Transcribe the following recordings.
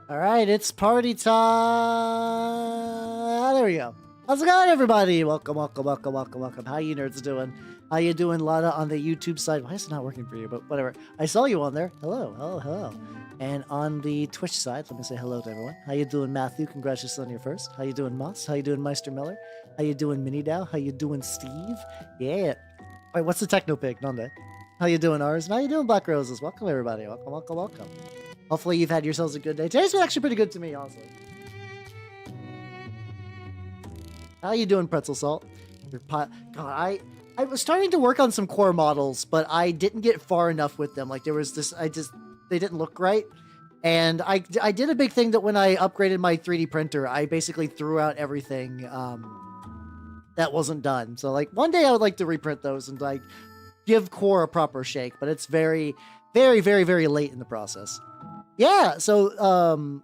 All right, it's party time. There we go. How's it going, everybody? Welcome. How you nerds doing? How you doing, Lana, on the YouTube side? Why is it not working for you? But whatever. I saw you on there. Hello. And on the Twitch side, let me say hello to everyone. How you doing, Matthew? Congratulations on your first. How you doing, Moss? How you doing, Meister Miller? How you doing, Mini Dow? How you doing, Steve? Yeah. All right, what's the techno pig? Nonde. How you doing, Ars? And how you doing, Black Roses? Welcome, everybody. Welcome. Hopefully you've had yourselves a good day. Today's been actually pretty good to me, honestly. How you doing, Pretzel Salt? God, I was starting to work on some core models, but I didn't get far enough with them. Like there was this, they didn't look right. And I did a big thing that when I upgraded my 3D printer, I basically threw out everything that wasn't done. So like one day I would like to reprint those and like give core a proper shake, but it's very late in the process. Yeah, so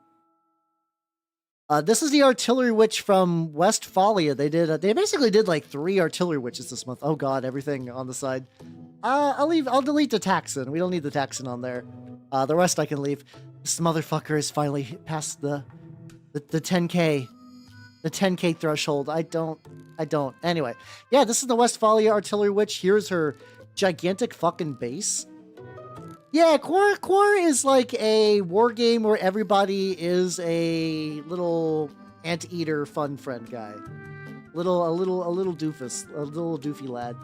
this is the Artillery Witch from Westfalia. They basically did like 3 Artillery Witches this month. Oh god, everything on the side. I'll delete the Taxon. We don't need the Taxon on there. The rest I can leave. This motherfucker has finally passed the 10k. The 10k threshold. I don't. Anyway, yeah, this is the Westfalia Artillery Witch. Here's her gigantic fucking base. Yeah, Core is like a war game where everybody is a little anteater fun friend guy. A little doofus, a little doofy lad.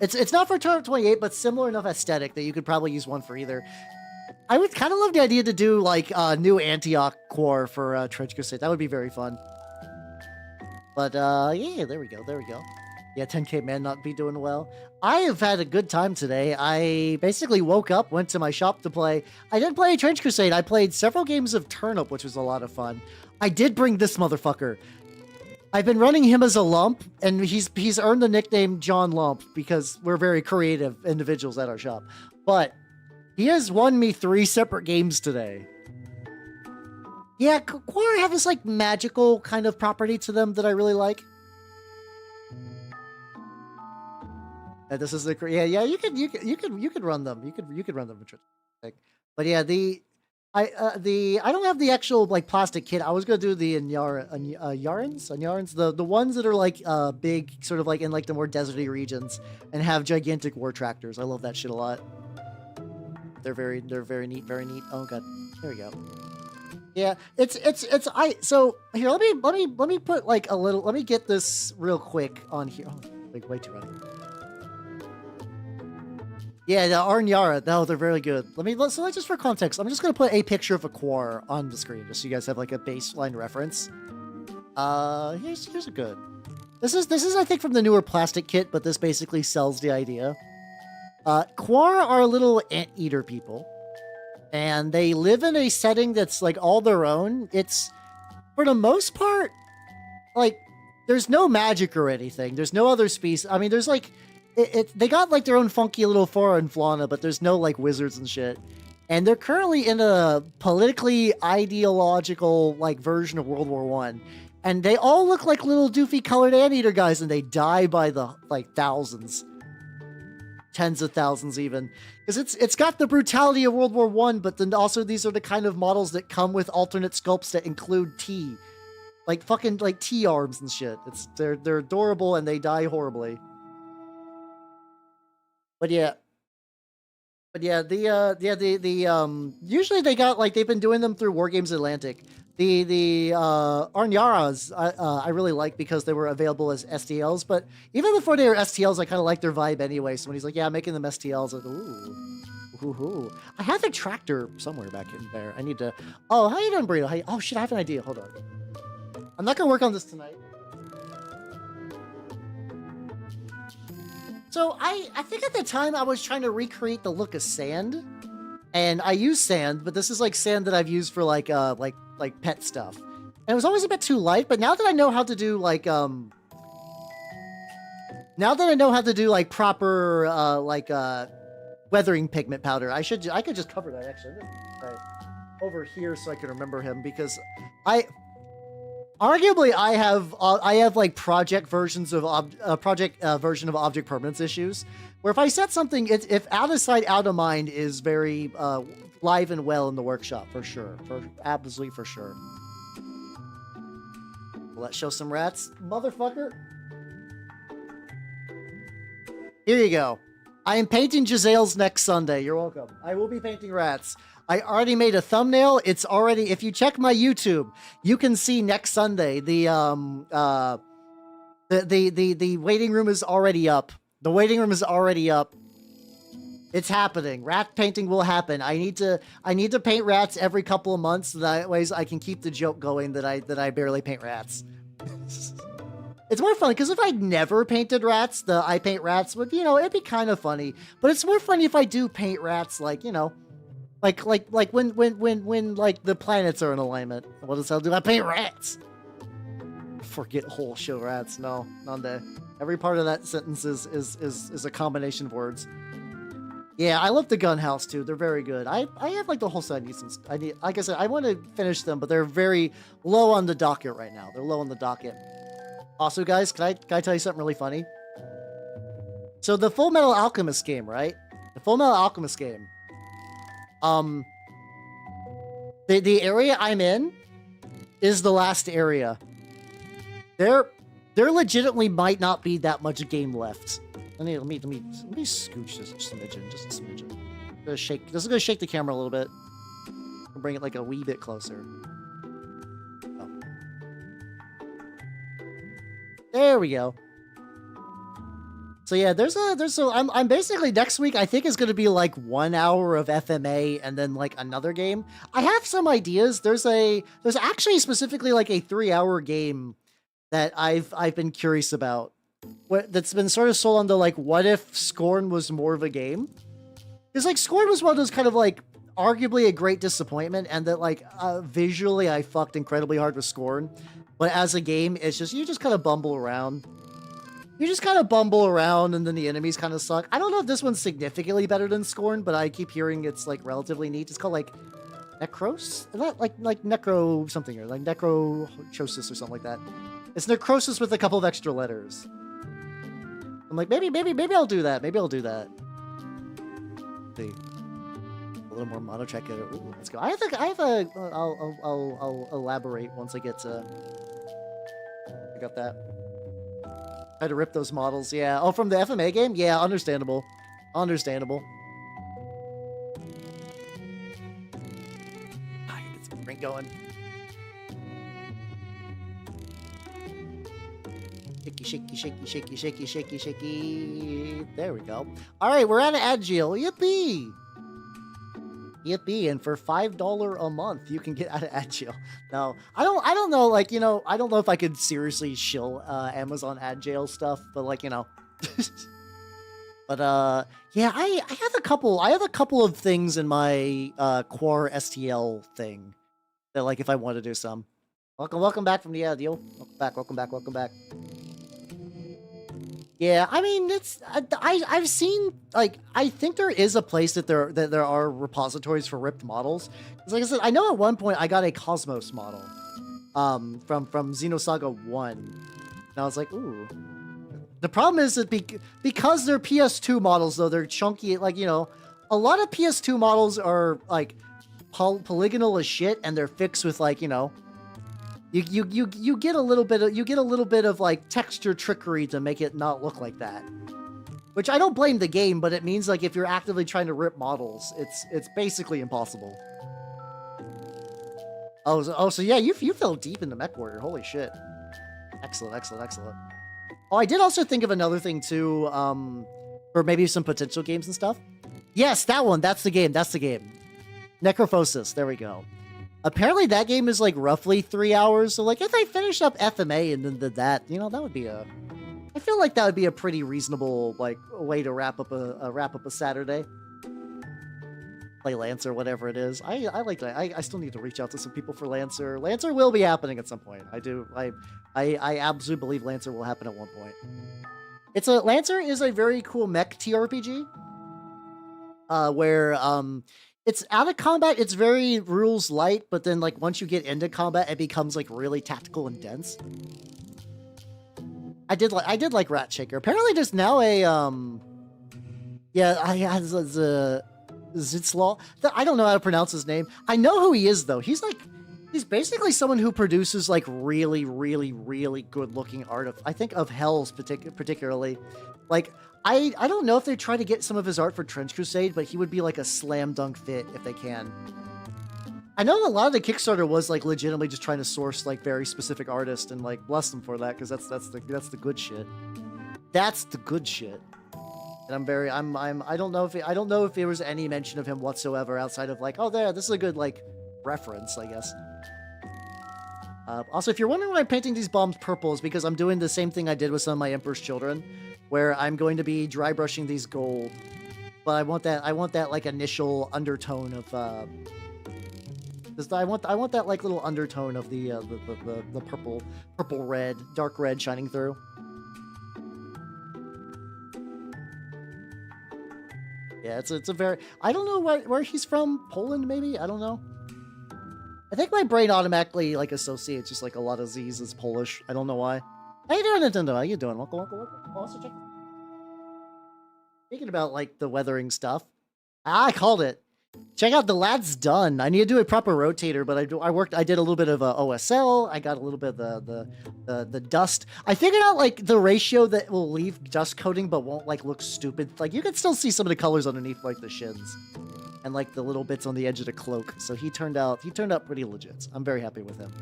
It's not for Turn 28, but similar enough aesthetic that you could probably use one for either. I would kind of love the idea to do like new Antioch Core for Trench Crusade. That would be very fun. But yeah, there we go. Yeah, 10k man not be doing well. I have had a good time today. I basically woke up, went to my shop to play. I didn't play Trench Crusade. I played several games of Turnip, which was a lot of fun. I did bring this motherfucker. I've been running him as a lump, and he's earned the nickname John Lump because we're very creative individuals at our shop. But he has won me 3 separate games today. Yeah, Core have this like magical kind of property to them that I really like. This is the yeah. You could run them. You could run them. But yeah, I don't have the actual like plastic kit. I was gonna do the Anyarans, the ones that are like big, sort of like in like the more deserty regions, and have gigantic war tractors. I love that shit a lot. They're very neat. Oh god, there we go. Yeah, so here let me put like a little. Let me get this real quick on here. Oh, like way too running. Yeah, the Arnyara, no, they're very good. So just for context, I'm just gonna put a picture of a Quar on the screen, just so you guys have like a baseline reference. Here's a good. This is I think from the newer plastic kit, but this basically sells the idea. Quar are little anteater people, and they live in a setting that's like all their own. It's for the most part, like there's no magic or anything. There's no other species. I mean, there's like. They got like their own funky little flora and fauna, but there's no like wizards and shit. And they're currently in a politically ideological like version of World War I. And they all look like little doofy colored anteater guys, and they die by the like thousands. Tens of thousands even. Because it's got the brutality of World War I, but then also these are the kind of models that come with alternate sculpts that include T. Like fucking like T arms and shit. They're adorable and they die horribly. But yeah, usually they got like they've been doing them through War Games Atlantic. The Arnyaras I really like because they were available as STLs, but even before they were STLs, I kind of like their vibe anyway. So when he's like, yeah, I'm making them STLs, like, ooh. I have a tractor somewhere back in there. I need to. Oh, how you doing, Burrito? Oh shit, I have an idea. Hold on. I'm not gonna work on this tonight. So I think at the time I was trying to recreate the look of sand, and I use sand, but this is like sand that I've used for like pet stuff, and it was always a bit too light. But now that I know how to do like proper weathering pigment powder, I could just cover that actually over here so I can remember him, because arguably, I have like project version of object permanence issues, Where if I set something, if out of sight, out of mind is very live and well in the workshop, for sure. Absolutely for sure. Let's show some rats. Motherfucker. Here you go. I am painting Gisele's next Sunday. You're welcome. I will be painting rats. I already made a thumbnail. It's already, if you check my YouTube, you can see next Sunday the waiting room is already up. The waiting room is already up. It's happening. Rat painting will happen. I need to paint rats every couple of months, so that ways I can keep the joke going that I barely paint rats. It's more fun because if I never painted rats, I paint rats would, it'd be kind of funny. But it's more funny if I do paint rats, like, like when like the planets are in alignment. What does that do? I paint rats. Forget whole show rats. No, none there. Every part of that sentence is a combination of words. Yeah, I love the gun house too. They're very good. I have like the whole set. I need, like I said, I want to finish them, but they're very low on the docket right now. They're low on the docket. Also, guys, can I tell you something really funny? So the Full Metal Alchemist game, right? The Full Metal Alchemist game. The area I'm in is the last area. There legitimately might not be that much game left. Let me scooch this just a smidgen. This is gonna shake the camera a little bit. I'll bring it like a wee bit closer. Oh. There we go. So yeah, I'm basically next week I think is gonna be like 1 hour of FMA and then like another game. I have some ideas. There's actually specifically like a 3-hour game that I've been curious about. That's been sort of sold on the like, what if Scorn was more of a game? Because like Scorn was one of those kind of like arguably a great disappointment, and that like visually I fucked incredibly hard with Scorn, but as a game it's just you just kind of bumble around. You just kind of bumble around and then the enemies kind of suck. I don't know if this one's significantly better than Scorn, but I keep hearing it's like relatively neat. It's called like Necros? Not like Necro something, or like Necrochosis or something like that. It's Necrosis with a couple of extra letters. I'm like, maybe I'll do that. Maybe I'll do that. See, a little more mono track. Ooh, let's go. I'll elaborate once I get to. I got that. I had to rip those models. Yeah. Oh, from the FMA game. Yeah, understandable. Understandable. I can get some drink going. Shaky. There we go. All right, we're out of Agile. Yippee! Yippee! And for $5 a month, you can get out of Agile. No, I don't know. Like, I don't know if I could seriously shill Amazon Agile stuff, but like, But yeah, I have a couple of things in my core STL thing that like if I want to do some. Welcome back from the deal. Welcome back. Yeah, I mean, I've seen, like, I think there is a place that there are repositories for ripped models. Because like I said, I know at one point I got a Cosmos model from Xenosaga 1. And I was like, ooh. The problem is that because they're PS2 models, though, they're chunky, like, a lot of PS2 models are, like, polygonal as shit, and they're fixed with, like, You get a little bit of like texture trickery to make it not look like that, which I don't blame the game, but it means like if you're actively trying to rip models, it's basically impossible. So yeah, you fell deep into Mech Warrior. Holy shit! Excellent. Oh, I did also think of another thing too, for maybe some potential games and stuff. Yes, that one. That's the game. Necrophosis. There we go. Apparently that game is like roughly 3 hours, so like if I finish up FMA and then did that, that would be I feel like that would be a pretty reasonable like way to wrap up a Saturday. Play Lancer, whatever it is. I like that. I still need to reach out to some people for Lancer. Lancer will be happening at some point. I absolutely believe Lancer will happen at one point. Lancer is a very cool mech TRPG. Where it's out of combat, it's very rules light, but then like once you get into combat, it becomes like really tactical and dense. I did like Rat Shaker. Apparently there's now a Yeah, I has the Zitzlaw. I don't know how to pronounce his name. I know who he is though. He's basically someone who produces like really, really, really good looking art of, I think, of Hell's particularly. Like I don't know if they try to get some of his art for Trench Crusade, but he would be like a slam dunk fit if they can. I know a lot of the Kickstarter was like legitimately just trying to source like very specific artists, and like bless them for that, because that's the good shit. That's the good shit. And I don't know if there was any mention of him whatsoever outside of like, oh, this is a good like reference, I guess. Also, if you're wondering why I'm painting these bombs purple, is because I'm doing the same thing I did with some of my Emperor's Children, where I'm going to be dry brushing these gold. But I want that like initial undertone of I want that like little undertone of the purple red, dark red shining through. Yeah, it's a very, I don't know where he's from. Poland, maybe? I don't know. I think my brain automatically like associates just like a lot of Z's as Polish. I don't know why. How you doing, Nintendo? How you doing? Welcome. Also check. Thinking about like the weathering stuff. I called it. Check out the lad's done. I need to do a proper rotator, but I did a little bit of OSL. I got a little bit of the dust. I figured out like the ratio that will leave dust coating but won't like look stupid. Like you can still see some of the colors underneath like the shins and like the little bits on the edge of the cloak. So he turned out pretty legit. I'm very happy with him.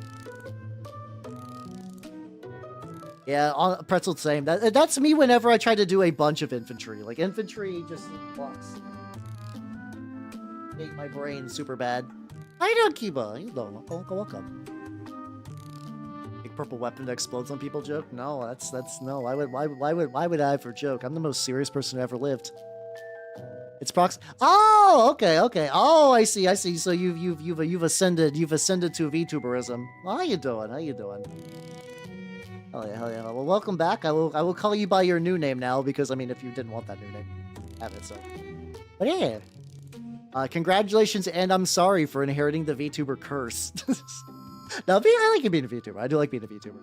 Yeah, on Pretzel, same. That's me whenever I try to do a bunch of infantry. Like infantry just blocks. Make my brain super bad. How you doing, Kiba? You doing? Welcome. Big purple weapon that explodes on people joke? No, that's no. Why would I for joke? I'm the most serious person who ever lived. It's prox. Oh, okay. Oh, I see. So you've ascended to Vtuberism. How you doing? Hell yeah. Well, welcome back. I will call you by your new name now, because I mean, if you didn't want that new name, have it. So, but yeah. Congratulations, and I'm sorry for inheriting the VTuber curse. Now, I like being a VTuber. I do like being a VTuber.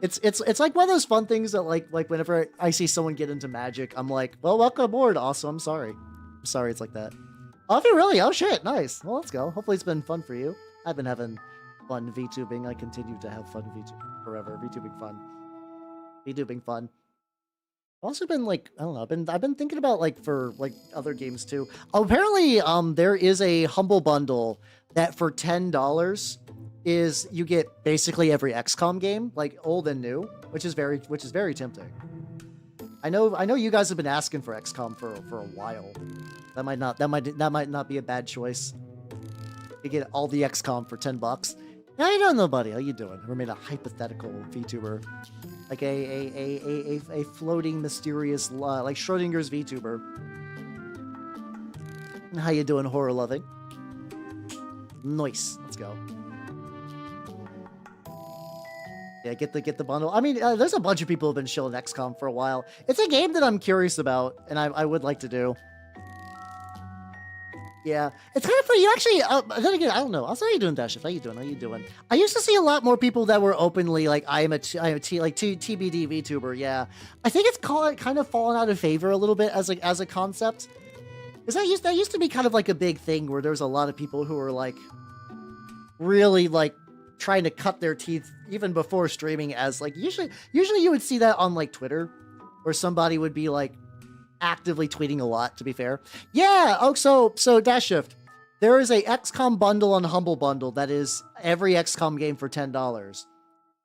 It's like one of those fun things that like whenever I see someone get into Magic, I'm like, well, welcome aboard. Also, I'm sorry it's like that. Oh, if you really? Oh shit, nice. Well, let's go. Hopefully it's been fun for you. I've been having fun VTubing. I continue to have fun VTubing forever. VTubing fun. I've also been like, I don't know, I've been thinking about like for like other games too. Oh, apparently there is a humble bundle that for $10 is you get basically every XCOM game, like old and new, which is very tempting. I know you guys have been asking for XCOM for a while. That might not be a bad choice. You get all the XCOM for $10. How you doing, nobody? How you doing? We're made a hypothetical VTuber. Like a floating, mysterious, like Schrodinger's VTuber. How you doing, horror loving? Nice. Let's go. Yeah, get the bundle. I mean, there's a bunch of people who've been shilling XCOM for a while. It's a game that I'm curious about, and I would like to do. Yeah, it's kind of funny. You actually, then again, I don't know. Also, how you doing, Dashift? How you doing? I used to see a lot more people that were openly like, I'm a TBD VTuber. Yeah, I think it's kind of fallen out of favor a little bit as a concept. Because that used to be kind of like a big thing where there was a lot of people who were like, really like trying to cut their teeth even before streaming. As like usually you would see that on like Twitter, where somebody would be like actively tweeting a lot, to be fair. Yeah. Oh, so Dash Shift. There is a XCOM bundle on Humble Bundle that is every XCOM game for $10.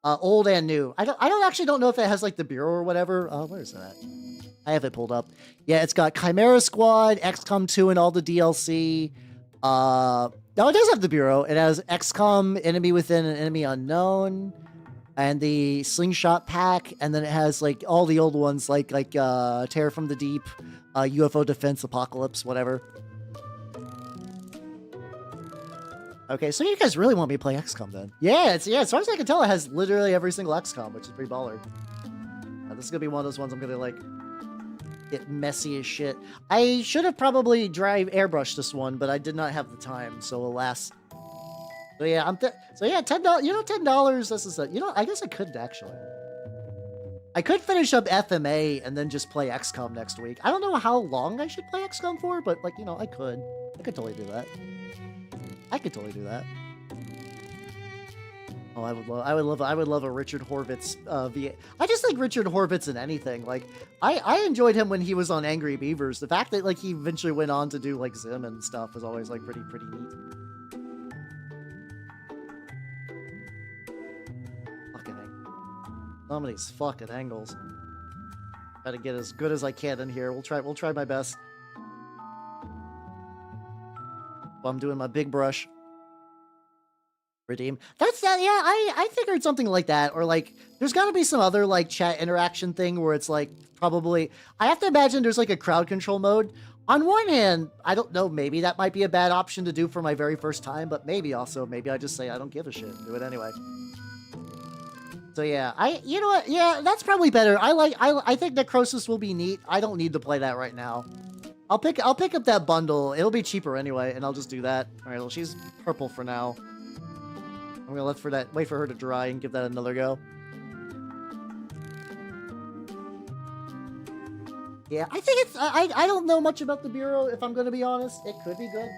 Old and new. I don't know if it has like the bureau or whatever. Where is that? I have it pulled up. Yeah, it's got Chimera Squad, XCOM 2 and all the DLC. No, it does have the bureau. It has XCOM, Enemy Within and Enemy Unknown, and the Slingshot pack, and then it has like all the old ones like Terror from the Deep, UFO Defense, Apocalypse, whatever. Okay, so you guys really want me to play XCOM then? Yeah, as far as I can tell, it has literally every single XCOM, which is pretty baller. This is gonna be one of those ones I'm gonna like get messy as shit. I should have probably airbrushed this one, but I did not have the time, so alas. So yeah, $10. You know, $10. This is I guess I could actually. I could finish up FMA and then just play XCOM next week. I don't know how long I should play XCOM for, but like, you know, I could totally do that. I could totally do that. Oh, I would love a Richard Horvitz VA. I just like Richard Horvitz in anything. Like, I enjoyed him when he was on Angry Beavers. The fact that like he eventually went on to do like Zim and stuff was always like pretty neat. Fucking some of these fucking angles. Try to get as good as I can in here. We'll try my best. Well, I'm doing my big brush. Redeem. That's that. Yeah, I figured something like that, or like there's got to be some other like chat interaction thing where it's like probably I have to imagine there's like a crowd control mode. On one hand, I don't know, maybe that might be a bad option to do for my very first time, but maybe I just say I don't give a shit and do it anyway. So yeah, you know what? Yeah, that's probably better. I think Necrosis will be neat. I don't need to play that right now. I'll pick up that bundle. It'll be cheaper anyway, and I'll just do that. All right, well, she's purple for now. I'm gonna wait for her to dry and give that another go. Yeah, I think it's, I don't know much about the Bureau, if I'm gonna be honest. It could be good.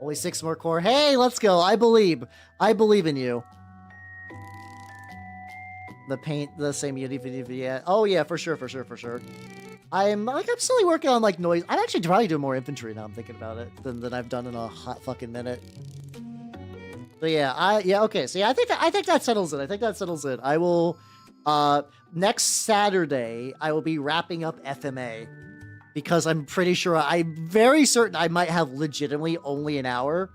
Only 6 more core. Hey, let's go. I believe in you. The paint, the same Unity, yeah. Oh yeah, for sure. I'm slowly working on like noise. I'm actually probably doing more infantry now I'm thinking about it than I've done in a hot fucking minute. So yeah, okay. So yeah, I think that settles it. I will next Saturday I will be wrapping up FMA because I'm very certain I might have legitimately only an hour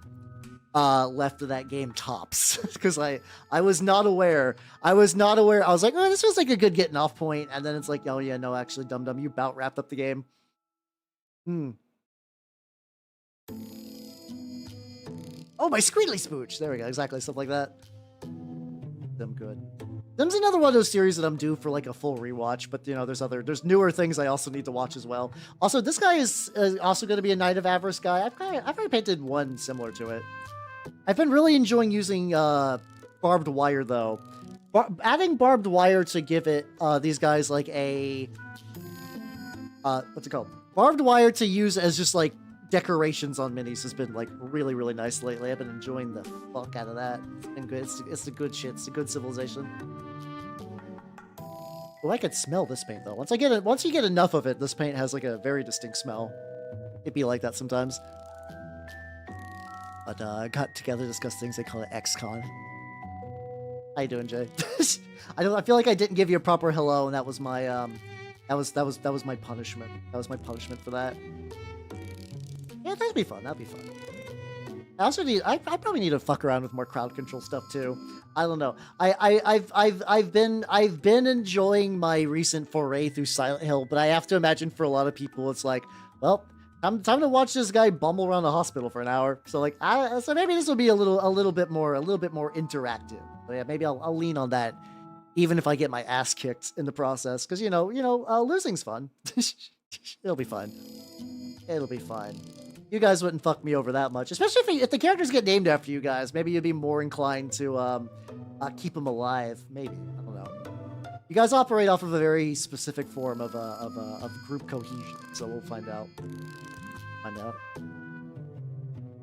left of that game tops because I was not aware. I was like, oh, this was like a good getting off point, and then it's like, oh yeah, no, actually, dum you about wrapped up the game. Oh, my Squeedly Spooch. There we go. Exactly, stuff like that. Them good. Them's another one of those series that I'm due for like a full rewatch, but you know, there's newer things I also need to watch as well. Also, this guy is also going to be a Knight of Avarice guy. I've already painted one similar to it. I've been really enjoying using barbed wire though. Adding barbed wire to give it these guys like a what's it called? Barbed wire to use as just like decorations on minis has been like really nice lately. I've been enjoying the fuck out of that. It's been good. It's the good shit. It's the good civilization. Oh, I could smell this paint though. Once you get enough of it, this paint has like a very distinct smell. It'd be like that sometimes. But got together, discussed things. They call it XCon. How you doing, Jay? I feel like I didn't give you a proper hello, and that was my that was my punishment. That was my punishment for that. Yeah, that'd be fun. I also I probably need to fuck around with more crowd control stuff too. I don't know. I've been enjoying my recent foray through Silent Hill, but I have to imagine for a lot of people it's like, well, time to watch this guy bumble around the hospital for an hour. So like, so maybe this will be a little bit more interactive. But yeah, maybe I'll lean on that, even if I get my ass kicked in the process. Because you know, losing's fun. It'll be fun. It'll be fine. You guys wouldn't fuck me over that much, especially if the characters get named after you guys. Maybe you'd be more inclined to keep them alive. Maybe, I don't know. You guys operate off of a very specific form of group cohesion, so we'll find out.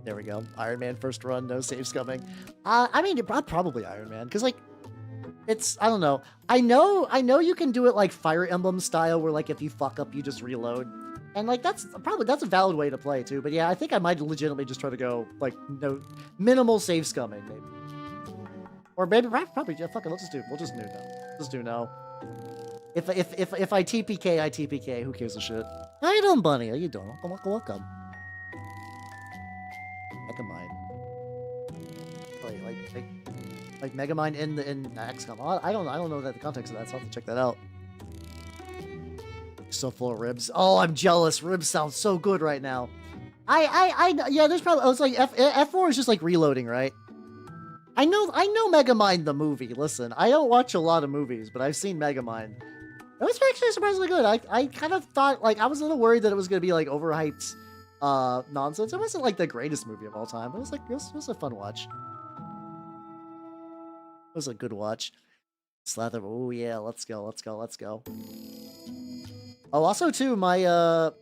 There we go. Iron Man first run, no saves coming. I mean, probably Iron Man, because like, it's, I don't know. I know you can do it like Fire Emblem style, where like if you fuck up, you just reload. And like that's a valid way to play too. But yeah, I think I might legitimately just try to go like no minimal save scumming maybe. Or maybe probably yeah, fuck it, we'll just do no. Just do no. If I TPK, I TPK. Who gives a shit? How you doing, Bunny? How you doing? Welcome. Megamind. Like Megamind in XCOM. I don't know that the context of that, so I'll have to check that out. So full of ribs. Oh, I'm jealous. Ribs sound so good right now. Yeah, there's probably, I was like, F4 is just like reloading, right? I know Megamind the movie. Listen, I don't watch a lot of movies, but I've seen Megamind. It was actually surprisingly good. I kind of thought, like, I was a little worried that it was going to be like overhyped nonsense. It wasn't like the greatest movie of all time, but it was like, it was a fun watch. was a good watch. Slather. Oh yeah, let's go, let's go, let's go. Oh, also too, my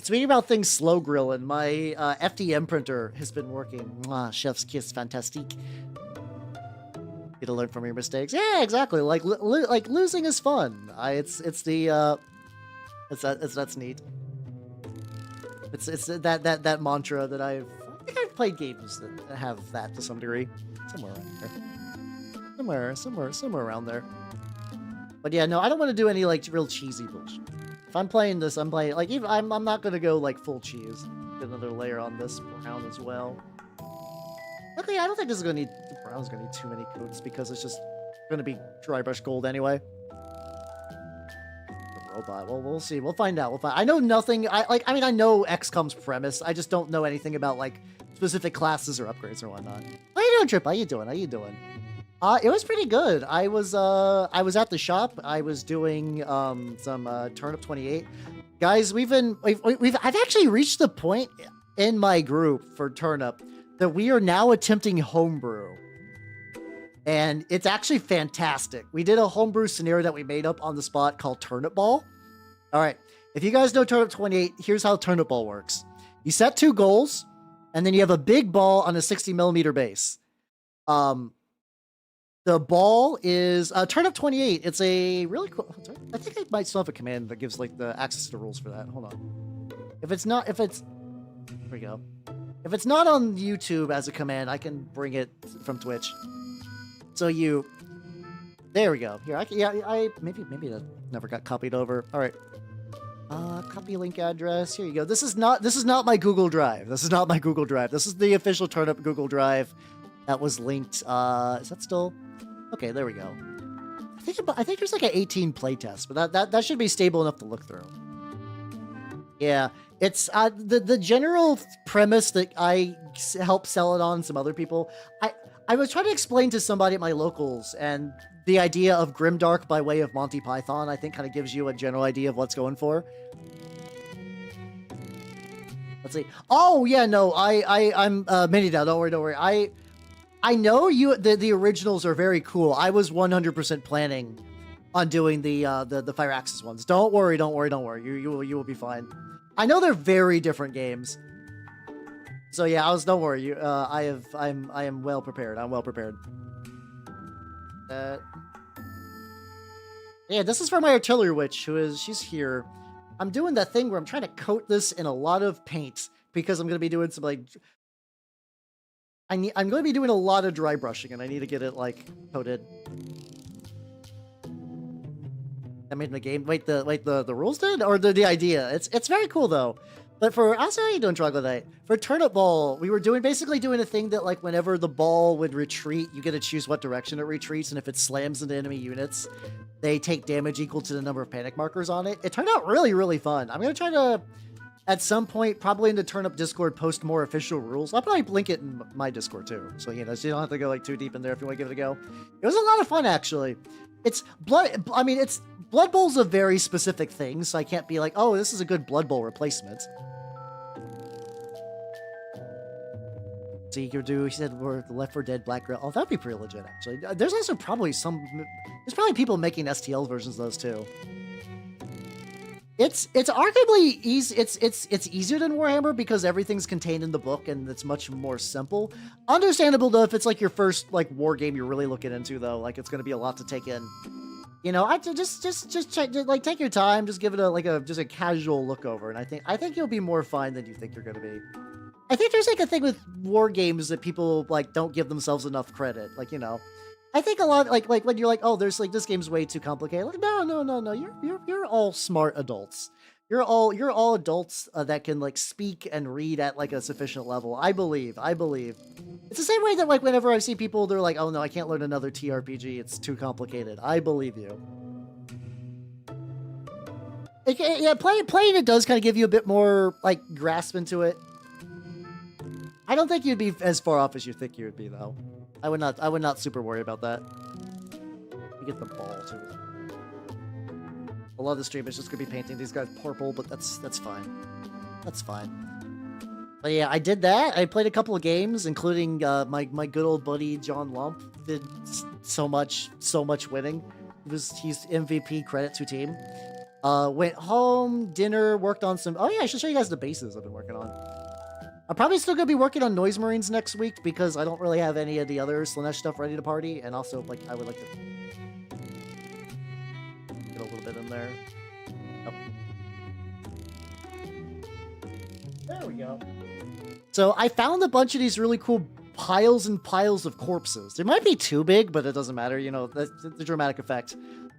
speaking about things slow grilling, my FDM printer has been working. Mwah, chef's kiss, fantastique. You to learn from your mistakes. Yeah, exactly. Like like losing is fun. It's that's neat. It's that mantra that I think I've played games that have that to some degree. Somewhere around there. Somewhere around there. But yeah, no, I don't want to do any like real cheesy bullshit. If I'm playing this, I'm playing like even I'm not gonna go like full cheese. Get another layer on this brown as well. Okay, I don't think this is gonna need the brown's gonna need too many coats because it's just gonna be dry brush gold anyway. The robot. Well, we'll see. We'll find out. We'll find. I know nothing. I mean, I know XCOM's premise. I just don't know anything about like specific classes or upgrades or whatnot. How you doing, Trip? How you doing? How you doing? It was pretty good. I was at the shop. I was doing some Turnip 28. Guys, I've actually reached the point in my group for Turnip that we are now attempting homebrew. And it's actually fantastic. We did a homebrew scenario that we made up on the spot called Turnip Ball. All right. If you guys know Turnip 28, here's how Turnip Ball works. You set 2 goals, and then you have a big ball on a 60mm base. The ball is Turnip 28. It's a really cool. I think I might still have a command that gives like the access to rules for that. Hold on. If it's here we go. If it's not on YouTube as a command, I can bring it from Twitch. So there we go. Here, maybe that never got copied over. All right. Copy link address. Here you go. This is not my Google Drive. This is not my Google Drive. This is the official Turnip Google Drive that was linked. Is that still? Okay, there we go. I think there's like an 18 playtest, but that should be stable enough to look through. Yeah, it's the general premise that I help sell it on some other people. I was trying to explain to somebody at my locals, and the idea of Grimdark by way of Monty Python, I think, kind of gives you a general idea of what's going for. Let's see. Oh yeah, no, I'm Minnie now. Don't worry. I know the originals are very cool. I was 100% planning on doing the Fire Axis ones. Don't worry. You will be fine. I know they're very different games. So yeah, don't worry. I am well prepared. I'm well prepared. Yeah, this is for my artillery witch, she's here. I'm doing that thing where I'm trying to coat this in a lot of paint because I'm going to be doing some like I'm going to be doing a lot of dry brushing, and I need to get it like coated. I made the game. Wait, the rules did, or the idea? It's very cool though. But for also, how you doing, Troglodyte? For Turnip Ball, we were basically doing a thing that like whenever the ball would retreat, you get to choose what direction it retreats, and if it slams into enemy units, they take damage equal to the number of panic markers on it. It turned out really, really fun. I'm gonna try to, at some point, probably in the Turnip Discord, post more official rules. I'll probably link it in my Discord too, so you know, so you don't have to go like too deep in there if you want to give it a go. It was a lot of fun actually. It's Blood. I mean, Blood Bowl's a very specific thing, so I can't be like, oh, this is a good Blood Bowl replacement. See, he said we're the Left 4 Dead Black Grill. Oh, that'd be pretty legit, actually. There's also probably there's probably people making STL versions of those too. It's arguably easy. It's easier than Warhammer because everything's contained in the book and it's much more simple. Understandable though if it's like your first like war game you're really looking into though, like it's gonna be a lot to take in. You know, I just check, like take your time, just give it a casual look over, and I think you'll be more fine than you think you're gonna be. I think there's like a thing with war games that people like don't give themselves enough credit. Like, you know, I think a lot like when you're like, oh, there's like this game's way too complicated. Like, no. You're all smart adults. You're all adults that can like speak and read at like a sufficient level. I believe. It's the same way that like whenever I see people, they're like, oh no, I can't learn another TRPG. It's too complicated. I believe you. Yeah, playing it does kind of give you a bit more like grasp into it. I don't think you'd be as far off as you think you would be, though. I would not super worry about that. You get the ball too. A lot of the stream is just gonna be painting these guys purple, but that's fine. That's fine. But yeah, I did that. I played a couple of games, including my good old buddy John Lump. did so much winning. He's MVP, credit to team. Went home, dinner, worked on some... Oh yeah, I should show you guys the bases I've been working on. I'm probably still going to be working on Noise Marines next week because I don't really have any of the other Slaanesh stuff ready to party. And also, like, I would like to get a little bit in there. Oh. There we go. So I found a bunch of these really cool piles and piles of corpses. They might be too big, but it doesn't matter. You know, that's the dramatic effect.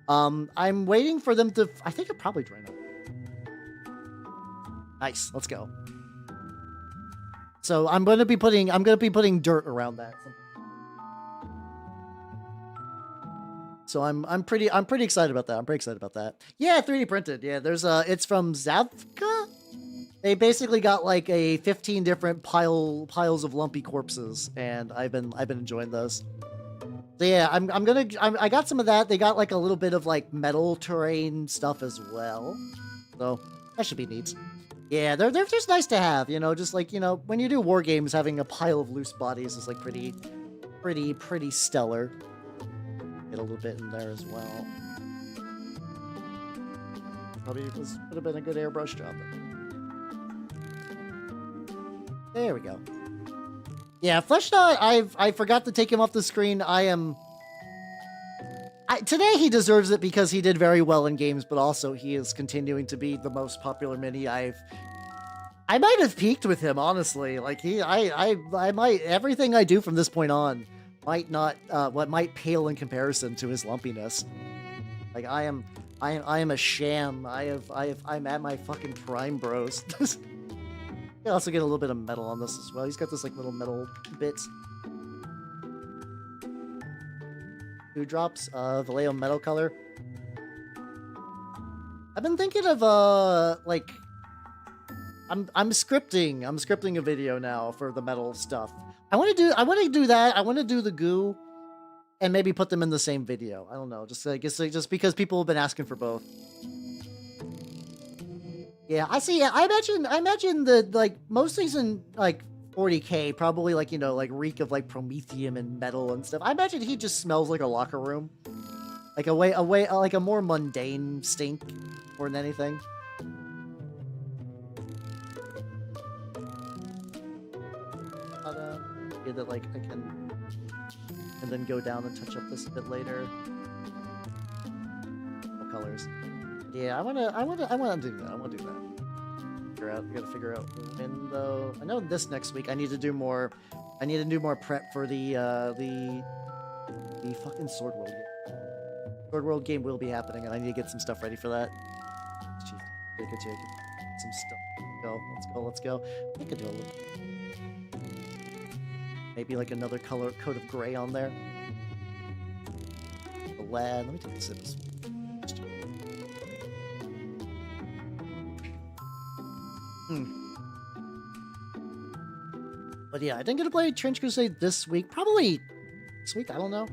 I'm waiting for them to... I think I'll probably drain them. Nice. Let's go. So I'm gonna be putting dirt around that. So I'm pretty excited about that. Yeah, 3D printed. Yeah, there's it's from Zavka. They basically got like 15 different piles of lumpy corpses, and I've been enjoying those. So yeah, I got some of that. They got like a little bit of like metal terrain stuff as well. So that should be neat. Yeah, they're just nice to have, you know, just like, you know, when you do war games, having a pile of loose bodies is like pretty stellar. Get a little bit in there as well. Probably would have been a good airbrush job. There we go. Yeah, Fleshnut, I forgot to take him off the screen. Today he deserves it because he did very well in games, but also he is continuing to be the most popular mini I might have peaked with him, honestly. Like I might, everything I do from this point on might not, what might pale in comparison to his lumpiness. Like I am a sham. I'm at my fucking prime, bros. I also get a little bit of metal on this as well. He's got this like little metal bit. 2 drops of Vallejo metal color. I've been thinking of like I'm scripting a video now for the metal stuff. I want to do that. I want to do the goo and maybe put them in the same video. I don't know. Just I guess just because people have been asking for both. Yeah, I see. I imagine the like most things in like 40K probably like, you know, like reek of like promethium and metal and stuff. I imagine he just smells like a locker room, like like a more mundane stink more than anything. Yeah, that like I can, and then go down and touch up this a bit later. What colors? Yeah, I wanna do that. I wanna do that. We gotta figure out when though. I know this next week I need to do more. I need to do more prep for the fucking Sword World game. Sword World game will be happening, and I need to get some stuff ready for that. Jeez, get some stuff. Let's go. I could do a little. Maybe like another color coat of gray on there. The lad. Let me take a sip of this. But yeah, I think I'm gonna play Trench Crusade this week. Probably this week. I don't know.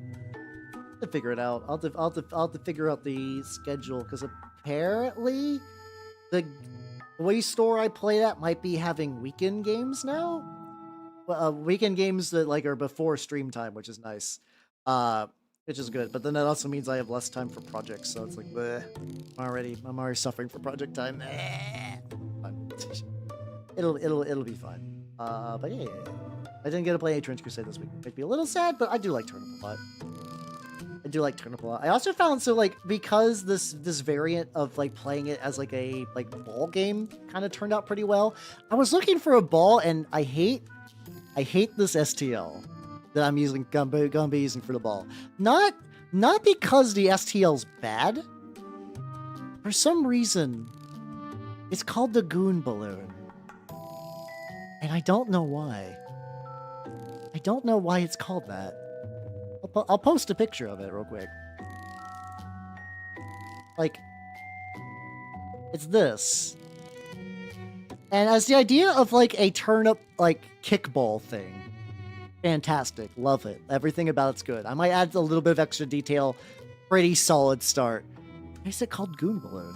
I'll figure it out. I'll have to figure out the schedule because apparently the toy store I played at might be having weekend games now. Weekend games that like are before stream time, which is nice. Which is good. But then that also means I have less time for projects. So it's like, bleh. I'm already suffering for project time. It'll be fine. But yeah. I didn't get to play a Trench Crusade this week. Might be a little sad, but I do like Turnip a lot. I also found, so like, because this variant of like playing it as like a ball game kind of turned out pretty well, I was looking for a ball, and I hate this STL that I'm using, gonna be using for the ball. Not because the STL's bad. For some reason, it's called the Goon Balloon. And I don't know why. I don't know why it's called that. I'll post a picture of it real quick. Like, it's this. And as the idea of like a turnip like kickball thing, fantastic, love it. Everything about it's good. I might add a little bit of extra detail. Pretty solid start. Why is it called Goon Balloon?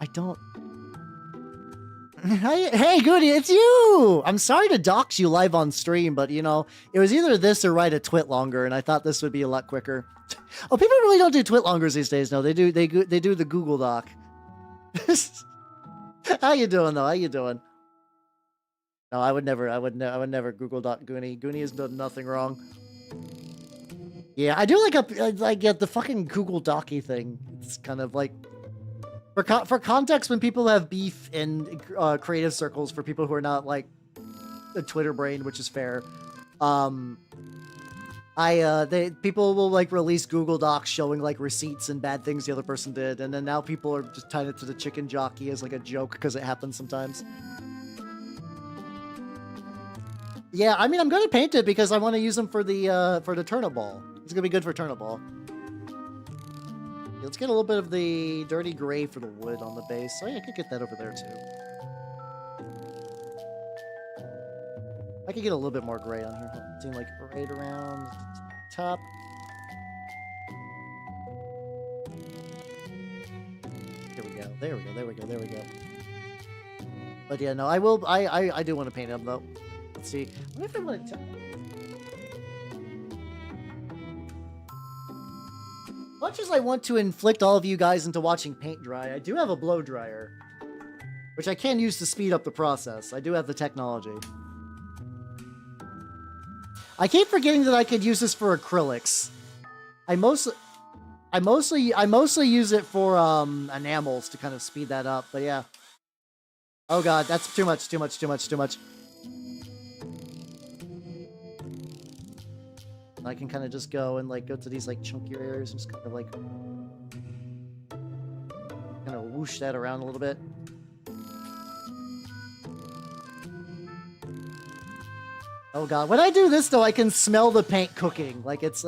I don't. Hey, Goody, it's you! I'm sorry to dox you live on stream, but, you know, it was either this or write a twit longer, and I thought this would be a lot quicker. Oh, people really don't do twit longers these days, no. They do the Google Doc. How you doing, though? How you doing? No, I would never Google Doc Goonie. Goonie has done nothing wrong. Yeah, I do like the fucking Google Docy thing. It's kind of like... For context, when people have beef in creative circles, for people who are not like a Twitter brain, which is fair, people will like release Google Docs showing like receipts and bad things the other person did, and then now people are just tying it to the chicken jockey as like a joke because it happens sometimes. Yeah, I mean, I'm gonna paint it because I want to use them for the turnip ball. It's gonna be good for turnip ball. Let's get a little bit of the dirty gray for the wood on the base. Oh yeah, I could get that over there too. I could get a little bit more gray on here. Seem like right around the top. There we go. There we go. There we go. There we go. But yeah, no, I do want to paint him though. Let's see. I wonder if I want to. Much as I want to inflict all of you guys into watching paint dry, I do have a blow dryer, which I can use to speed up the process. I do have the technology. I keep forgetting that I could use this for acrylics. I mostly use it for enamels to kind of speed that up. But yeah. Oh god, that's too much. Too much. Too much. Too much. I can kind of just go and like go to these like chunkier areas and just kind of like whoosh that around a little bit. Oh god, when I do this though, I can smell the paint cooking. Like it's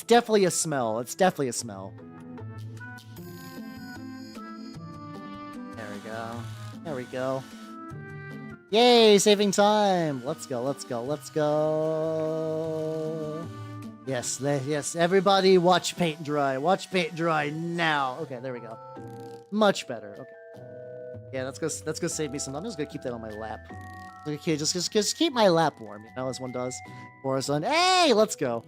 definitely a smell. It's definitely a smell. There we go. There we go. Yay, saving time! Let's go, let's go, let's go! Yes, yes, everybody watch paint dry. Watch paint dry now! Okay, there we go. Much better, okay. Yeah, that's gonna save me some. I'm just gonna keep that on my lap. Okay, just keep my lap warm, you know, as one does. For us on. Hey, let's go!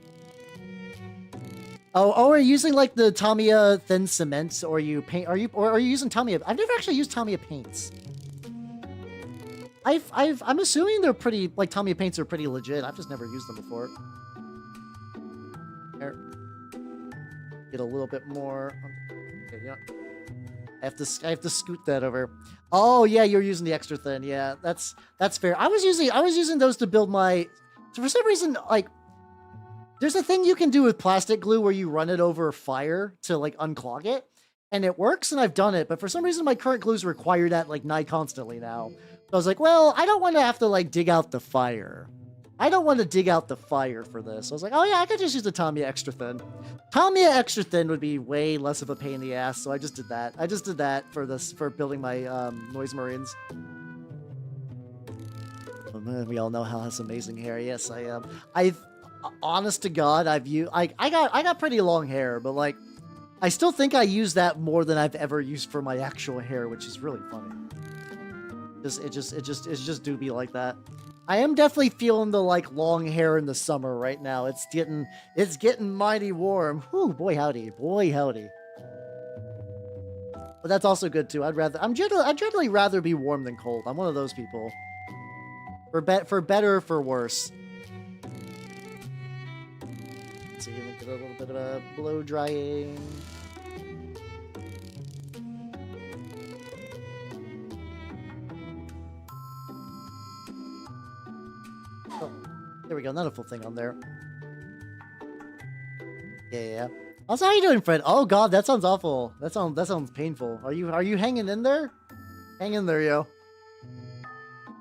Oh, are you using like the Tamiya thin cement, or you paint? Are you using Tamiya? I've never actually used Tamiya paints. I'm assuming they're pretty, like, Tamiya paints are pretty legit. I've just never used them before. There. Get a little bit more. Okay, yeah. I have to scoot that over. Oh yeah, you're using the extra thin. Yeah, that's fair. I was using those to build my. So for some reason, like, there's a thing you can do with plastic glue where you run it over fire to like unclog it, and it works. And I've done it, but for some reason my current glues require that like nigh constantly now. I was like, well, I don't want to have to, like, dig out the fire. I don't want to dig out the fire for this. I was like, oh, yeah, I could just use the Tamiya Extra Thin. Tamiya Extra Thin would be way less of a pain in the ass, so I just did that. I just did that for building my Noise Marines. Oh, man, we all know Hal has amazing hair. Yes, I am. Honest to God, I got pretty long hair, but, like, I still think I use that more than I've ever used for my actual hair, which is really funny. It just do be like that. I am definitely feeling the like long hair in the summer right now. It's getting mighty warm. Whew, boy howdy, boy howdy. But that's also good too. I'd generally rather be warm than cold. I'm one of those people. For better or for worse. Let's see, let me get a little bit of a blow drying. There we go, not a full thing on there. Yeah. Also, how you doing, Fred? Oh god, that sounds awful. That sounds painful. Are you hanging in there? Hang in there, yo.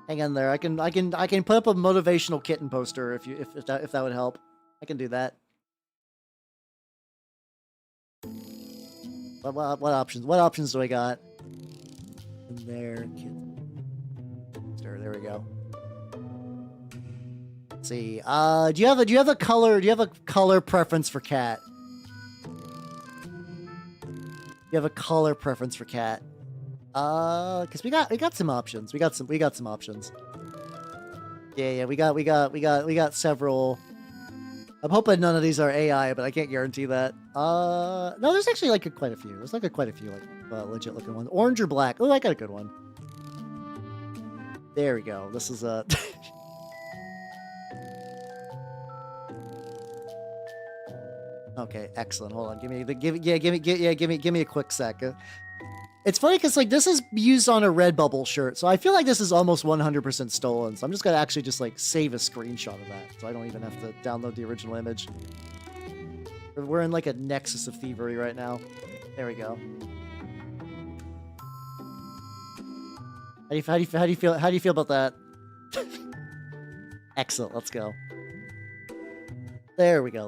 Hang in there. I can put up a motivational kitten poster if that would help. I can do that. What options? What options do I got? In there, there we go. Let's see. Do you have a color preference for cat? You have a color preference for cat? Because we got some options. We got some options. Yeah, we got several. I'm hoping none of these are AI, but I can't guarantee that. No, there's actually like quite a few. There's like quite a few like legit looking ones. Orange or black? Oh, I got a good one. There we go. This is a. Okay, excellent. Hold on. Give me a quick sec. It's funny because like this is used on a Redbubble shirt, so I feel like this is almost 100% stolen. So I'm just gonna actually just like save a screenshot of that, so I don't even have to download the original image. We're in like a nexus of thievery right now. There we go. How do you feel about that? Excellent. Let's go. There we go.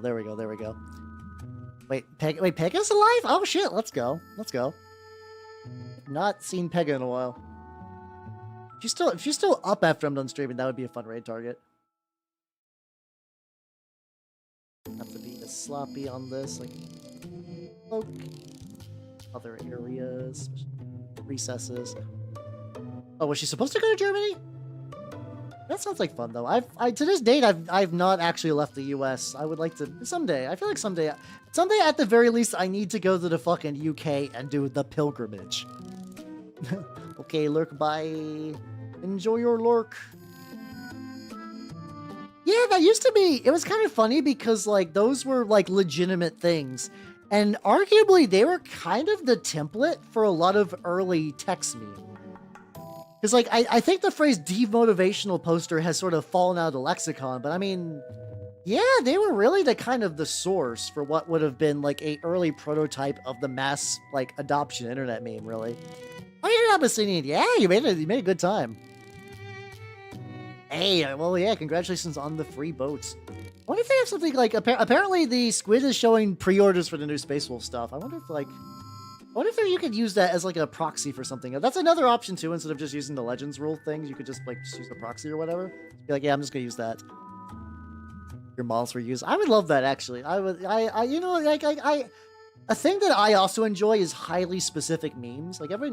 Wait, Pega's alive? Oh shit! Let's go. Not seen Pega in a while. If she's still up after I'm done streaming, that would be a fun raid target. Have to be as sloppy on this, like poke other areas, recesses. Oh, was she supposed to go to Germany? That sounds like fun though. To this date, I've not actually left the U.S. I would like to someday. I feel like someday at the very least, I need to go to the fucking UK and do the pilgrimage. Okay, lurk, bye. Enjoy your lurk. Yeah, that used to be. It was kind of funny because like those were like legitimate things, and arguably they were kind of the template for a lot of early text memes. Because, like, I think the phrase demotivational poster has sort of fallen out of the lexicon, but I mean, yeah, they were really the source for what would have been, like, a early prototype of the mass, like, adoption internet meme, really. Oh, you didn't have a scene. Yeah, you made a good time. Hey, well, yeah, congratulations on the free boats. I wonder if they have something, like, apparently the Squid is showing pre-orders for the new Space Wolf stuff. I wonder if you could use that as like a proxy for something. That's another option too. Instead of just using the Legends rule things, you could just like use a proxy or whatever. Be like, yeah, I'm just gonna use that. Your models were used. I would love that actually. You know, a thing that I also enjoy is highly specific memes. Like every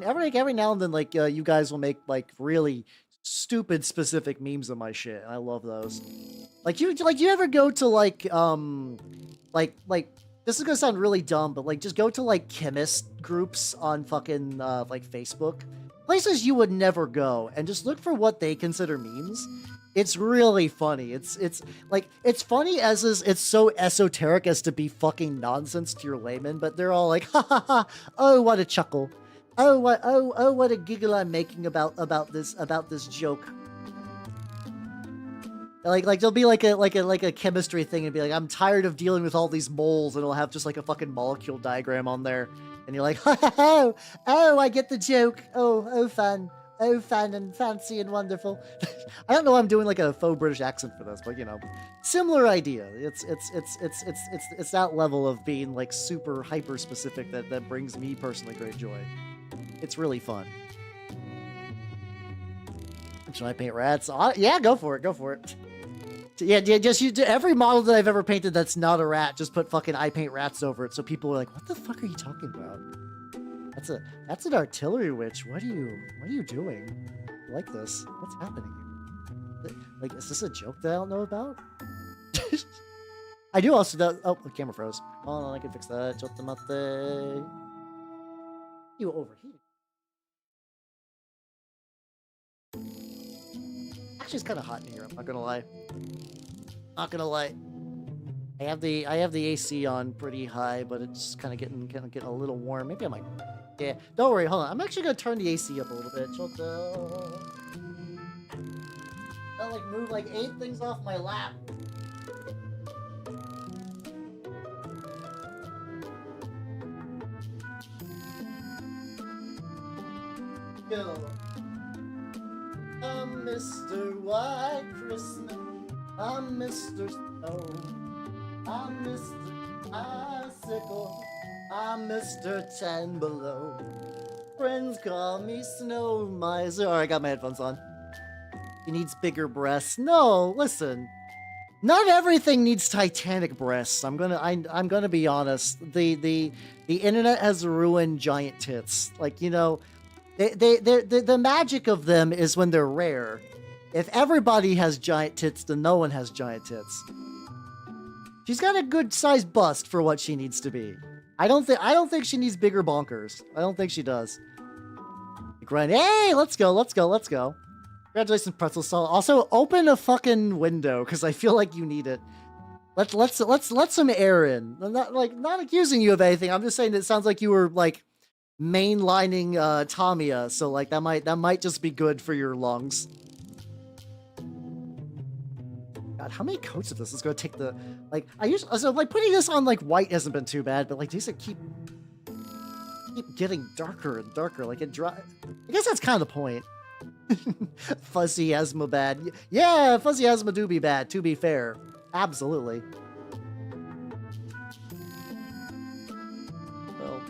now and then, like you guys will make like really stupid specific memes of my shit. I love those. Like you ever go to like this is gonna sound really dumb, but like just go to like chemist groups on fucking like Facebook, places you would never go, and just look for what they consider memes. It's really funny. It's funny as is it's so esoteric as to be fucking nonsense to your layman, but they're all like, ha ha ha, oh what a chuckle, oh what a giggle I'm making about this joke. Like there'll be like a chemistry thing and be like, I'm tired of dealing with all these moles, and it'll have just like a fucking molecule diagram on there, and you're like, oh, I get the joke. Oh fun and fancy and wonderful. I don't know why I'm doing like a faux British accent for this, but you know, similar idea. It's that level of being like super hyper specific that brings me personally great joy. It's really fun. Should I paint rats? Yeah, go for it. Yeah, just every model that I've ever painted that's not a rat, just put fucking I paint rats over it, so people are like, what the fuck are you talking about? That's an artillery witch. What are you doing? I like this. What's happening? Like, is this a joke that I don't know about? I do also know. Oh, the camera froze. Hold on, I can fix that. Chotamate. You overheated. Actually, it's kind of hot in here. I'm not gonna lie. I have the AC on pretty high, but it's kind of getting a little warm. Maybe I might. Yeah, don't worry. Hold on. I'm actually gonna turn the AC up a little bit. I'll like move like 8 things off my lap. Go. I'm Mr. White Christmas. I'm Mr. Snow. I'm Mr. Icicle. I'm Mr. 10 Below. Friends call me Snow Miser. Alright, I got my headphones on. He needs bigger breasts. No, listen. Not everything needs Titanic breasts. I'm gonna be honest. The internet has ruined giant tits. Like, you know, The magic of them is when they're rare. If everybody has giant tits, then no one has giant tits. She's got a good sized bust for what she needs to be. I don't think she needs bigger bonkers. I don't think she does. Grind. Hey, let's go. Congratulations, Pretzel Salt. Also, open a fucking window because I feel like you need it. Let some air in. I'm not accusing you of anything. I'm just saying that it sounds like you were like mainlining Tamiya, so like that might just be good for your lungs. God, how many coats of this is going to take the like? Like putting this on like white hasn't been too bad, but like these keep getting darker and darker. Like it dry. I guess that's kind of the point. Fuzzy asthma bad. Yeah, fuzzy asthma do be bad. To be fair, absolutely. Well,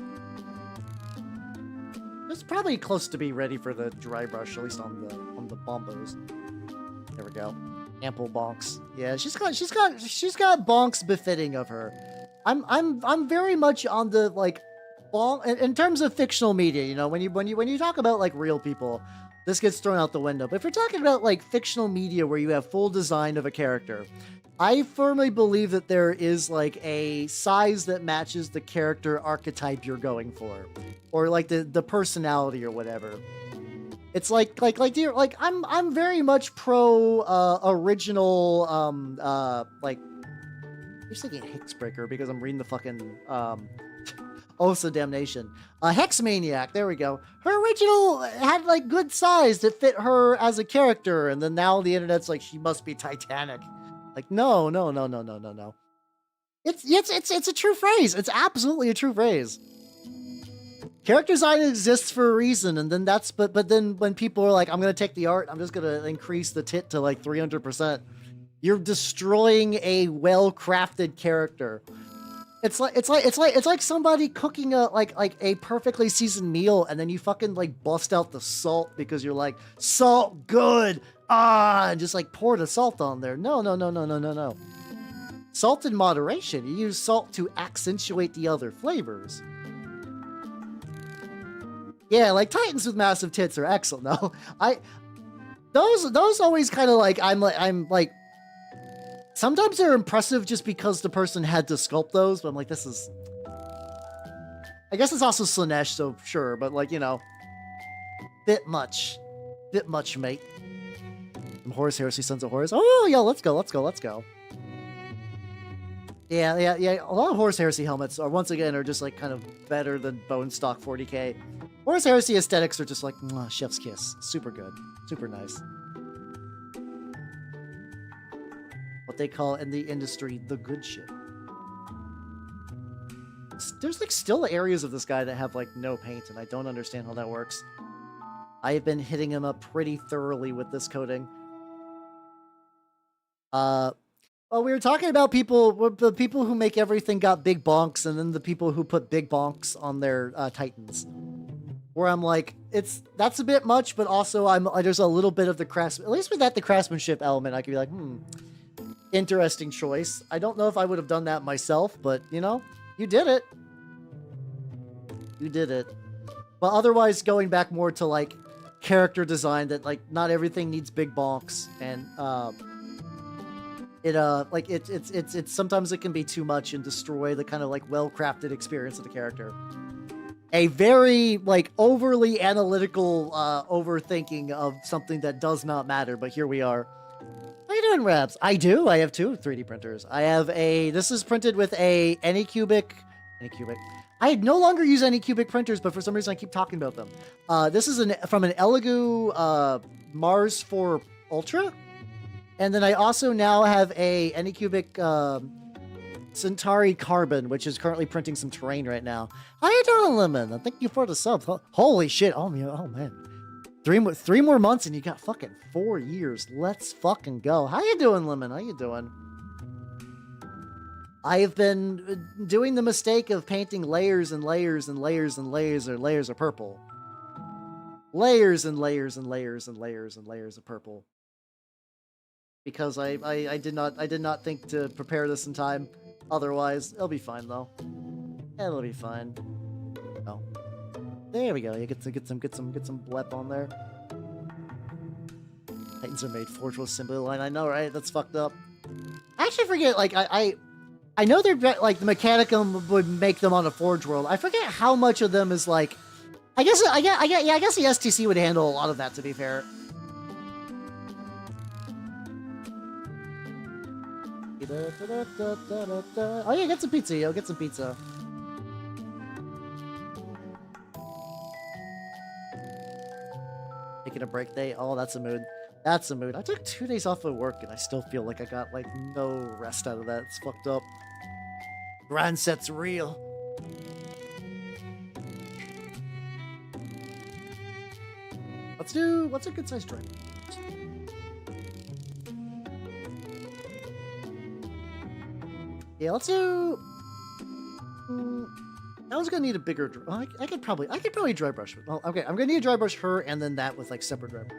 it's probably close to be ready for the dry brush, at least on the bombos. There we go. Ample bonks. Yeah, she's got bonks befitting of her. I'm very much on the like bonk in terms of fictional media. You know, when you talk about like real people, this gets thrown out the window. But if you're talking about like fictional media where you have full design of a character, I firmly believe that there is like a size that matches the character archetype you're going for, or like the personality or whatever. It's I'm very much pro original like I'm just thinking Hexbreaker because I'm reading the fucking Oaths of Damnation. Hex Maniac, there we go. Her original had like good size that fit her as a character, and then now the internet's like she must be Titanic. Like no. It's a true phrase. It's absolutely a true phrase. Character design exists for a reason, and then but then when people are like, I'm gonna take the art, I'm just gonna increase the tit to like 300%. You're destroying a well-crafted character. It's like somebody cooking a perfectly seasoned meal, and then you fucking like bust out the salt because you're like, salt good, and just like pour the salt on there. No. Salt in moderation. You use salt to accentuate the other flavors. Yeah, like Titans with massive tits are excellent. No, those always kind of like I'm like sometimes they're impressive just because the person had to sculpt those, but I'm like, this is, I guess it's also Slanesh, so sure, but like, you know, bit much, mate. Some Horus Heresy, Sons of Horus. Oh yeah, let's go. Yeah. A lot of Horus Heresy helmets are once again just like kind of better than Bone Stock 40k. Horus Heresy aesthetics are just like, chef's kiss. Super good. Super nice. What they call in the industry, the good shit. There's like still areas of this guy that have like no paint, and I don't understand how that works. I have been hitting him up pretty thoroughly with this coating. Well, we were talking about the people who make everything got big bonks, and then the people who put big bonks on their Titans. Where I'm like, that's a bit much, but also there's a little bit of the at least with that, the craftsmanship element, I could be like, interesting choice. I don't know if I would have done that myself, but you know, you did it. But otherwise, going back more to like character design, that like not everything needs big bonks, and it's sometimes it can be too much and destroy the kind of like well-crafted experience of the character. A very like overly analytical overthinking of something that does not matter, but here we are. How you doing, Raps? I do. I have two 3D printers. I have this is printed with a Anycubic. I no longer use Anycubic printers, but for some reason I keep talking about them. This is from an Elegoo Mars 4 Ultra. And then I also now have a Anycubic Centauri Carbon, which is currently printing some terrain right now. How you doing, Lemon? Thank you for the sub. Holy shit. Oh man. Three more months and you got fucking 4 years. Let's fucking go. How you doing, Lemon? How you doing? I have been doing the mistake of painting layers and layers and layers and layers or layers of purple. Layers and layers and layers and layers and layers of purple. Because I did not think to prepare this in time. Otherwise, it'll be fine though. It'll be fine. Oh. There we go. You get some blep on there. Titans are made forged with assembly line. I know, right? That's fucked up. I actually forget. Like I know they're like the Mechanicum would make them on a Forge World. I forget how much of them is like. I guess the STC would handle a lot of that. To be fair. Oh yeah, get some pizza, yo. Get some pizza. Taking a break day. Oh, that's a mood. That's a mood. I took 2 days off of work and I still feel like I got like no rest out of that. It's fucked up. Grind set's real. What's a good size drive? Yeah, let's do. I was gonna need a bigger. I could probably dry brush. Well, okay, I'm gonna need to dry brush her and then that with like separate dry brush.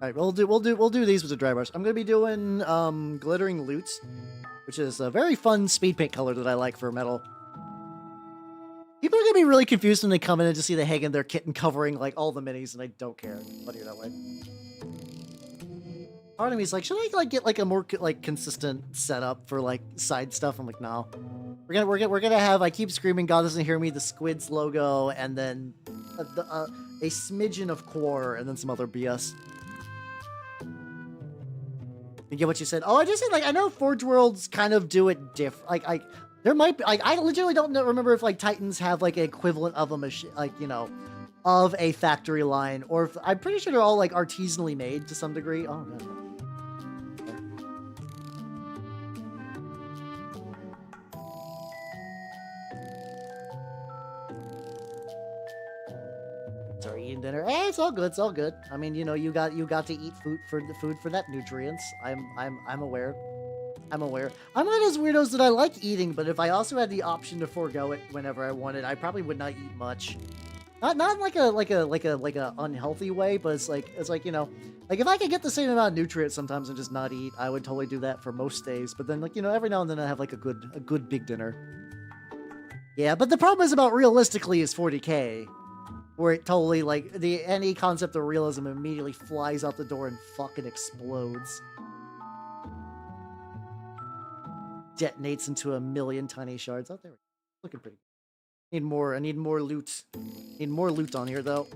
All right, we'll do these with a dry brush. I'm gonna be doing glittering loot, which is a very fun speed paint color that I like for metal. People are gonna be really confused when they come in and just see the hang in their kitten covering like all the minis, and I don't care. It's funnier that way. Part of me is like, should I like get like a more like consistent setup for like side stuff? I'm like, no. We're gonna have. I keep screaming, God doesn't hear me. The Squids logo, and then a smidgen of core, and then some other BS. You get what you said? Oh, I just said like I know Forge Worlds kind of do it like there might be like I legitimately don't remember if like Titans have like an equivalent of a machine, like of a factory line, or if, I'm pretty sure they're all like artisanally made to some degree. Oh god. Sorry, eating dinner. Hey, it's all good. It's all good. I mean, you got to eat food for that nutrients. I'm aware. I'm aware. I'm one of those weirdos that I like eating, but if I also had the option to forego it whenever I wanted, I probably would not eat much. Not like a unhealthy way, but it's like like if I could get the same amount of nutrients sometimes and just not eat, I would totally do that for most days. But then every now and then I have like a good big dinner. Yeah, but the problem is about realistically is 40K, where it totally like any concept of realism immediately flies out the door and fucking explodes. Detonates into a million tiny shards. Oh, there we go. Looking pretty good. I need more loot. Need more loot on here, though.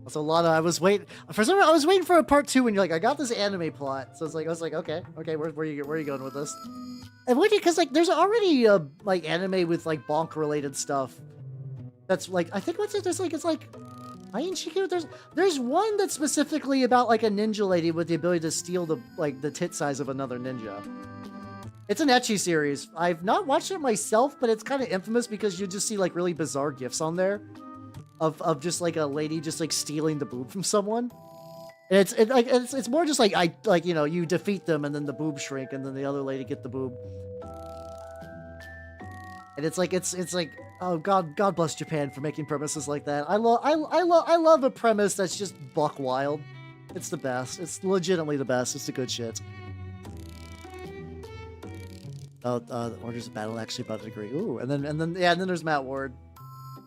That's a lot of. I was waiting for a part 2, and you're like, I got this anime plot. So I was like, okay, where are you going with this? And because like, there's already like anime with like bonk related stuff. That's like, I think it's like. There's one that's specifically about like a ninja lady with the ability to steal the tit size of another ninja. It's an ecchi series. I've not watched it myself, but it's kind of infamous because you just see like really bizarre gifs on there of just like a lady just like stealing the boob from someone. And it's more just like you defeat them and then the boob shrink and then the other lady get the boob. And it's like oh God bless Japan for making premises like that. I love a premise that's just buck wild. It's the best. It's legitimately the best. It's the good shit. Oh, Orders of Battle actually about to agree. Ooh, and then there's Matt Ward.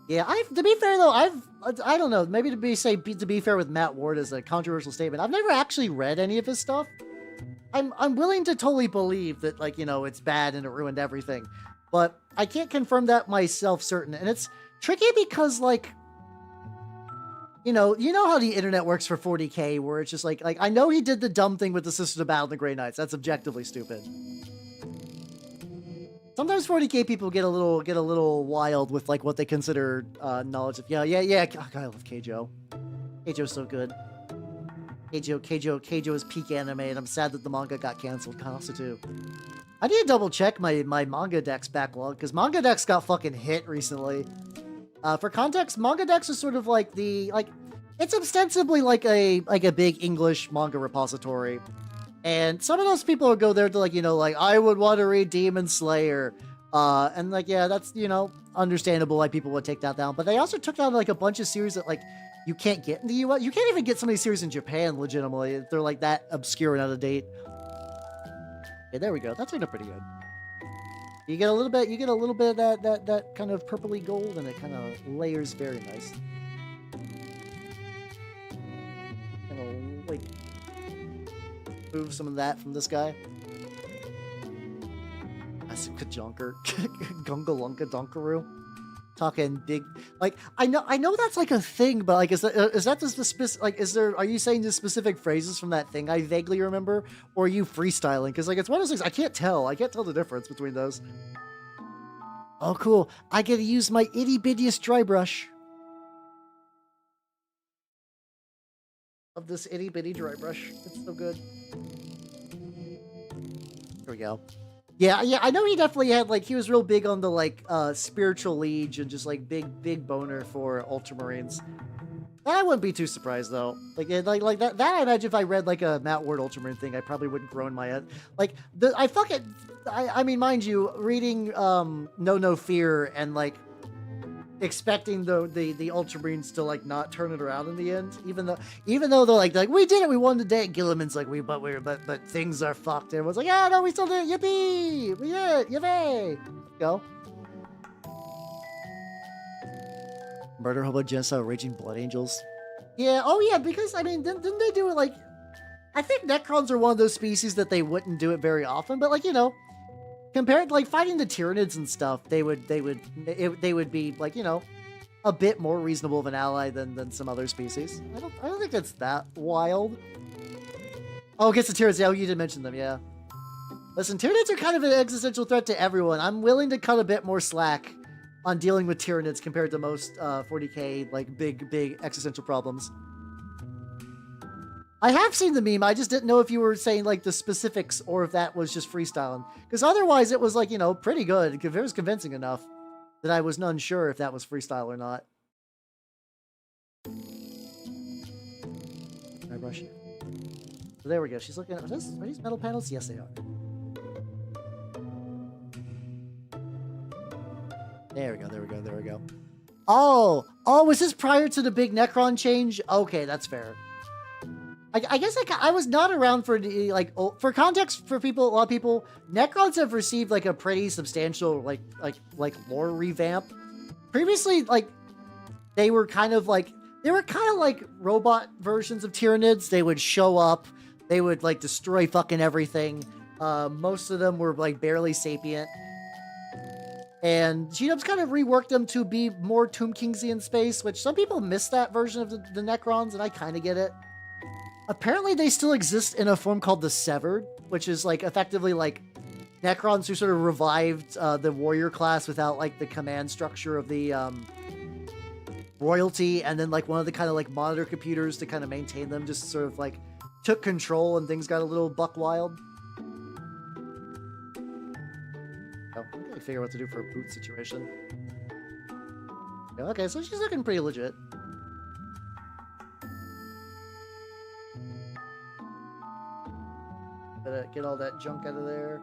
Yeah, to be fair though, I don't know. Maybe to be fair with Matt Ward is a controversial statement. I've never actually read any of his stuff. I'm willing to totally believe that it's bad and it ruined everything. But I can't confirm that myself certain. And it's tricky because like, you know how the internet works for 40K, where it's just like I know he did the dumb thing with the Sisters of Battle and the Grey Knights. That's objectively stupid. Sometimes 40K people get a little wild with like what they consider knowledge of. Yeah. God, I love Keijo. Keijo's so good. Keijo is peak anime, and I'm sad that the manga got canceled. God, also too. I need to double check my manga dex backlog because manga dex got fucking hit recently. For context, manga dex is sort of like it's ostensibly like a big English manga repository, and some of those people will go there to like I would want to read Demon Slayer, and that's understandable why people would take that down. But they also took down like a bunch of series that like you can't get in the US. You can't even get some of these series in Japan legitimately. They're like that obscure and out of date. Okay, there we go. That's looking pretty good. You get a little bit. You get a little bit of that kind of purpley gold, and it kind of layers very nice. Gonna like move some of that from this guy. That's a Kajonker, Gungalunka Donkaroo. Talking big, like I know that's like a thing, but like is that just the specific, like are you saying the specific phrases from that thing I vaguely remember, or are you freestyling? Because like it's one of those things I can't tell the difference between those. Oh cool, I get to use my itty bittiest dry brush. Of this itty bitty dry brush, it's so good. There we go. Yeah, I know he definitely had, like, he was real big on the, like, spiritual liege and just, like, big boner for Ultramarines. I wouldn't be too surprised, though. Like that I imagine if I read, like, a Matt Ward Ultramarine thing, I probably wouldn't groan my head. Like, I mean, mind you, reading, No Fear and, like, expecting the Ultramarines to like not turn it around in the end, even though they're like we did it, we won the day. Gilliman's like but things are fucked. Everyone's like, yeah, no, we still did it, yippee, we did it, yippee. Go. Murder, Hobo, Genocide, Raging Blood Angels. Yeah, oh yeah, because I mean, didn't they do it like? I think Necrons are one of those species that they wouldn't do it very often, but like compared to like fighting the Tyranids and stuff, they would be like, a bit more reasonable of an ally than some other species. I don't think that's that wild. Oh, against the Tyranids, yeah, you did mention them, yeah. Listen, Tyranids are kind of an existential threat to everyone. I'm willing to cut a bit more slack on dealing with Tyranids compared to most 40k like big existential problems. I have seen the meme. I just didn't know if you were saying like the specifics or if that was just freestyling. Because otherwise it was like, pretty good. It was convincing enough that I was unsure if that was freestyle or not. Can I brush it? So there we go. She's looking at this. Are these metal panels? Yes, they are. There we go. Oh, was this prior to the big Necron change? Okay, that's fair. I guess I was not around for like for context for people. A lot of people, Necrons have received like a pretty substantial like lore revamp. Previously, like they were kind of like robot versions of Tyranids. They would show up, they would like destroy fucking everything. Most of them were like barely sapient, and GDubs kind of reworked them to be more Tomb Kingsian in space, which some people miss that version of the Necrons, and I kind of get it. Apparently, they still exist in a form called the Severed, which is like effectively like Necrons who sort of revived the warrior class without like the command structure of the royalty, and then like one of the kind of like monitor computers to kind of maintain them just sort of like took control and things got a little buck wild. Oh, I can't figure out what to do for a boot situation. Okay, so she's looking pretty legit. Get all that junk out of there.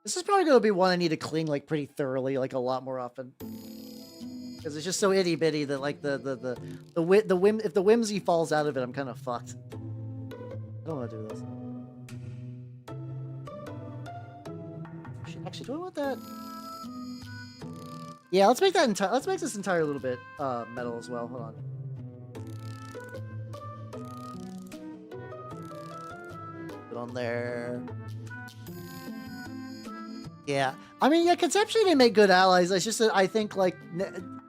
This is probably going to be one I need to clean like pretty thoroughly, like a lot more often, because it's just so itty bitty that like the whim, if the whimsy falls out of it, I'm kind of fucked. I don't want to do this. Actually, do I want that? Yeah, let's make that entire. Let's make this entire little bit metal as well. Hold on. On there. Yeah, I mean, yeah, conceptually they make good allies. It's just that I think like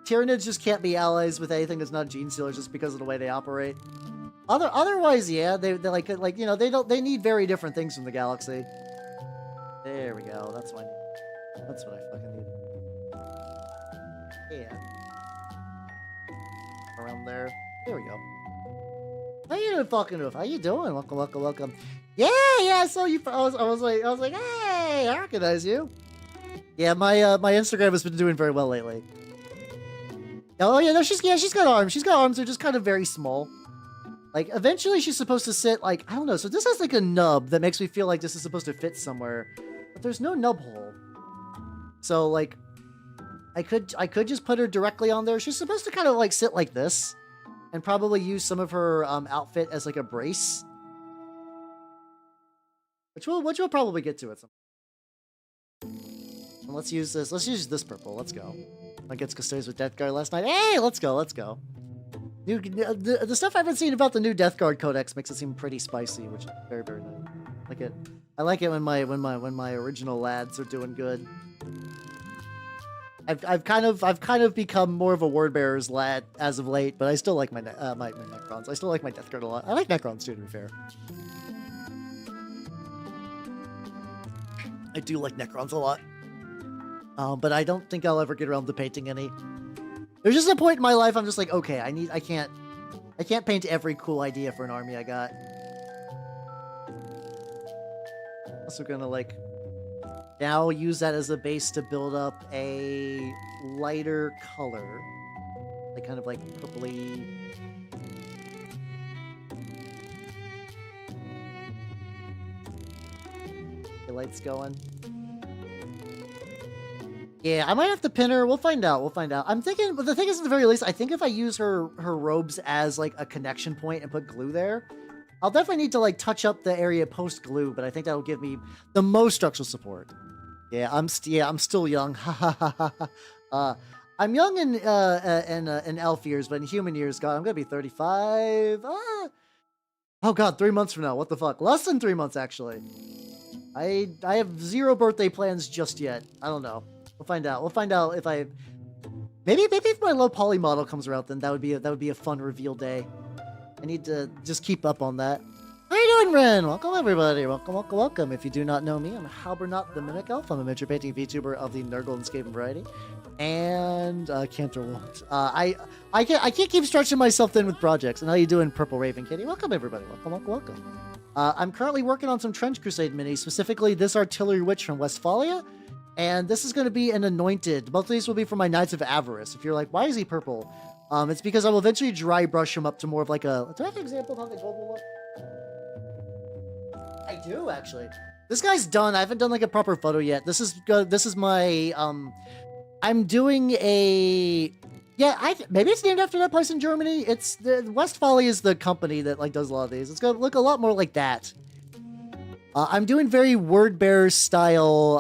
Tyranids just can't be allies with anything that's not gene stealers just because of the way they operate. Otherwise, yeah, they like they need very different things from the galaxy. There we go. That's what I fucking need. Yeah. Around there. There we go. How you doing, fucking roof? How you doing? Welcome. Yeah, I saw you. I was like, hey, I recognize you. Yeah, my my Instagram has been doing very well lately. Oh yeah, no, she's got arms. She's got arms. They're just kind of very small. Like eventually, she's supposed to sit like I don't know. So this has like a nub that makes me feel like this is supposed to fit somewhere, but there's no nub hole. So like, I could just put her directly on there. She's supposed to kind of like sit like this, and probably use some of her outfit as like a brace. Which we'll probably get to at some point. Let's use this. Let's use this purple. Let's go. I gets Custodians with Death Guard last night. Hey, let's go. Let's go. The stuff I've been seeing about the new Death Guard Codex makes it seem pretty spicy, which is very, very nice. Like it. I like it when my original lads are doing good. I've kind of become more of a word bearer's lad as of late, but I still like my Necrons. I still like my Death Guard a lot. I like Necrons too, to be fair. I do like Necrons a lot. But I don't think I'll ever get around to painting any. There's just a point in my life I'm just like, okay, I can't paint every cool idea for an army I got. Also gonna like now use that as a base to build up a lighter color. Like kind of like purpley. The light's going. Yeah, I might have to pin her. We'll find out. We'll find out. I'm thinking, but the thing is, at the very least, I think if I use her robes as like a connection point and put glue there, I'll definitely need to like touch up the area post glue. But I think that'll give me the most structural support. Yeah, I'm still young. I'm young in elf years, but in human years, God, I'm gonna be 35. Oh God, 3 months from now. What the fuck? Less than 3 months, actually. I have 0 birthday plans just yet. I don't know. We'll find out. We'll find out if I maybe if my low poly model comes around, then that would be a fun reveal day. I need to just keep up on that. How you doing, Ren? Welcome everybody. Welcome, welcome, welcome. If you do not know me, I'm Halbernot the Mimic Elf. I'm a miniature painting VTuber of the Nurgle and Skaven variety. And Canterwolf. I can't keep stretching myself thin with projects. And how you doing, Purple Raven Kitty? Welcome everybody. Welcome, welcome, welcome. I'm currently working on some Trench Crusade minis, specifically this Artillery Witch from Westfalia. And this is going to be an anointed. Both of these will be for my Knights of Avarice. If you're like, why is he purple? It's because I will eventually dry brush him up to more of like a... Do I have an example of how the gold will look? I do, actually. This guy's done. I haven't done like a proper photo yet. This is my... I'm doing a... Yeah, maybe it's named after that place in Germany. It's... Westfalia is the company that like does a lot of these. It's going to look a lot more like that. I'm doing very word bearer style,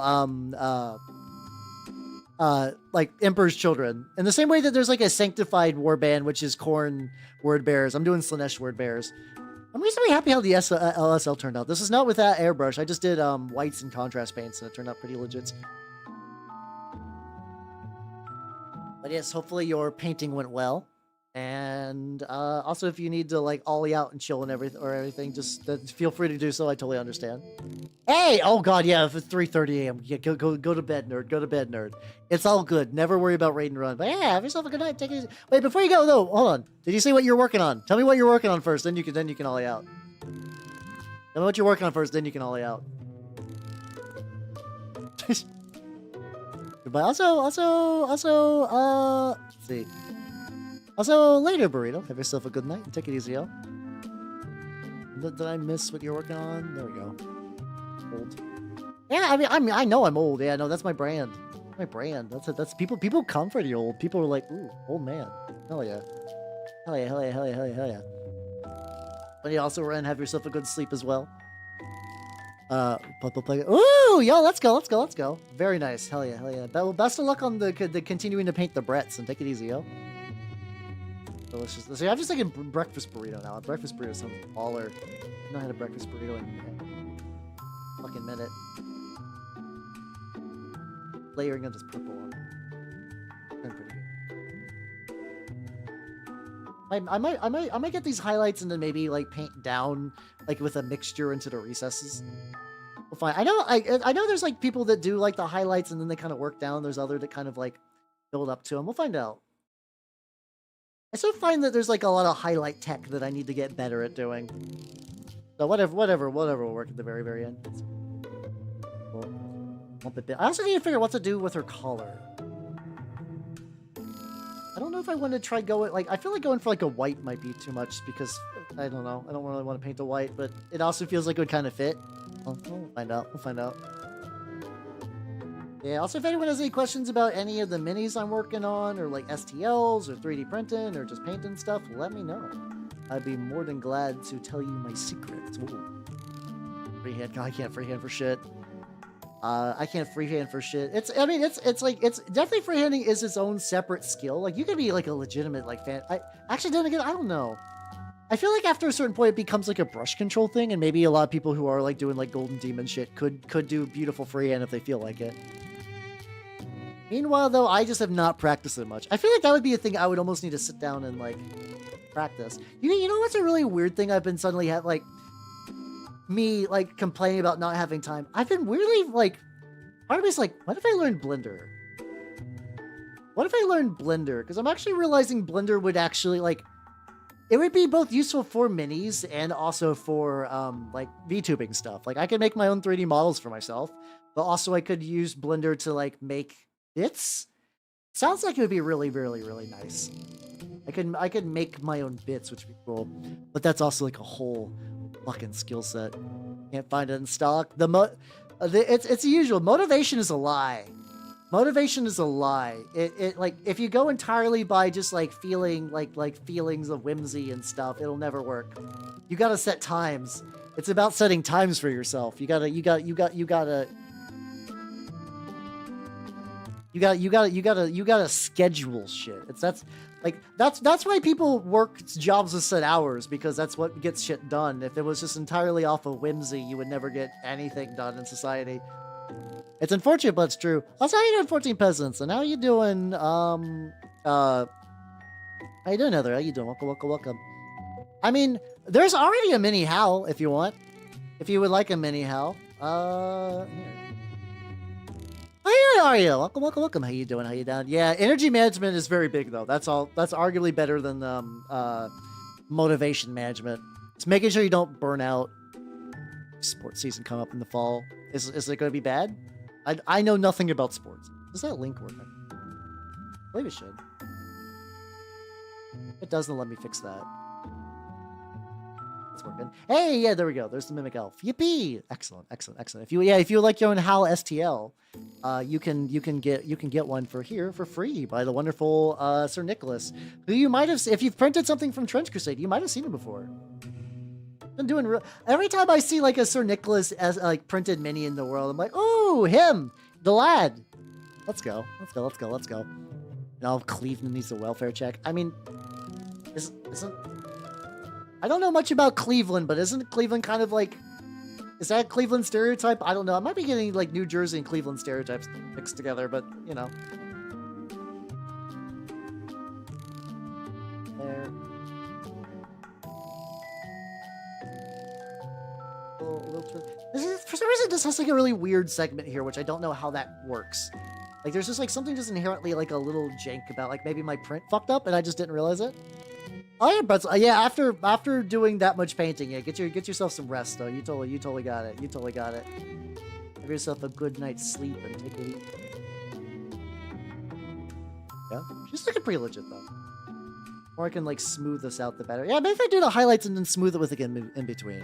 like Emperor's Children. In the same way that there's like a sanctified warband, which is Khorne word bearers. I'm doing Slanesh word bearers. I'm reasonably happy how the LSL turned out. This is not with that airbrush. I just did whites and contrast paints, and it turned out pretty legit. But yes, hopefully your painting went well. And also, if you need to like ollie out and chill and everything, just feel free to do so. I totally understand. Hey, oh god, yeah, if it's 3:30 a.m., yeah, go to bed, nerd. Go to bed, nerd. It's all good. Never worry about raid and run. But yeah, have yourself a good night. Take it easy. Wait, before you go though, hold on. Did you say what you're working on? Tell me what you're working on first. Then you can ollie out. Tell me what you're working on first. Then you can ollie out. Goodbye. Also, let's see. Also, later, Burrito. Have yourself a good night and take it easy, yo. Did I miss what you're working on? There we go. Old. Yeah, I know I'm old. Yeah, no, that's my brand. My brand. That's people come for the old. People are like, ooh, old man. Hell yeah. Hell yeah, hell yeah, hell yeah, hell yeah, hell yeah. But you also run, have yourself a good sleep as well. Ooh, yo, let's go. Very nice. Hell yeah, hell yeah. Well, best of luck on the continuing to paint the Bretts, and take it easy, yo. Delicious. See, I'm just thinking breakfast burrito now. Breakfast burrito sounds baller. I've not had a breakfast burrito in a fucking minute. Layering up this purple on. Pretty good. I might get these highlights and then maybe like paint down like with a mixture into the recesses. We'll find. I know there's like people that do like the highlights and then they kind of work down. There's other that kind of like build up to them. We'll find out. I still find that there's like a lot of highlight tech that I need to get better at doing. So whatever will work at the very, very end. Cool. I also need to figure out what to do with her collar. I don't know if I want to try going, like, I feel like going for like a white might be too much because, I don't know, I don't really want to paint a white, but it also feels like it would kind of fit. We'll find out, we'll find out. Yeah, also if anyone has any questions about any of the minis I'm working on, or like STLs, or 3D printing, or just painting stuff, let me know. I'd be more than glad to tell you my secrets. Ooh. Freehand, God, I can't freehand for shit. I can't freehand for shit. I mean, it's like, it's definitely freehanding is its own separate skill. Like, you could be like a legitimate, like, fan. I actually, then again, I don't know. I feel like after a certain point, it becomes like a brush control thing, and maybe a lot of people who are like doing like Golden Demon shit could do beautiful freehand if they feel like it. Meanwhile, though, I just have not practiced it much. I feel like that would be a thing I would almost need to sit down and like practice. You know what's a really weird thing I've been suddenly like me like complaining about not having time. I've been weirdly like, part of me's like, what if I learned Blender? What if I learned Blender? Because I'm actually realizing Blender would actually like, it would be both useful for minis and also for like VTubing stuff. Like I could make my own 3D models for myself, but also I could use Blender to like make bits. Sounds like it would be really, really, really nice. I could make my own bits, which would be cool. But that's also like a whole fucking skill set. Can't find it in stock. It's the usual. Motivation is a lie. Motivation is a lie. It like if you go entirely by just like feeling like feelings of whimsy and stuff, it'll never work. You gotta set times. It's about setting times for yourself. You gotta schedule shit. That's why people work jobs with set hours, because that's what gets shit done. If it was just entirely off of whimsy, you would never get anything done in society. It's unfortunate, but it's true. Also, how you doing, 14 Peasants? And how you doing, how you doing, Heather? How you doing? Welcome, welcome, welcome. I mean, there's already a mini Hal, if you want. If you would like a mini Hal. Here. How are you? Welcome, welcome, welcome. How you doing? How you doing? Yeah, energy management is very big, though. That's all. That's arguably better than motivation management. It's making sure you don't burn out. Sports season come up in the fall. Is it going to be bad? I know nothing about sports. Does that link work? I believe it should. It doesn't let me fix that. It's working. Hey, yeah, there we go. There's the Mimic Elf. Yippee! Excellent, excellent, excellent. If you like your own HAL STL, you can get one for free by the wonderful Sir Nicholas, who you might have, if you've printed something from Trench Crusade, you might have seen him before. Been doing every time I see like a Sir Nicholas as like printed mini in the world, I'm like, oh, him, the lad. Let's go. Now Cleveland needs a welfare check. I mean, isn't I don't know much about Cleveland, but isn't Cleveland kind of like, is that a Cleveland stereotype? I don't know. I might be getting like New Jersey and Cleveland stereotypes mixed together, but you know. There. For some reason, this has like a really weird segment here, which I don't know how that works. Like, there's just like something just inherently like a little jank about like maybe my print fucked up and I just didn't realize it. Oh yeah, but yeah, after doing that much painting, yeah, get yourself some rest though. You totally got it. You totally got it. Have yourself a good night's sleep and take it easy. Yeah, she's looking pretty legit though. Or I can like smooth this out the better. Yeah, maybe if I do the highlights and then smooth it with again in between.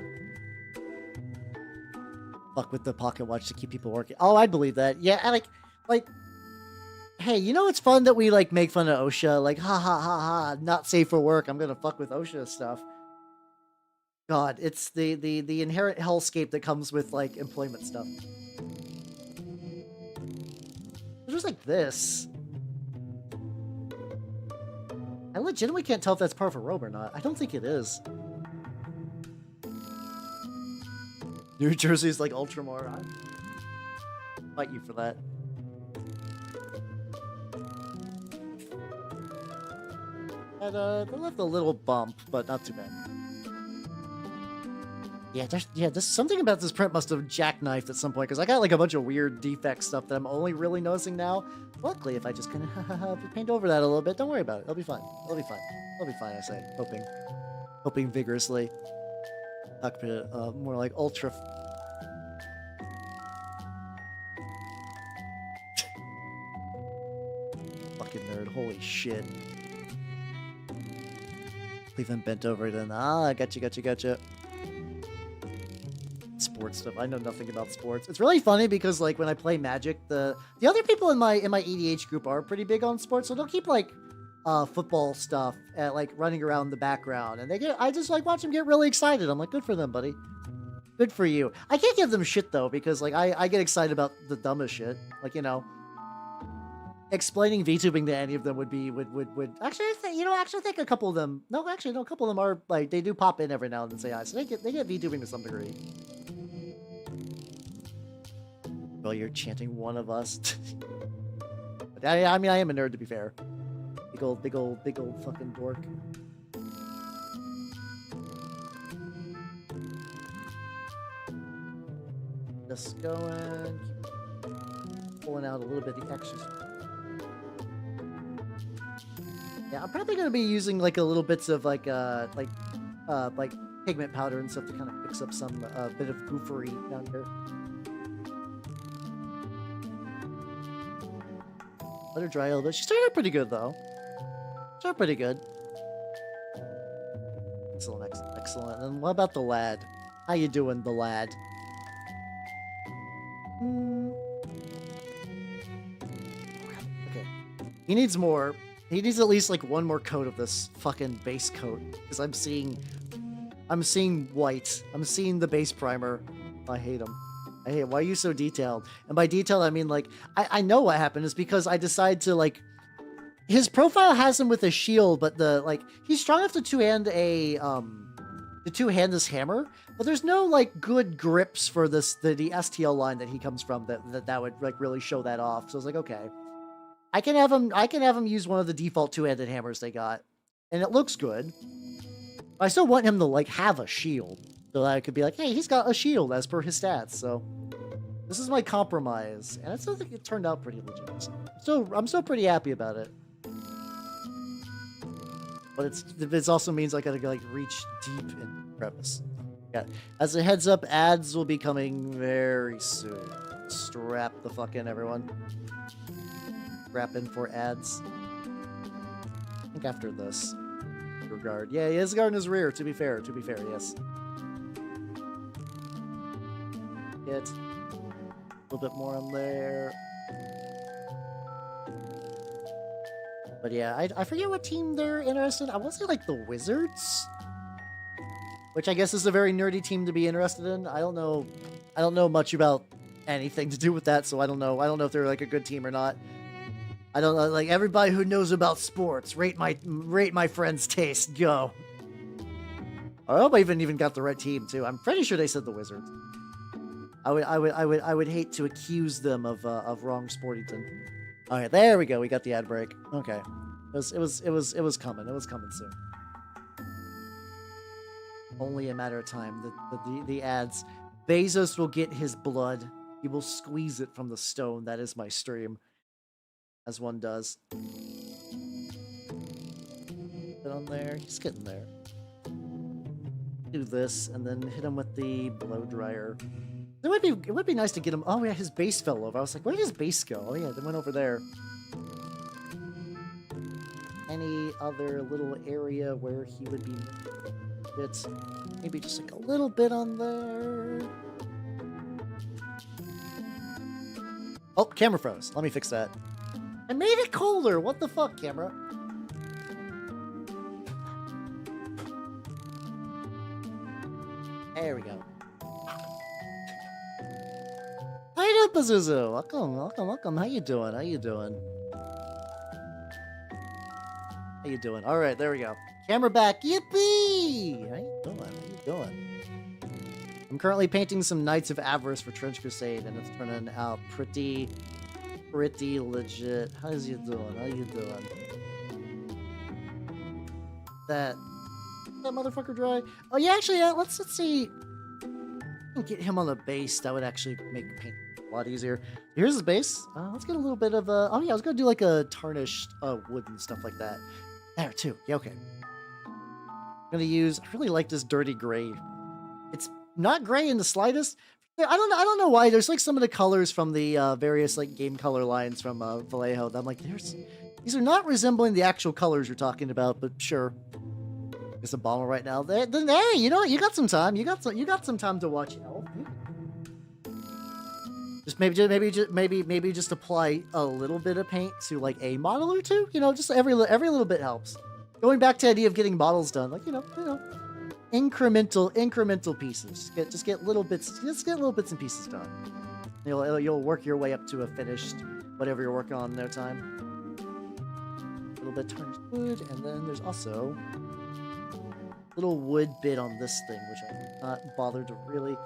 Fuck with the pocket watch to keep people working. Oh, I believe that. Yeah, and like, hey, you know it's fun that we like make fun of OSHA, like ha ha ha ha, not safe for work. I'm gonna fuck with OSHA stuff. God, it's the inherent hellscape that comes with like employment stuff. There's like this. I legitimately can't tell if that's part of a robe or not. I don't think it is. New Jersey's like Ultramar. I'll fight you for that. And they left a little bump, but not too bad. Yeah, there's something about this print must have jackknifed at some point, because I got like a bunch of weird defect stuff that I'm only really noticing now. Luckily, if I just kind of paint over that a little bit, don't worry about it. It'll be fine. It'll be fine. It'll be fine, I say. Hoping vigorously. More like ultra... Fucking nerd, holy shit. Cleveland bent over then. Ah, gotcha. Sports stuff. I know nothing about sports. It's really funny because like when I play Magic, the other people in my EDH group are pretty big on sports, so they'll keep like football stuff like running around the background, and I just like watch them get really excited. I'm like, good for them, buddy. Good for you. I can't give them shit though, because like I get excited about the dumbest shit. Like, you know, explaining VTubing to any of them would actually I think a couple of them. No, actually, no, a couple of them are like they do pop in every now and then say hi, so they get VTubing to some degree. Well, you're chanting one of us. I mean, I am a nerd to be fair. Big old fucking dork. Just going, pulling out a little bit of the extras. Yeah, I'm probably gonna be using like a little bits of like pigment powder and stuff to kind of fix up some bit of goofery down here. Let her dry a little bit. She started out pretty good though. Started pretty good. Excellent, excellent, excellent. And what about the lad? How you doing, the lad? Okay. He needs more. He needs at least like one more coat of this fucking base coat. Because I'm seeing white. I'm seeing the base primer. I hate him. I hate, why are you so detailed? And by detailed, I mean like, I know what happened is because I decided to like, his profile has him with a shield, but he's strong enough to two-hand this hammer, but there's no like good grips for the STL line that he comes from that would like really show that off. So I was like, okay, I can have him use one of the default two-handed hammers they got, and it looks good. I still want him to like have a shield, so that I could be like, hey, he's got a shield as per his stats. So this is my compromise, and I still think it turned out pretty legit. So I'm still pretty happy about it. But it also means I gotta like reach deep in crevice. Yeah. As a heads up, ads will be coming very soon. Strap the fuck in, everyone. Strap in for ads. I think after this. Guard. Yeah, he has a guard in his rear, to be fair, yes. Get a little bit more on there. But yeah, I forget what team they're interested in. I want to say like the Wizards, which I guess is a very nerdy team to be interested in. I don't know much about anything to do with that, so I don't know if they're like a good team or not. I don't know, like everybody who knows about sports, rate my friend's taste. Go. I hope I even got the right team too. I'm pretty sure they said the Wizards. I would hate to accuse them of wrong Sportington. All right, there we go. We got the ad break. Okay, it was coming. It was coming soon. Only a matter of time. The ads. Bezos will get his blood. He will squeeze it from the stone. That is my stream. As one does. Get on there. He's getting there. Do this, and then hit him with the blow dryer. It would be nice to get him. Oh yeah, his base fell over. I was like, where did his base go? Oh yeah, they went over there. Any other little area where he would be? It's maybe just like a little bit on there. Oh, camera froze. Let me fix that. I made it colder. What the fuck, camera? There we go. Hi, Pazuzu. Welcome. How you doing? All right, there we go. Camera back. Yippee! How you doing? I'm currently painting some Knights of Avarice for Trench Crusade, and it's turning out pretty legit. How's you doing? That motherfucker dry? Oh yeah, actually, yeah. Let's see. Get him on the base. That would actually make paint a lot easier. Here's his base. Let's get a little bit of oh yeah, I was gonna do like a tarnished wood and stuff like that. There too. Yeah, okay. I'm gonna use. I really like this dirty gray. It's not gray in the slightest. I don't know why. There's like some of the colors from the various like game color lines from Vallejo. I'm like, these are not resembling the actual colors you're talking about, but sure. It's a bomber right now. Then hey, you know what? You got some time. You got some time to watch Elf. Just maybe just apply a little bit of paint to like a model or two. You know, just every little bit helps. Going back to the idea of getting models done, like you know, incremental pieces. Just get little bits and pieces done. You'll work your way up to a finished whatever you're working on in no time. A little bit tarnished wood, and then there's also a little wood bit on this thing, which I'm not bothered to really.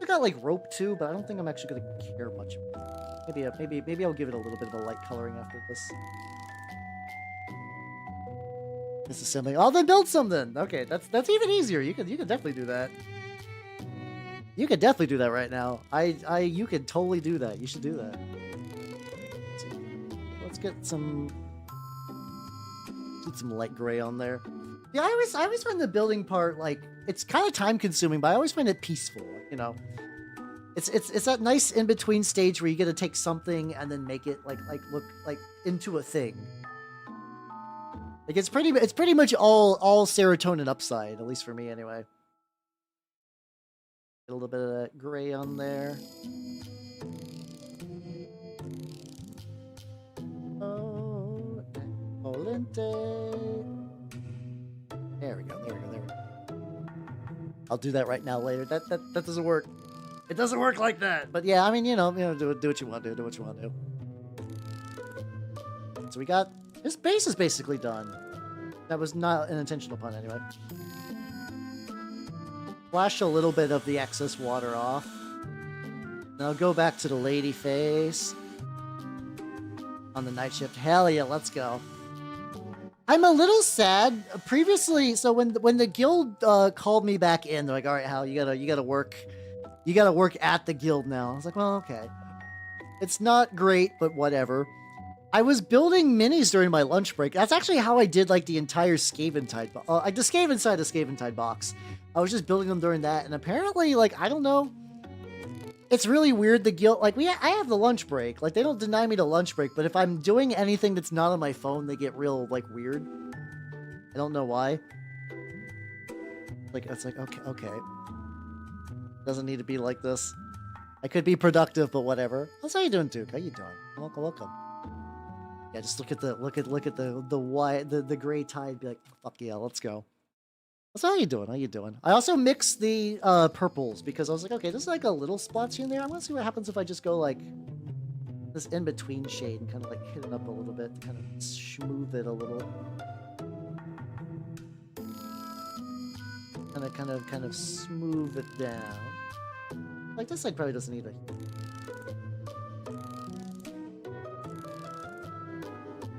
I got like rope too, but I don't think I'm actually gonna care much. Maybe I'll give it a little bit of a light coloring after this. Disassembling. Oh, then build something. Okay, that's even easier. You could definitely do that. You could definitely do that right now. You could totally do that. You should do that. Let's get some light gray on there. Yeah, I always find the building part like it's kind of time consuming, but I always find it peaceful. You know, it's that nice in between stage where you get to take something and then make it like look like into a thing. Like it's pretty much all serotonin upside, at least for me anyway. Get a little bit of that gray on there. Oh, Polente. There we go. I'll do that right now later. That doesn't work. It doesn't work like that. But yeah, I mean, do what you want to do. Do what you want to do. So we got this base is basically done. That was not an intentional pun anyway. Flash a little bit of the excess water off. Then I'll go back to the lady face on the night shift. Hell yeah, let's go. I'm a little sad. Previously, so when the guild called me back in, they're like, "All right, Hal, you gotta work at the guild now." I was like, "Well, okay. It's not great, but whatever." I was building minis during my lunch break. That's actually how I did like the entire Scaventide. I just Scave inside a Scaventide box. I was just building them during that, and apparently, like, I don't know. It's really weird. The guild, like, I have the lunch break. Like, they don't deny me the lunch break, but if I'm doing anything that's not on my phone, they get real like weird. I don't know why. Like, it's like okay. Doesn't need to be like this. I could be productive, but whatever. How's how you doing, Duke? How you doing? Welcome. Yeah, just look at the gray tide. Be like, fuck yeah, let's go. So how you doing? How you doing? I also mixed the purples because I was like, okay, this is like a little splotchy in there. I want to see what happens if I just go like this in between shade and kind of like hit it up a little bit, to kind of smooth it a little. Kind of smooth it down. Like this side probably doesn't need a.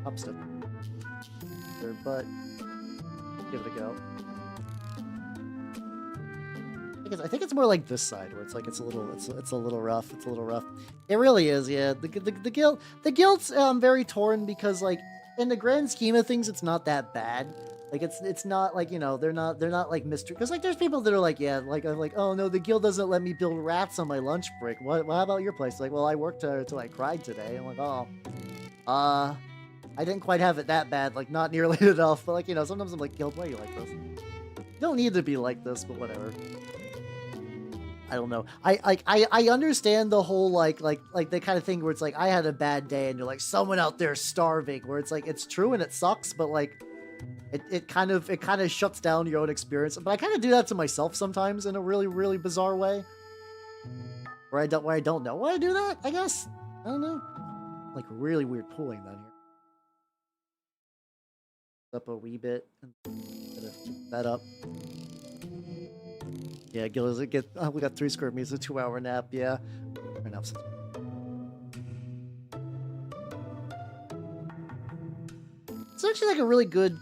Up stuff. But give it a go. I think it's more like this side where it's like it's a little rough. It's a little rough. It really is, yeah. The guild's very torn because like in the grand scheme of things, it's not that bad. Like it's not like, you know, they're not like mystery, because like there's people that are like, yeah, like I'm like, oh no, the guild doesn't let me build rats on my lunch break. What about your place? Like, well, I worked till I cried today. I'm like, oh, I didn't quite have it that bad, like not nearly enough. But like, you know, sometimes I'm like, guild, why are you like this? You don't need to be like this, but whatever. I don't know. I understand the whole like the kind of thing where it's like I had a bad day and you're like someone out there starving, where it's like it's true and it sucks, but like it kind of shuts down your own experience. But I kind of do that to myself sometimes in a really bizarre way, where I don't know why I do that. I guess I don't know. Like really weird pooling down here. Up a wee bit and pick that up. Yeah, we got 3 square meters, a 2-hour nap. Yeah, enough. It's actually like a really good,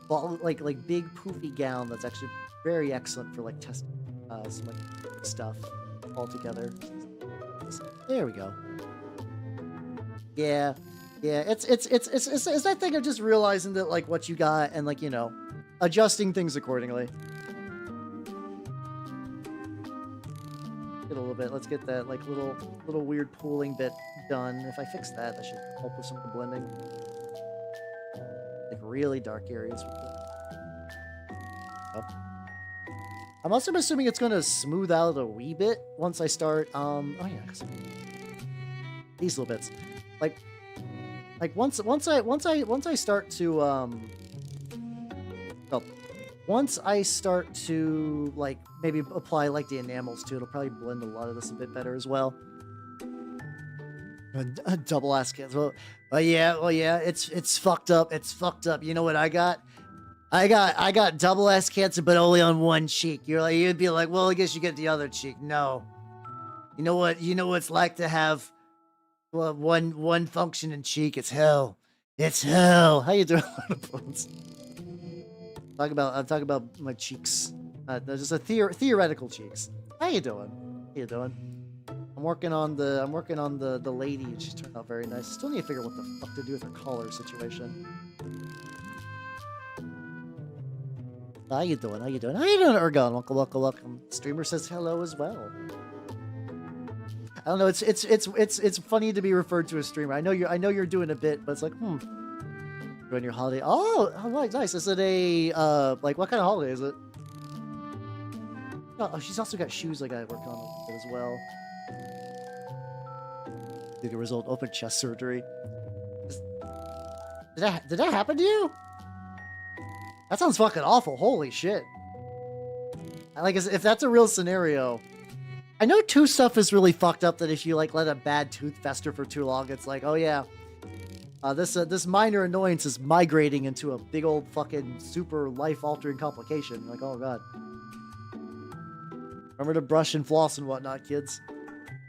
like big poofy gown. That's actually very excellent for like testing some like stuff all together. There we go. Yeah, it's that thing of just realizing that like what you got and like, you know, adjusting things accordingly. Get a little bit. Let's get that like little weird pooling bit done. If I fix that, that should help with some of the blending. Like really dark areas. Oh. I'm also assuming it's going to smooth out a wee bit once I start. Oh yeah, 'cause these little bits. Like once I start to well, once I start to like maybe apply like the enamels too, it'll probably blend a lot of this a bit better as well. Double ass cans. Well, yeah, it's fucked up. It's fucked up. You know what I got? I got double ass cancer, but only on one cheek. You'd be like, well, I guess you get the other cheek. No. You know what? You know what it's like to have one functioning cheek. It's hell. It's hell. How you doing, Bones? I'm talking about my cheeks. Just a theoretical cheeks. How you doing? How you doing? I'm working on the lady, and she's turned out very nice. Still need to figure out what the fuck to do with her collar situation. How you doing? How you doing? How you doing, Ergon? Welcome. Streamer says hello as well. I don't know. It's funny to be referred to as streamer. I know you're doing a bit, but it's like Doing your holiday. Oh, nice. Is it a like what kind of holiday is it? Oh, she's also got shoes I gotta work on as well. Did the result open chest surgery? Did that happen to you? That sounds fucking awful. Holy shit. Like, if that's a real scenario. I know tooth stuff is really fucked up, that if you like let a bad tooth fester for too long, it's like, oh yeah, this minor annoyance is migrating into a big old fucking super life-altering complication. Like, oh god. Remember to brush and floss and whatnot, kids.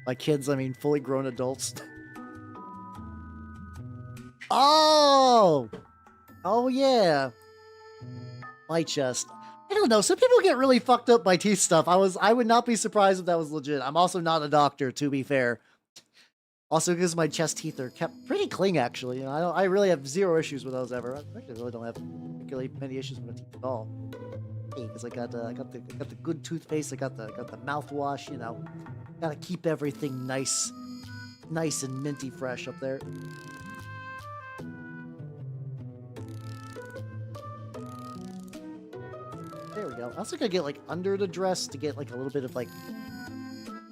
By kids, I mean fully grown adults. Oh! Oh yeah. My chest. I don't know. Some people get really fucked up by teeth stuff. I would not be surprised if that was legit. I'm also not a doctor, to be fair. Also, because my chest teeth are kept pretty clean, actually. You know, I really have zero issues with those ever. I actually really don't have particularly many issues with my teeth at all. Because I got the good toothpaste. I got the mouthwash. You know, gotta keep everything nice and minty fresh up there. There we go. I also gotta get like under the dress to get like a little bit of like.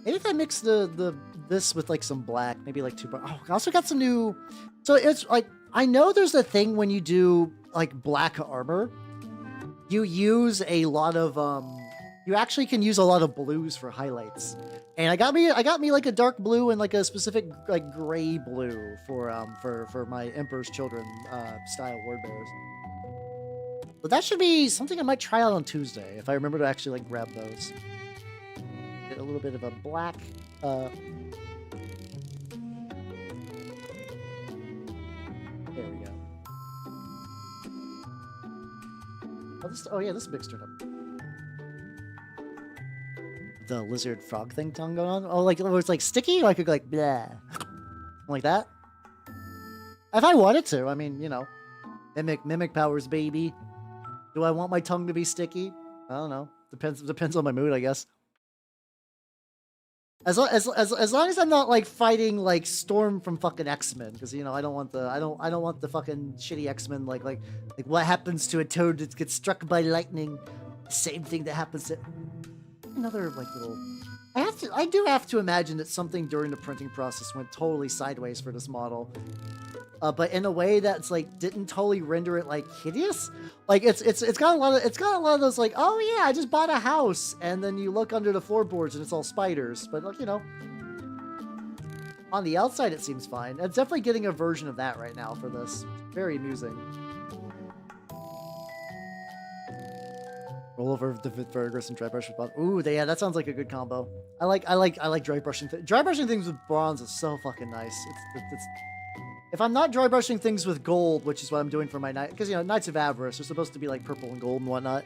Maybe if I mix this with like some black, maybe like two. Oh, I also got some new. So it's like I know there's a thing when you do like black armor, you use a lot of you actually can use a lot of blues for highlights. And I got me like a dark blue and like a specific like gray blue for my Emperor's Children style word bearers. But that should be something I might try out on Tuesday if I remember to actually like grab those. Get a little bit of a black. There we go. Oh yeah, this mixed it up. The lizard frog thing tongue going on. Oh, like where it's like sticky, or I could go like blah, like that. If I wanted to, I mean, you know, mimic powers, baby. Do I want my tongue to be sticky? I don't know. Depends on my mood, I guess. As long as I'm not like fighting like Storm from fucking X-Men, because you know I don't want the fucking shitty X-Men like what happens to a toad that gets struck by lightning. Same thing that happens to another like little. I do have to imagine that something during the printing process went totally sideways for this model. But in a way that's like didn't totally render it like hideous. Like it's got a lot of those like, oh yeah, I just bought a house, and then you look under the floorboards and it's all spiders. But like, you know, on the outside it seems fine. It's definitely getting a version of that right now for this. Very amusing. Roll over the Verdigris and dry brush with bronze. Ooh, yeah, that sounds like a good combo. I like dry brushing. Dry brushing things with bronze is so fucking nice. It's if I'm not dry brushing things with gold, which is what I'm doing for my night, because you know Knights of Avarice are supposed to be like purple and gold and whatnot.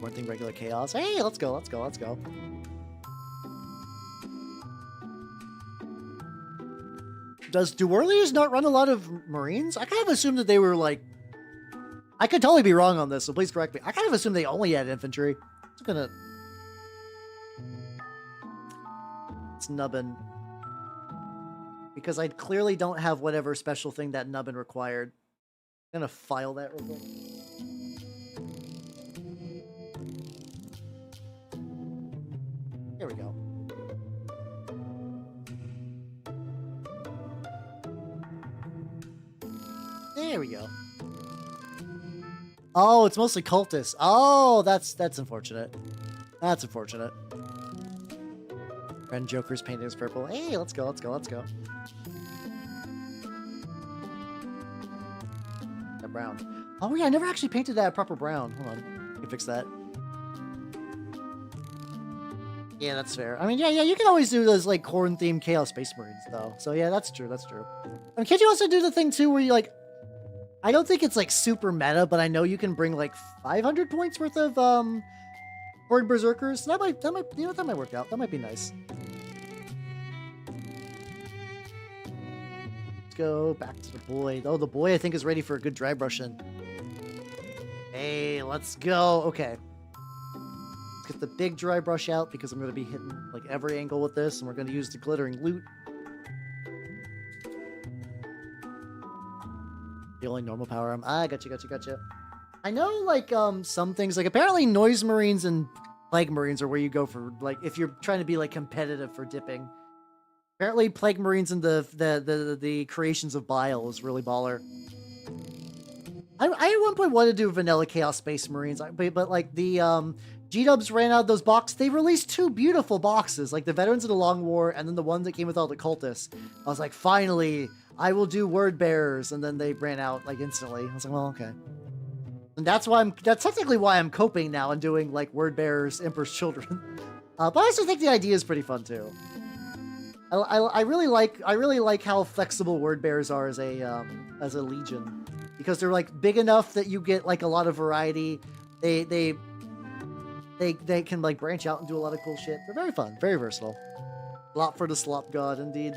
One thing, regular chaos. Hey, let's go. Do Warriors not run a lot of Marines? I kind of assumed that they were like. I could totally be wrong on this, so please correct me. I kind of assumed they only had infantry. It's gonna. It's nubbin. Because I clearly don't have whatever special thing that nubbin required. I'm gonna file that real quick. There we go. There we go. Oh, it's mostly cultists. Oh, that's unfortunate. That's unfortunate. Red Joker's painting is purple. Hey, let's go, let's go, let's go. That brown. Oh yeah, I never actually painted that proper brown. Hold on, I can fix that. Yeah, that's fair. I mean, yeah, you can always do those like corn-themed Chaos Space Marines though. So yeah, that's true, that's true. I mean, can't you also do the thing too where you like, I don't think it's like super meta, but I know you can bring like 500 points worth of Horde Berserkers. That might, you know, that might work out. That might be nice. Let's go back to the boy. Oh, the boy I think is ready for a good dry brush in. Hey, let's go. Okay. Let's get the big dry brush out because I'm going to be hitting like every angle with this, and we're going to use the glittering loot. The only normal power arm. Ah, gotcha. I know, like, some things, like, apparently Noise Marines and Plague Marines are where you go for, like, if you're trying to be, like, competitive for dipping. Apparently Plague Marines and the Creations of Bile is really baller. I at one point wanted to do Vanilla Chaos Space Marines, but like, the, G-Dubs ran out of those boxes. They released 2 beautiful boxes, like the Veterans of the Long War and then the one that came with all the cultists. I was like, finally, I will do Word Bearers, and then they ran out like instantly. I was like, well, okay. And that's technically why I'm coping now and doing like Word Bearers, Emperor's Children. But I also think the idea is pretty fun too. I really like how flexible Word Bearers are as a legion, because they're like big enough that you get like a lot of variety. They can like branch out and do a lot of cool shit. They're very fun, very versatile. Lot for the Slop God, indeed.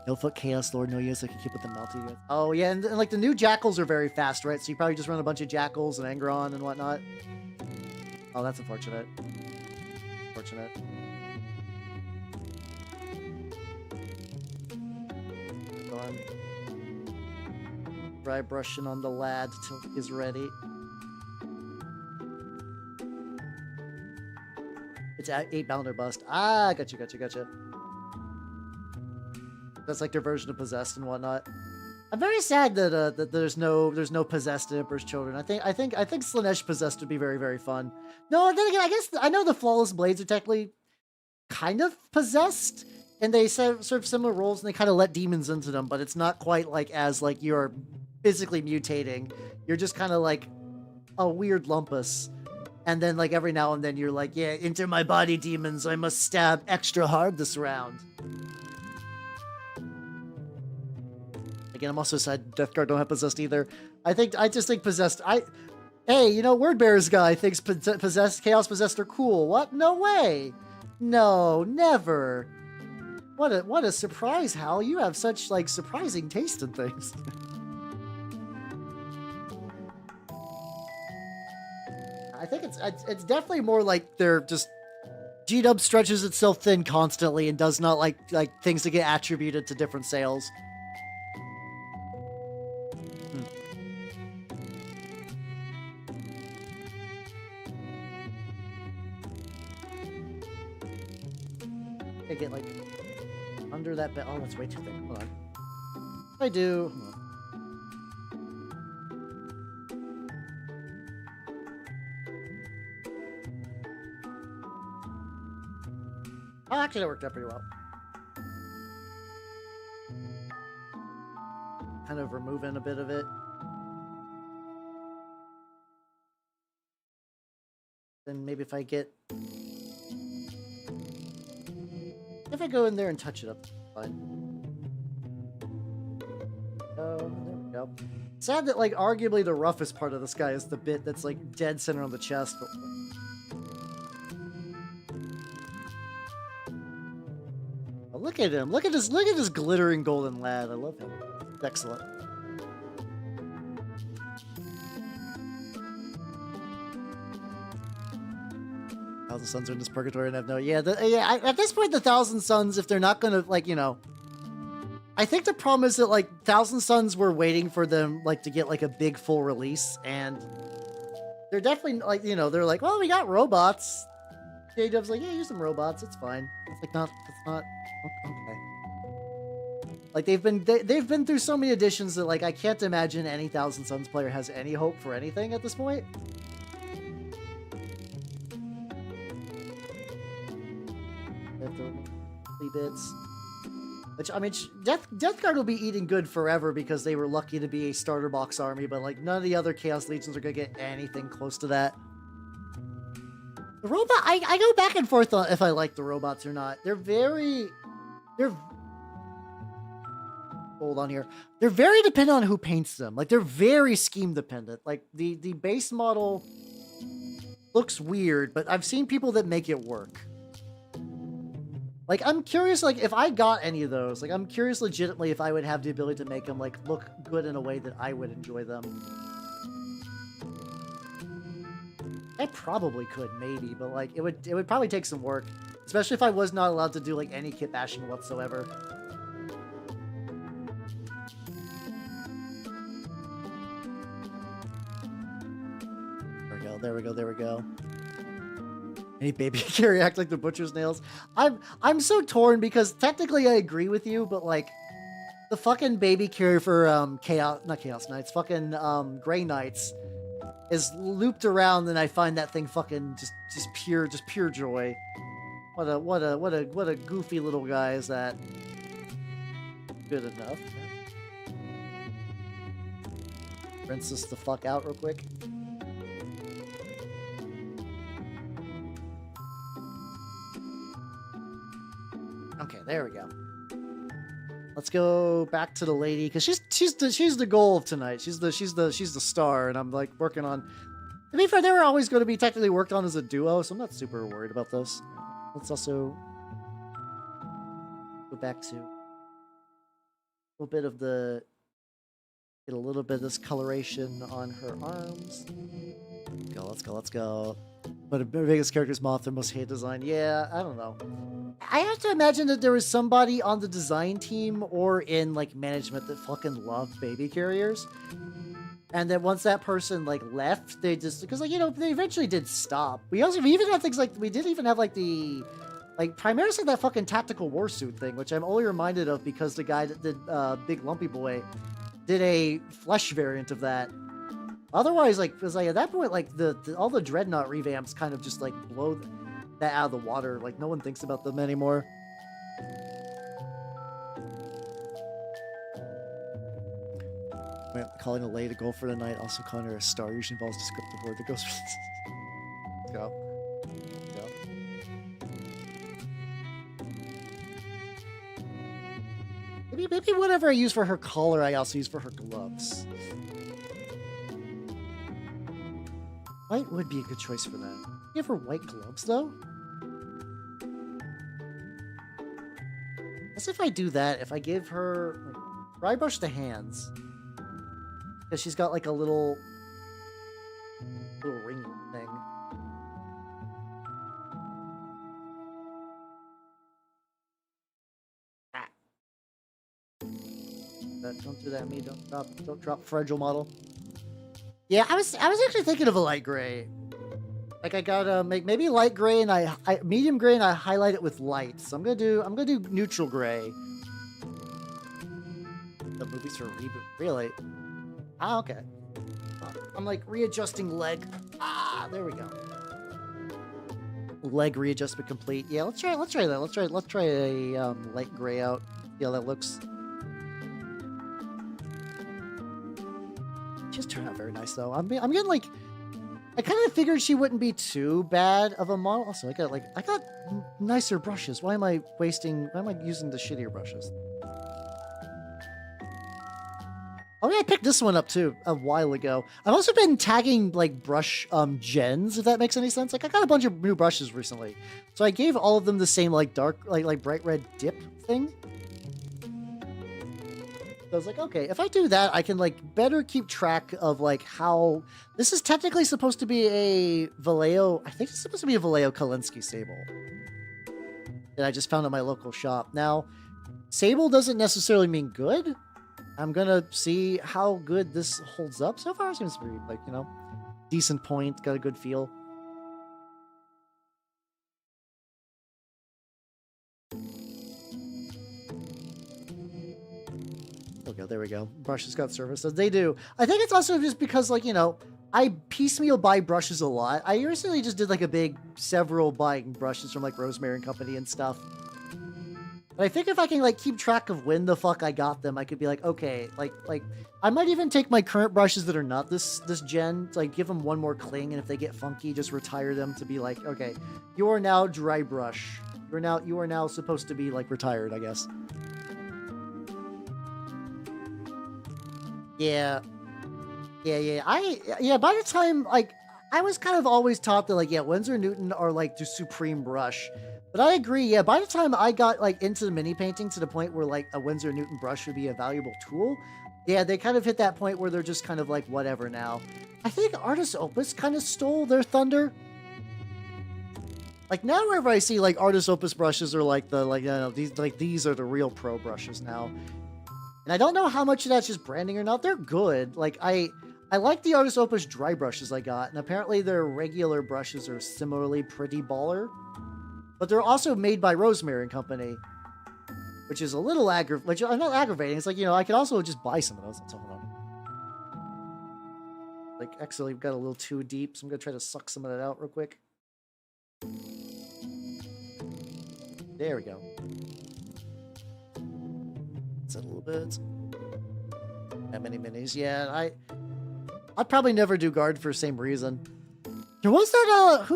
No foot Chaos Lord, no use. I can keep with the melty. Oh yeah, and like the new Jackals are very fast, right? So you probably just run a bunch of Jackals and Angron and whatnot. Oh, that's unfortunate. Unfortunate. Go on. Dry brushing on the lad till he's ready. It's 8 bound or bust. Ah, gotcha. That's like their version of possessed and whatnot. I'm very sad that that there's no possessed in Emperor's Children. I think Slaanesh possessed would be very, very fun. No, then again, I guess I know the Flawless Blades are technically kind of possessed, and they serve similar roles, and they kind of let demons into them, but it's not quite like as like you're physically mutating. You're just kind of like a weird lumpus. And then like every now and then you're like, yeah, enter my body, demons. I must stab extra hard this round. Again, I'm also sad Death Guard don't have possessed either. I just think possessed. Hey, you know, Word Bearers guy thinks possessed, Chaos possessed are cool. What? No way. No, never. What a surprise, Hal. You have such like surprising taste in things. I think it's definitely more like they're just G-Dub stretches itself thin constantly and does not like things to get attributed to different sales. I get like under that bit. Oh, that's way too thick. Hold on. I do. Hold on. Oh, actually, that worked out pretty well. Kind of removing a bit of it. Then maybe if I go in there and touch it up, fine. Oh, there we go. Sad that like arguably the roughest part of this guy is the bit that's like dead center on the chest. But... oh, look at him! Look at this glittering golden lad. I love him. It's excellent. Thousand Sons are in this purgatory and have no... Yeah, at this point, the Thousand Sons, if they're not gonna, like, you know... I think the problem is that, like, Thousand Sons were waiting for them, like, to get, like, a big full release, and... they're definitely, like, you know, they're like, well, we got robots. J-Dub's like, yeah, use some robots, it's fine. It's like, it's not... okay. Like they've been through so many editions that like I can't imagine any Thousand Suns player has any hope for anything at this point. Bits. Which I mean, Death Guard will be eating good forever because they were lucky to be a starter box army, but like none of the other Chaos Legions are gonna get anything close to that. The robot, I go back and forth on if I like the robots or not. Hold on here. They're very dependent on who paints them. Like they're very scheme dependent. Like the base model looks weird, but I've seen people that make it work. Like I'm curious, like if I got any of those, like I'm curious legitimately if I would have the ability to make them like look good in a way that I would enjoy them. I probably could, maybe, but like it would probably take some work, especially if I was not allowed to do like any kit bashing whatsoever. There we go. Any baby carry act like the butcher's nails? I'm so torn because technically I agree with you, but like the fucking baby carry for not Chaos Knights, fucking Grey Knights is looped around, and I find that thing fucking just pure joy. What a goofy little guy is that? Good enough. Rinse this the fuck out real quick. Okay, there we go. Let's go back to the lady because she's the goal of tonight. She's the star, and I'm like working on. To be fair, they were always going to be technically worked on as a duo, so I'm not super worried about this. Let's also go back to a little bit of the get a little bit of this coloration on her arms. Let's go. But her biggest character's Moth, their most hated design. Yeah, I don't know. I have to imagine that there was somebody on the design team or in like management that fucking loved baby carriers. And then once that person like left, they just because like they eventually did stop. We even had things like we did even have like the Primaris had that fucking tactical warsuit thing, which I'm only reminded of because the guy that did Big Lumpy Boy did a flesh variant of that. Otherwise, like, because like at that point, like all the Dreadnought revamps kind of just like blow that out of the water. Like no one thinks about them anymore. Calling a lay to go for the night, also calling her a star usually involves a descriptive word that goes for Let's go. Maybe whatever I use for her collar, I also use for her gloves. White would be a good choice for that. Give her white gloves, though? As if I do that, if I give her... Like, dry brush the hands. Because she's got, like, a little ring thing. Ah. Don't do that to me. Don't drop fragile model. Yeah, I was actually thinking of a light gray. Like I gotta make maybe light gray and I medium gray and I highlight it with light. So I'm gonna do neutral gray. The movies for a reboot, really? Ah, okay. I'm like readjusting leg. Ah, there we go. Leg readjustment complete. Yeah, let's try that. Let's try a light gray out. See how that looks. Just turned out very nice though. I'm getting like, I kind of figured she wouldn't be too bad of a model. Also, I got nicer brushes. Why am I using the shittier brushes? Oh yeah, I picked this one up too a while ago. I've also been tagging like brush gens, if that makes any sense. Like I got a bunch of new brushes recently, so I gave all of them the same like dark like bright red dip thing. So I was like, okay, if I do that, I can like better keep track of like how this is technically supposed to be a Vallejo. I think it's supposed to be a Vallejo Kalinsky sable that I just found at my local shop. Now, sable doesn't necessarily mean good. I'm gonna see how good this holds up. So far, it seems to be like decent point, got a good feel. go. There we go. Brushes got services. They do. I think it's also just because, like, you know, I piecemeal buy brushes a lot. I recently just did like a big several buying brushes from like Rosemary and Company and stuff. But I think if I can like keep track of when the fuck I got them, I could be like, okay, like I might even take my current brushes that are not this gen, like give them one more cling, and if they get funky, just retire them to be like, okay, you are now dry brush. You are now supposed to be like retired, I guess. Yeah. By the time, like, I was kind of always taught that, like, yeah, Winsor & Newton are, like, the supreme brush. But I agree, yeah, by the time I got, like, into the mini painting to the point where, like, a Winsor & Newton brush would be a valuable tool, yeah, they kind of hit that point where they're just kind of, like, whatever now. I think Artist Opus kind of stole their thunder. Like, now whenever I see, like, Artist Opus brushes are, like, the, like, you know, these are the real pro brushes now. And I don't know how much of that's just branding or not. They're good. Like, I like the Artist Opus dry brushes I got, and apparently their regular brushes are similarly pretty baller. But they're also made by Rosemary and Company, which is a little not aggravating. It's like, you know, I could also just buy some of those. Hold on. Like, actually, we've got a little too deep, so I'm gonna try to suck some of that out real quick. There we go. That's a little bit. That many minis, yeah. I'd probably never do guard for the same reason. There was that,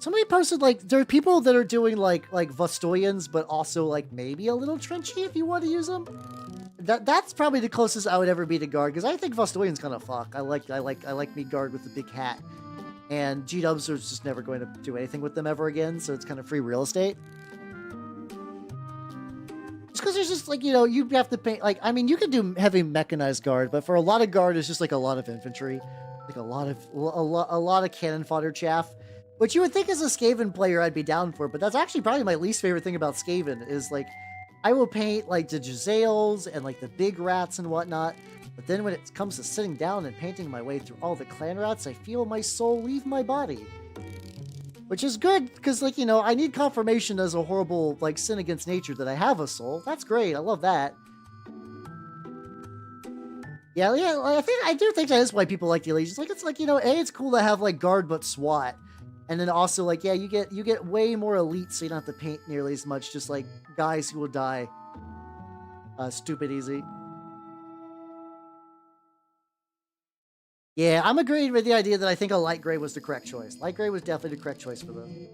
somebody posted, like, there are people that are doing, like Vostoyans, but also, like, maybe a little trenchy if you want to use them. That's probably the closest I would ever be to guard, because I think Vostoyan's kind of fuck. I like me guard with the big hat. And G-dubs are just never going to do anything with them ever again, so it's kind of free real estate. Because there's just, like, you know, you have to paint, like, I mean, you could do heavy mechanized guard, but for a lot of guard, it's just, like, a lot of infantry. Like, a lot of cannon fodder chaff. Which you would think as a Skaven player I'd be down for, but that's actually probably my least favorite thing about Skaven, is, like, I will paint, like, the Giselles and, like, the big rats and whatnot, but then when it comes to sitting down and painting my way through all the clan rats, I feel my soul leave my body. Which is good, because, like, you know, I need confirmation as a horrible, like, sin against nature that I have a soul. That's great. I love that. Yeah, I do think that is why people like the Allegiance. Like, it's like, you know, it's cool to have, like, guard but SWAT. And then also, like, yeah, you get way more elite, so you don't have to paint nearly as much, just, like, guys who will die. Stupid easy. Yeah, I'm agreeing with the idea that I think a light gray was the correct choice. Light gray was definitely the correct choice for them.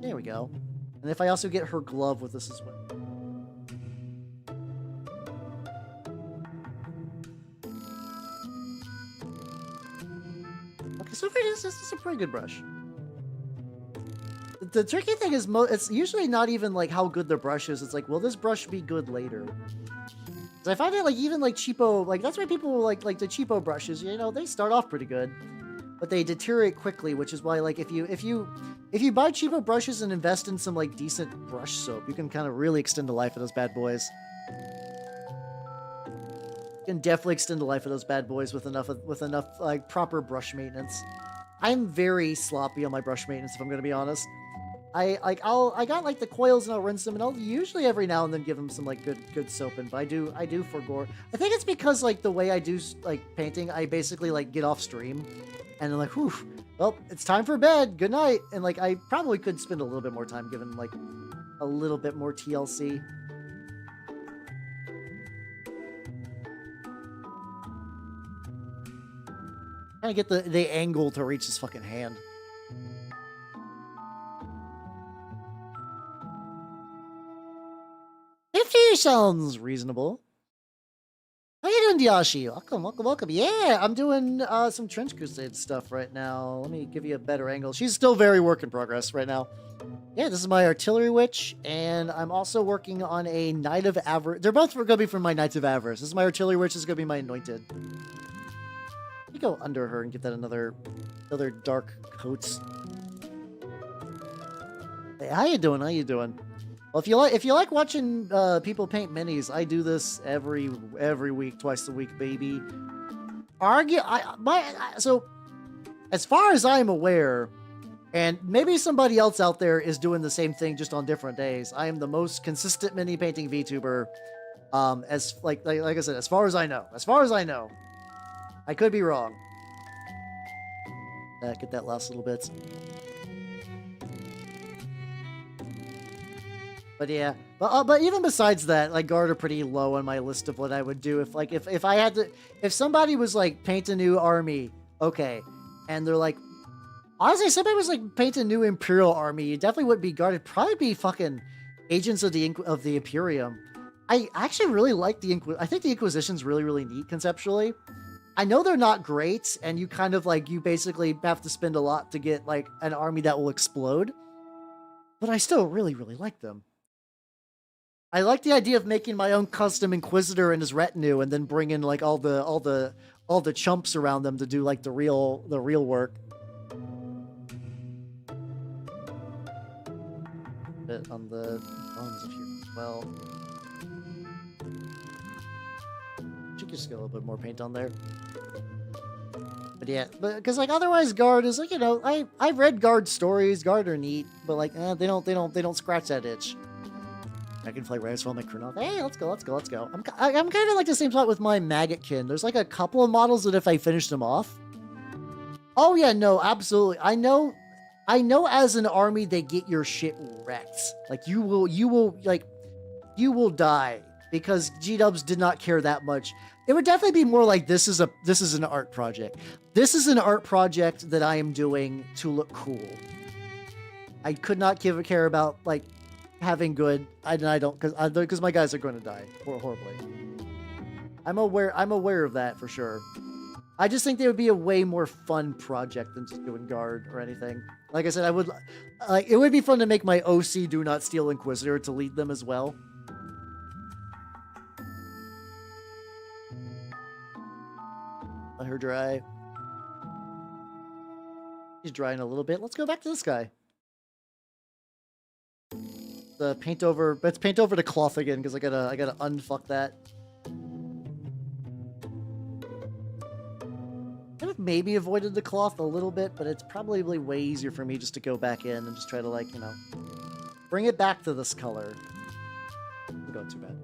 There we go. And if I also get her glove with this as well. Okay, so far this is a pretty good brush. The tricky thing is, it's usually not even like how good the brush is. It's like, will this brush be good later? So I find it, like, even like cheapo, like, that's why people like the cheapo brushes, you know, they start off pretty good, but they deteriorate quickly, which is why, like, if you buy cheapo brushes and invest in some, like, decent brush soap, you can kind of really extend the life of those bad boys. You can definitely extend the life of those bad boys with enough like proper brush maintenance. I'm very sloppy on my brush maintenance, if I'm going to be honest. I got, like, the coils, and I'll rinse them, and I'll usually every now and then give them some, like, good soaping, but I do forgo. I think it's because, like, the way I do, like, painting, I basically, like, get off stream, and I'm like, whew, well, it's time for bed, good night, and, like, I probably could spend a little bit more time giving, like, a little bit more TLC. Trying to get the angle to reach his fucking hand. Sounds reasonable. How you doing, Diashi? Welcome. Yeah, I'm doing some Trench Crusade stuff right now. Let me give you a better angle. She's still very work in progress right now. Yeah, this is my Artillery Witch, and I'm also working on a Knight of Avarice. They're both going to be from my Knights of Avarice. This is my Artillery Witch. This is going to be my Anointed. Let me go under her and get that another dark coats. Hey, how you doing? Well, if you like watching people paint minis, I do this every week, twice a week, baby. So as far as I'm aware, and maybe somebody else out there is doing the same thing just on different days, I am the most consistent mini painting VTuber As like I said, as far as I know, I could be wrong. Get that last little bit. But yeah, but even besides that, like guard are pretty low on my list of what I would do if I had to, if somebody was like paint a new army, okay, and they're like, honestly, if somebody was like paint a new Imperial army, it definitely wouldn't be guard. It'd probably be fucking Agents of the Imperium. I actually really like I think the Inquisition's really neat conceptually. I know they're not great, and you kind of like, you basically have to spend a lot to get like an army that will explode, but I still really like them. I like the idea of making my own custom Inquisitor and his retinue, and then bring in like all the chumps around them to do like the real work. Bit on the bones of here as well. Should just get a little bit more paint on there. But yeah, because like otherwise guard is like, you know, I've read guard stories. Guard are neat, but like they don't scratch that itch. I can play Rise from my crew. Hey, let's go. I'm kind of like the same spot with my Maggotkin. There's like a couple of models that if I finish them off. Oh yeah, no, absolutely. I know as an army they get your shit wrecked. Like you will die because G-dubs did not care that much. It would definitely be more like this is an art project. This is an art project that I am doing to look cool. I could not care about like having good. I don't, because my guys are going to die horribly. I'm aware of that for sure. I just think they would be a way more fun project than just doing guard or anything. Like I said, it would be fun to make my OC Do Not Steal Inquisitor to lead them as well. Let her dry. She's drying a little bit. Let's go back to this guy. The paint over. Let's paint over the cloth again because I gotta unfuck that. Could have maybe avoided the cloth a little bit, but it's probably way easier for me just to go back in and just try to like, you know, bring it back to this color. I'm going too bad.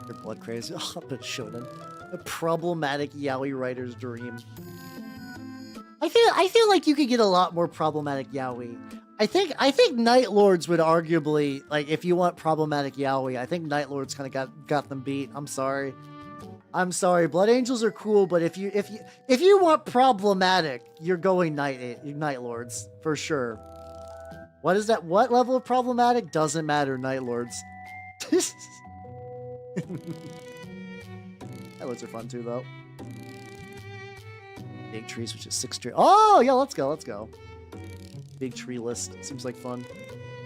Your blood crazy. Oh, but Shonen. A problematic yaoi writer's dream. I feel like you could get a lot more problematic yaoi. I think Night Lords would arguably, like, if you want problematic yaoi, I think Night Lords kind of got them beat. I'm sorry. Blood Angels are cool, but if you want problematic, you're going Night Lords for sure. What is that? What level of problematic? Doesn't matter. Night Lords. Night Lords are fun too, though. Big trees, which is 6 trees. Oh yeah, let's go. Big tree list seems like fun.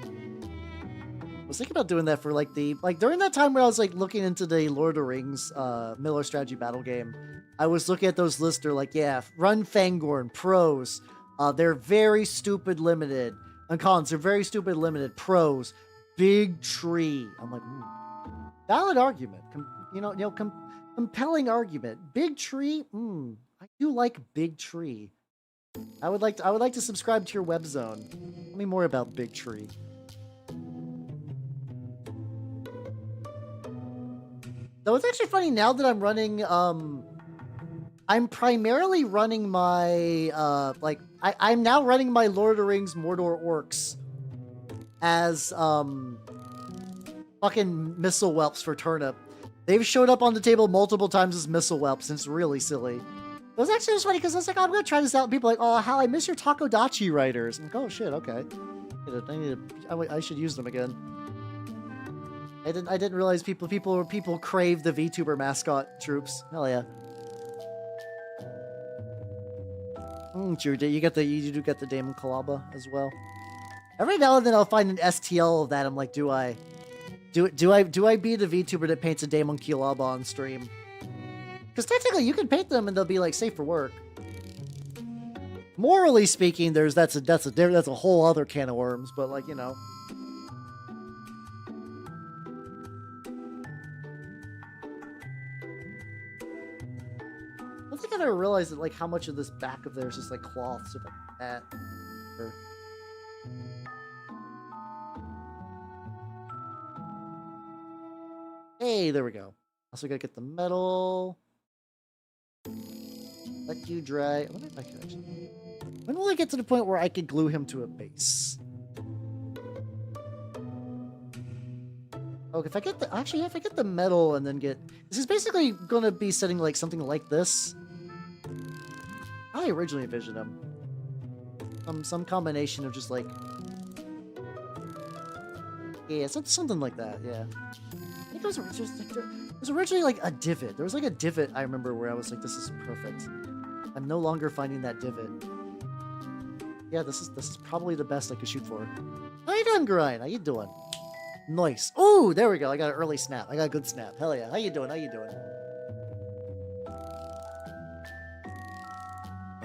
I was thinking about doing that for like during that time where I was like looking into the Lord of the Rings Miller strategy battle game. I was looking at those lists. They're like, yeah, run Fangorn pros. They're very stupid limited. And cons, they're very stupid limited. Pros, big tree. I'm like, valid argument. Compelling argument. Big tree. I do like big tree. I would like to subscribe to your web zone. Tell me more about big tree. Though it's actually funny now that I'm running. I'm primarily running my I'm now running my Lord of the Rings Mordor orcs as fucking missile whelps for turnip. They've showed up on the table multiple times as missile whelps, and it's really silly. It was actually just funny because I was like, oh, I'm gonna try this out. And people are like, oh, how I miss your Takodachi writers. I'm like, oh shit, okay. I should use them again. I didn't realize people crave the VTuber mascot troops. Hell yeah. You do get the Daemon Kalaba as well. Every now and then I'll find an STL of that. I'm like, do I be the VTuber that paints a Daemon Kalaba on stream? Because technically you can paint them and they'll be like safe for work. Morally speaking, that's a whole other can of worms. But like, you know. I don't think I ever realized that, like, how much of this back of there is just like cloth, so like that. Hey, there we go. Also gotta get the metal. Let you dry. I wonder if I can actually... When will I get to the point where I could glue him to a base? Oh, if I get the... Actually, if I get the metal and then get... This is basically gonna be setting like something like this. I originally envisioned him. Some combination of just like... Yeah, something like that, yeah. I think it was just like... There was originally like a divot. There was like a divot I remember where I was like, this is perfect. I'm no longer finding that divot. Yeah, this is probably the best I could shoot for. How you doing, Grind? How you doing? Nice. Oh, there we go. I got an early snap. I got a good snap. Hell yeah. How you doing? How you doing?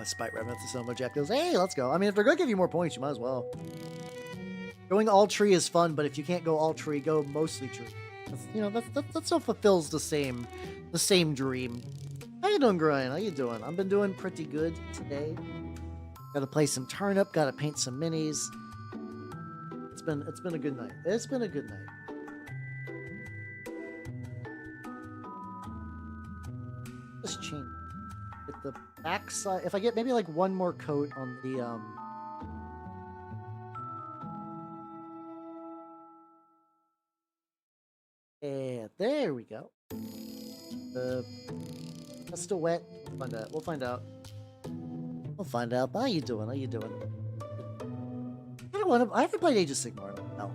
Spite Revenant to some objectives. Hey, let's go. I mean, if they're going to give you more points, you might as well. Going all tree is fun, but if you can't go all tree, go mostly tree. That's, you know, that still fulfills the same dream. How you doing, Grind? How you doing? I've been doing pretty good today. Gotta play some turnip. Gotta paint some minis. It's been a good night. It's been a good night. Just change. Get the backside. If I get maybe like one more coat on the Yeah, there we go. That's still wet. We'll find out. We'll find out. We'll find out. How you doing? How you doing? I haven't played Age of Sigmar. No.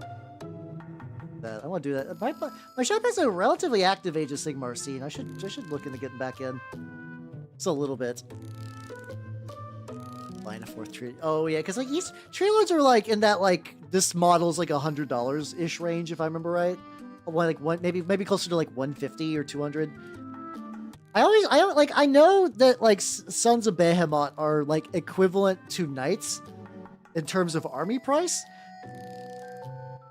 I want to do that. My shop has a relatively active Age of Sigmar scene. I should look into getting back in. Just a little bit. Buying a 4th tree. Oh yeah, because like tree lords are like in that like this model's like $100 ish range if I remember right. Maybe closer to like 150 or 200. I know that like Sons of Behemoth are like equivalent to Knights in terms of army price.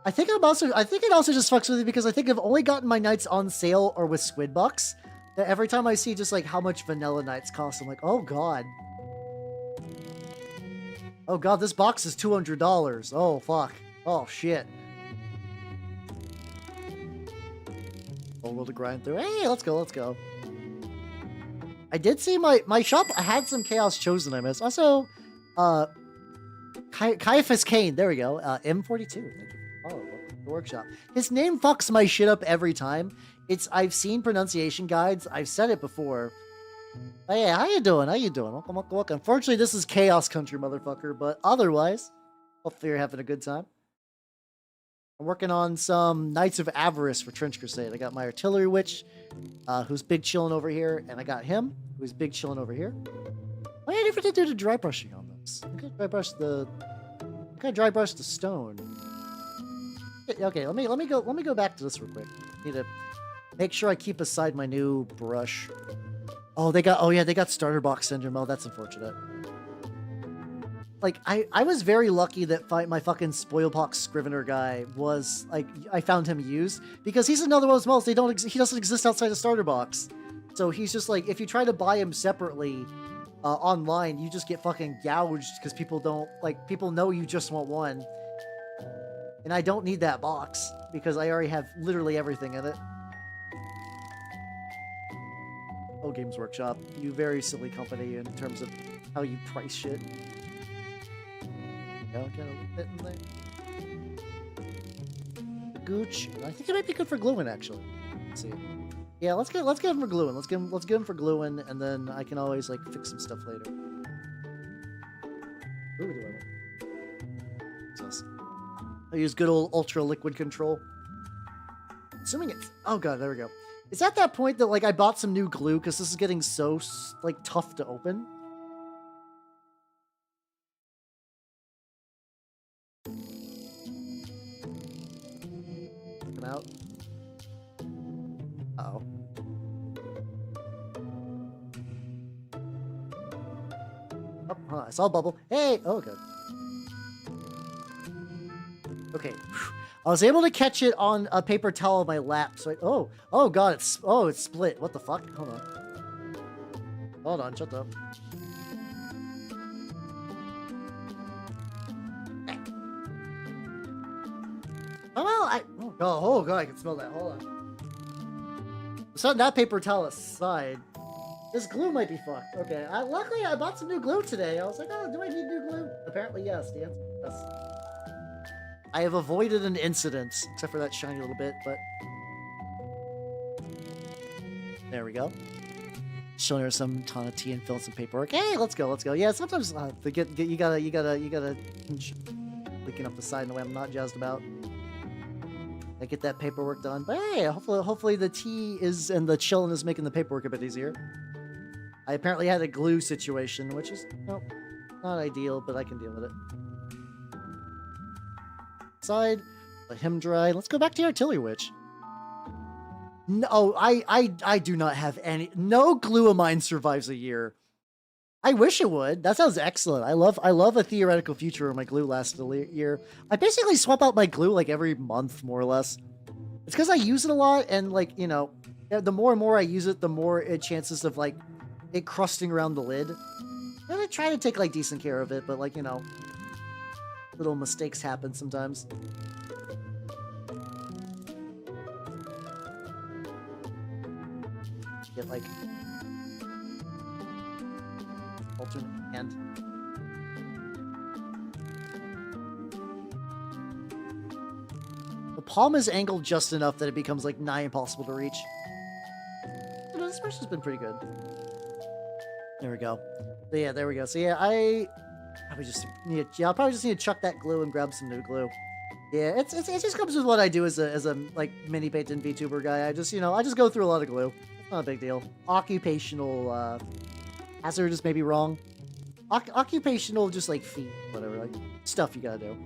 I think it also just fucks with me because I think I've only gotten my Knights on sale or with Squid Bucks. That every time I see just like how much vanilla Knights cost, I'm like, oh god. Oh god, this box is $200. Oh fuck. Oh shit. A little to grind through. Hey, let's go, let's go. I did see my shop had some Chaos Chosen I missed. Also, Caiaphas Kane, there we go. M42. Thank you. Oh, the workshop. His name fucks my shit up every time. I've seen pronunciation guides. I've said it before. Hey, how you doing? How you doing? Welcome, welcome, welcome. Unfortunately, this is Chaos Country, motherfucker. But otherwise, hopefully you're having a good time. I'm working on some Knights of Avarice for Trench Crusade. I got my Artillery Witch, who's big chilling over here, and I got him, who's big chilling over here. Oh yeah, I never did do the dry brushing on this. I gotta dry brush the stone. Okay, let me go back to this real quick. Need to make sure I keep aside my new brush. Oh, they got starter box syndrome. Oh, that's unfortunate. Like, I was very lucky that my fucking Spoilpox Scrivener guy was, like, I found him used, because he's another one of those models, he doesn't exist outside the starter box. So he's just, like, if you try to buy him separately online, you just get fucking gouged, because people know you just want one. And I don't need that box, because I already have literally everything in it. Oh, Games Workshop, you very silly company in terms of how you price shit. Get a little bit in there. Gooch. I think it might be good for gluing, actually. Let's see. Yeah, let's get him for gluing. Let's get him for gluing, and then I can always like fix some stuff later. Ooh, do I want? I use good old ultra liquid control. Assuming it's... Oh god, there we go. It's at that point that like I bought some new glue because this is getting so like tough to open. Out. Uh-oh. Oh, huh, I saw a bubble. Hey! Oh, good. Okay. I was able to catch it on a paper towel on my lap, so oh god, it's split. What the fuck? Hold on. Hold on, shut up. Oh, well, oh god, I can smell that. Hold on. Setting that paper towel aside, this glue might be fucked. Okay, luckily I bought some new glue today. I was like, oh, do I need new glue? Apparently, yes. The answer is yes. I have avoided an incident, except for that shiny little bit, but... There we go. Showing her some ton of tea and filling some paperwork. Hey, let's go, let's go. Yeah, sometimes you gotta leaking up the side in a way I'm not jazzed about. I get that paperwork done. But hey, hopefully the tea is and the chilling is making the paperwork a bit easier. I apparently had a glue situation, which is not ideal, but I can deal with it. Side, let him dry. Let's go back to the artillery witch. No, I do not have any. No glue of mine survives a year. I wish it would. That sounds excellent. I love a theoretical future where my glue lasts a year. I basically swap out my glue like every month, more or less. It's because I use it a lot, and like, you know, the more and more I use it, the more chances of like it crusting around the lid. And I try to take like decent care of it, but like, you know, little mistakes happen sometimes. Get like alternate hand. The palm is angled just enough that it becomes like nigh impossible to reach. You know, this brush has been pretty good. There we go. So yeah, there we go. So yeah, I'll probably just need to chuck that glue and grab some new glue. Yeah, it just comes with what I do as a like mini painted VTuber guy. I just go through a lot of glue. It's not a big deal. Occupational hazard is maybe wrong. Occupational, just like feet, whatever, like stuff you gotta do.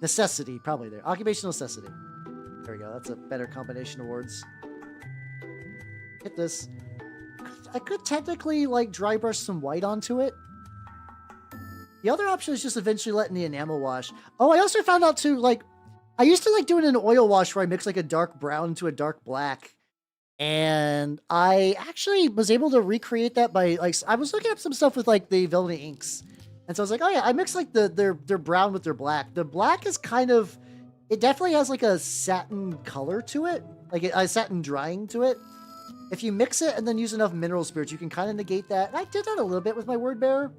Necessity, probably there. Occupational necessity. There we go. That's a better combination of words. Hit this. I could technically like dry brush some white onto it. The other option is just eventually letting the enamel wash. Oh, I also found out too, like, I used to like doing an oil wash where I mix like a dark brown into a dark black. And I actually was able to recreate that by like, I was looking up some stuff with like the Velvety inks. And so I was like, oh yeah, I mixed like their brown with their black. The black is kind of, it definitely has like a satin color to it. Like a satin drying to it. If you mix it and then use enough mineral spirits, you can kind of negate that. And I did that a little bit with my word bearer.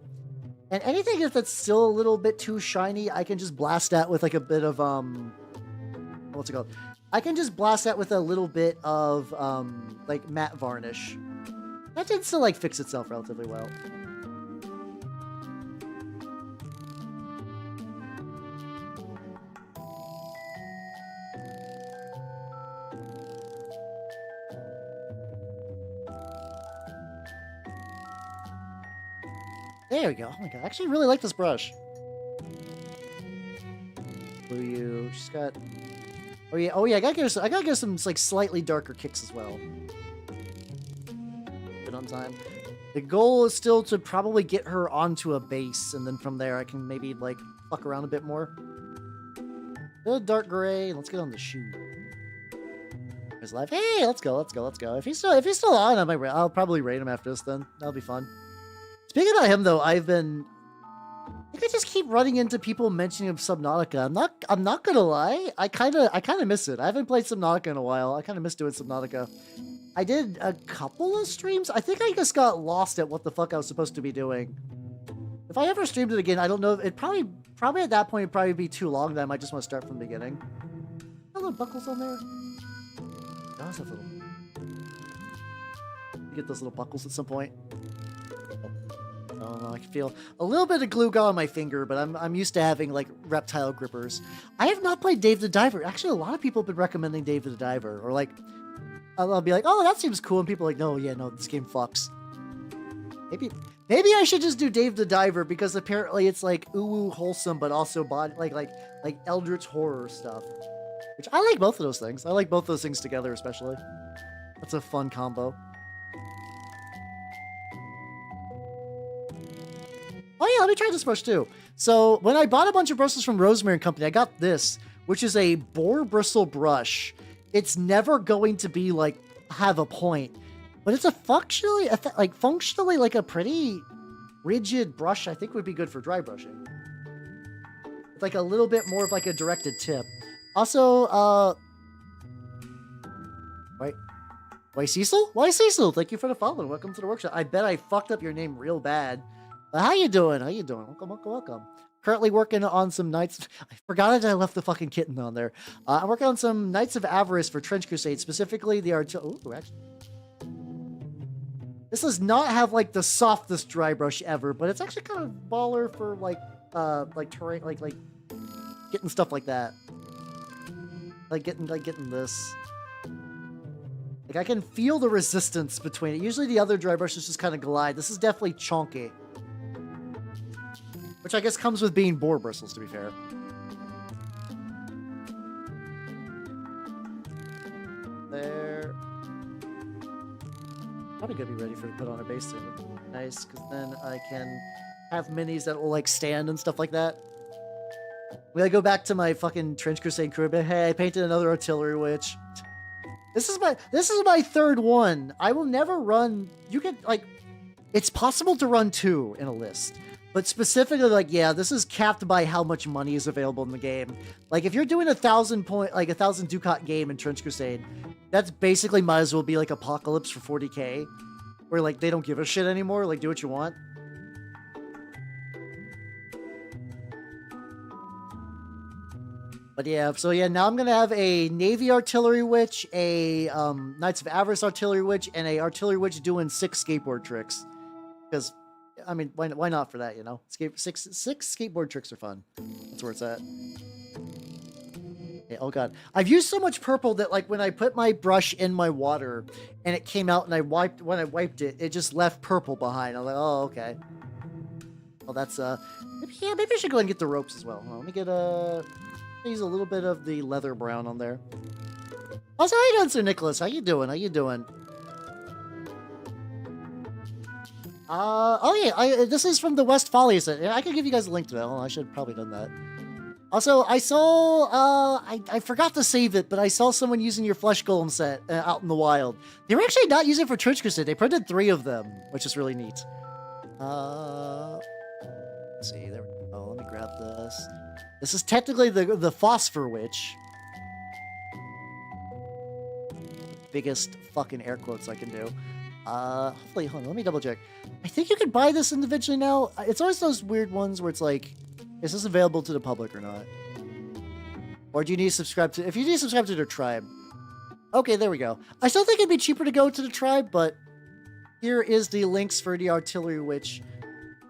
And anything that's still a little bit too shiny, I can just blast that with like a bit of, what's it called? I can just blast that with a little bit of, like matte varnish. That tends to like fix itself relatively well. There we go. Oh my god, I actually really like this brush. Blue you. She's got. Oh yeah, I gotta give her some like slightly darker kicks as well. Good on time. The goal is still to probably get her onto a base, and then from there I can maybe like fuck around a bit more. Good dark gray. Let's get on the shoe. There's life. Hey, let's go. If he's still on, I'll probably raid him after this. Then that'll be fun. Speaking about him though, I think I just keep running into people mentioning of Subnautica. I'm not gonna lie, I kinda miss it. I haven't played Subnautica in a while. I kinda miss doing Subnautica. I did a couple of streams. I think I just got lost at what the fuck I was supposed to be doing. If I ever streamed it again, I don't know. It probably at that point it'd probably be too long that I might just want to start from the beginning. Little buckles on there. Those little. Get those little buckles at some point. Oh, I can feel a little bit of glue gone on my finger, but I'm used to having like reptile grippers. I have not played Dave the Diver. Actually, a lot of people have been recommending Dave the Diver, or like I'll be like, oh, that seems cool, and people are like, no, this game fucks. Maybe I should just do Dave the Diver because apparently it's like ooh wholesome, but also body like eldritch horror stuff. Which I like both of those things. I like both those things together, especially. That's a fun combo. Oh yeah, let me try this brush too. So when I bought a bunch of bristles from Rosemary & Company, I got this, which is a boar bristle brush. It's never going to be like have a point, but it's a functionally like a pretty rigid brush. I think would be good for dry brushing. It's like a little bit more of like a directed tip. Also, right, Why Cecil? Why Cecil? Thank you for the follow. Welcome to the workshop. I bet I fucked up your name real bad. But how you doing? How you doing? Welcome, welcome, welcome. Currently working on some Knights. I forgot that I left the fucking kitten on there. I'm working on some Knights of Avarice for Trench Crusade, specifically the artillery. Ooh, actually. This does not have like the softest dry brush ever, but it's actually kind of baller for like terrain, like getting stuff like that. Like getting this. Like I can feel the resistance between it. Usually the other dry brushes just kind of glide. This is definitely chonky. Which I guess comes with being boar bristles, to be fair. There. Probably gonna be ready for to put on a base soon. Nice, because then I can have minis that will like stand and stuff like that. We gotta go back to my fucking Trench Crusade crew, but hey, I painted another artillery witch. This is my third one. I will never run. You can like, it's possible to run 2 in a list. But specifically, like, yeah, this is capped by how much money is available in the game. Like, if you're doing 1,000 Ducat game in Trench Crusade, that's basically might as well be like Apocalypse for 40k, where like they don't give a shit anymore. Like, do what you want. But yeah, so yeah, now I'm gonna have a Navy Artillery Witch, a Knights of Avarice Artillery Witch, and a Artillery Witch doing 6 skateboard tricks, because. I mean, why not for that, you know? Six skateboard tricks are fun. That's where it's at. Okay, oh god. I've used so much purple that like when I put my brush in my water and it came out and when I wiped it, it just left purple behind. I was like, oh, okay. Well, that's maybe I should go ahead and get the ropes as well. Let me get use a little bit of the leather brown on there. Also, how you doing, Sir Nicholas? How you doing? How you doing? Oh yeah, this is from the Westfalia set. I can give you guys a link to that. Oh, I should have probably done that. Also, I saw, I forgot to save it, but I saw someone using your Flesh Golem set out in the wild. They were actually not using it for Trench Crusade. They printed 3 of them, which is really neat. Let's see, there we go. Let me grab this. This is technically the Phosphor Witch. Biggest fucking air quotes I can do. Hopefully, hold on, let me double check. I think you can buy this individually now. It's always those weird ones where it's like, is this available to the public or not? Or do you need to subscribe to, if you need to subscribe to their tribe. Okay, there we go. I still think it'd be cheaper to go to the tribe, but here is the links for the Artillery Witch.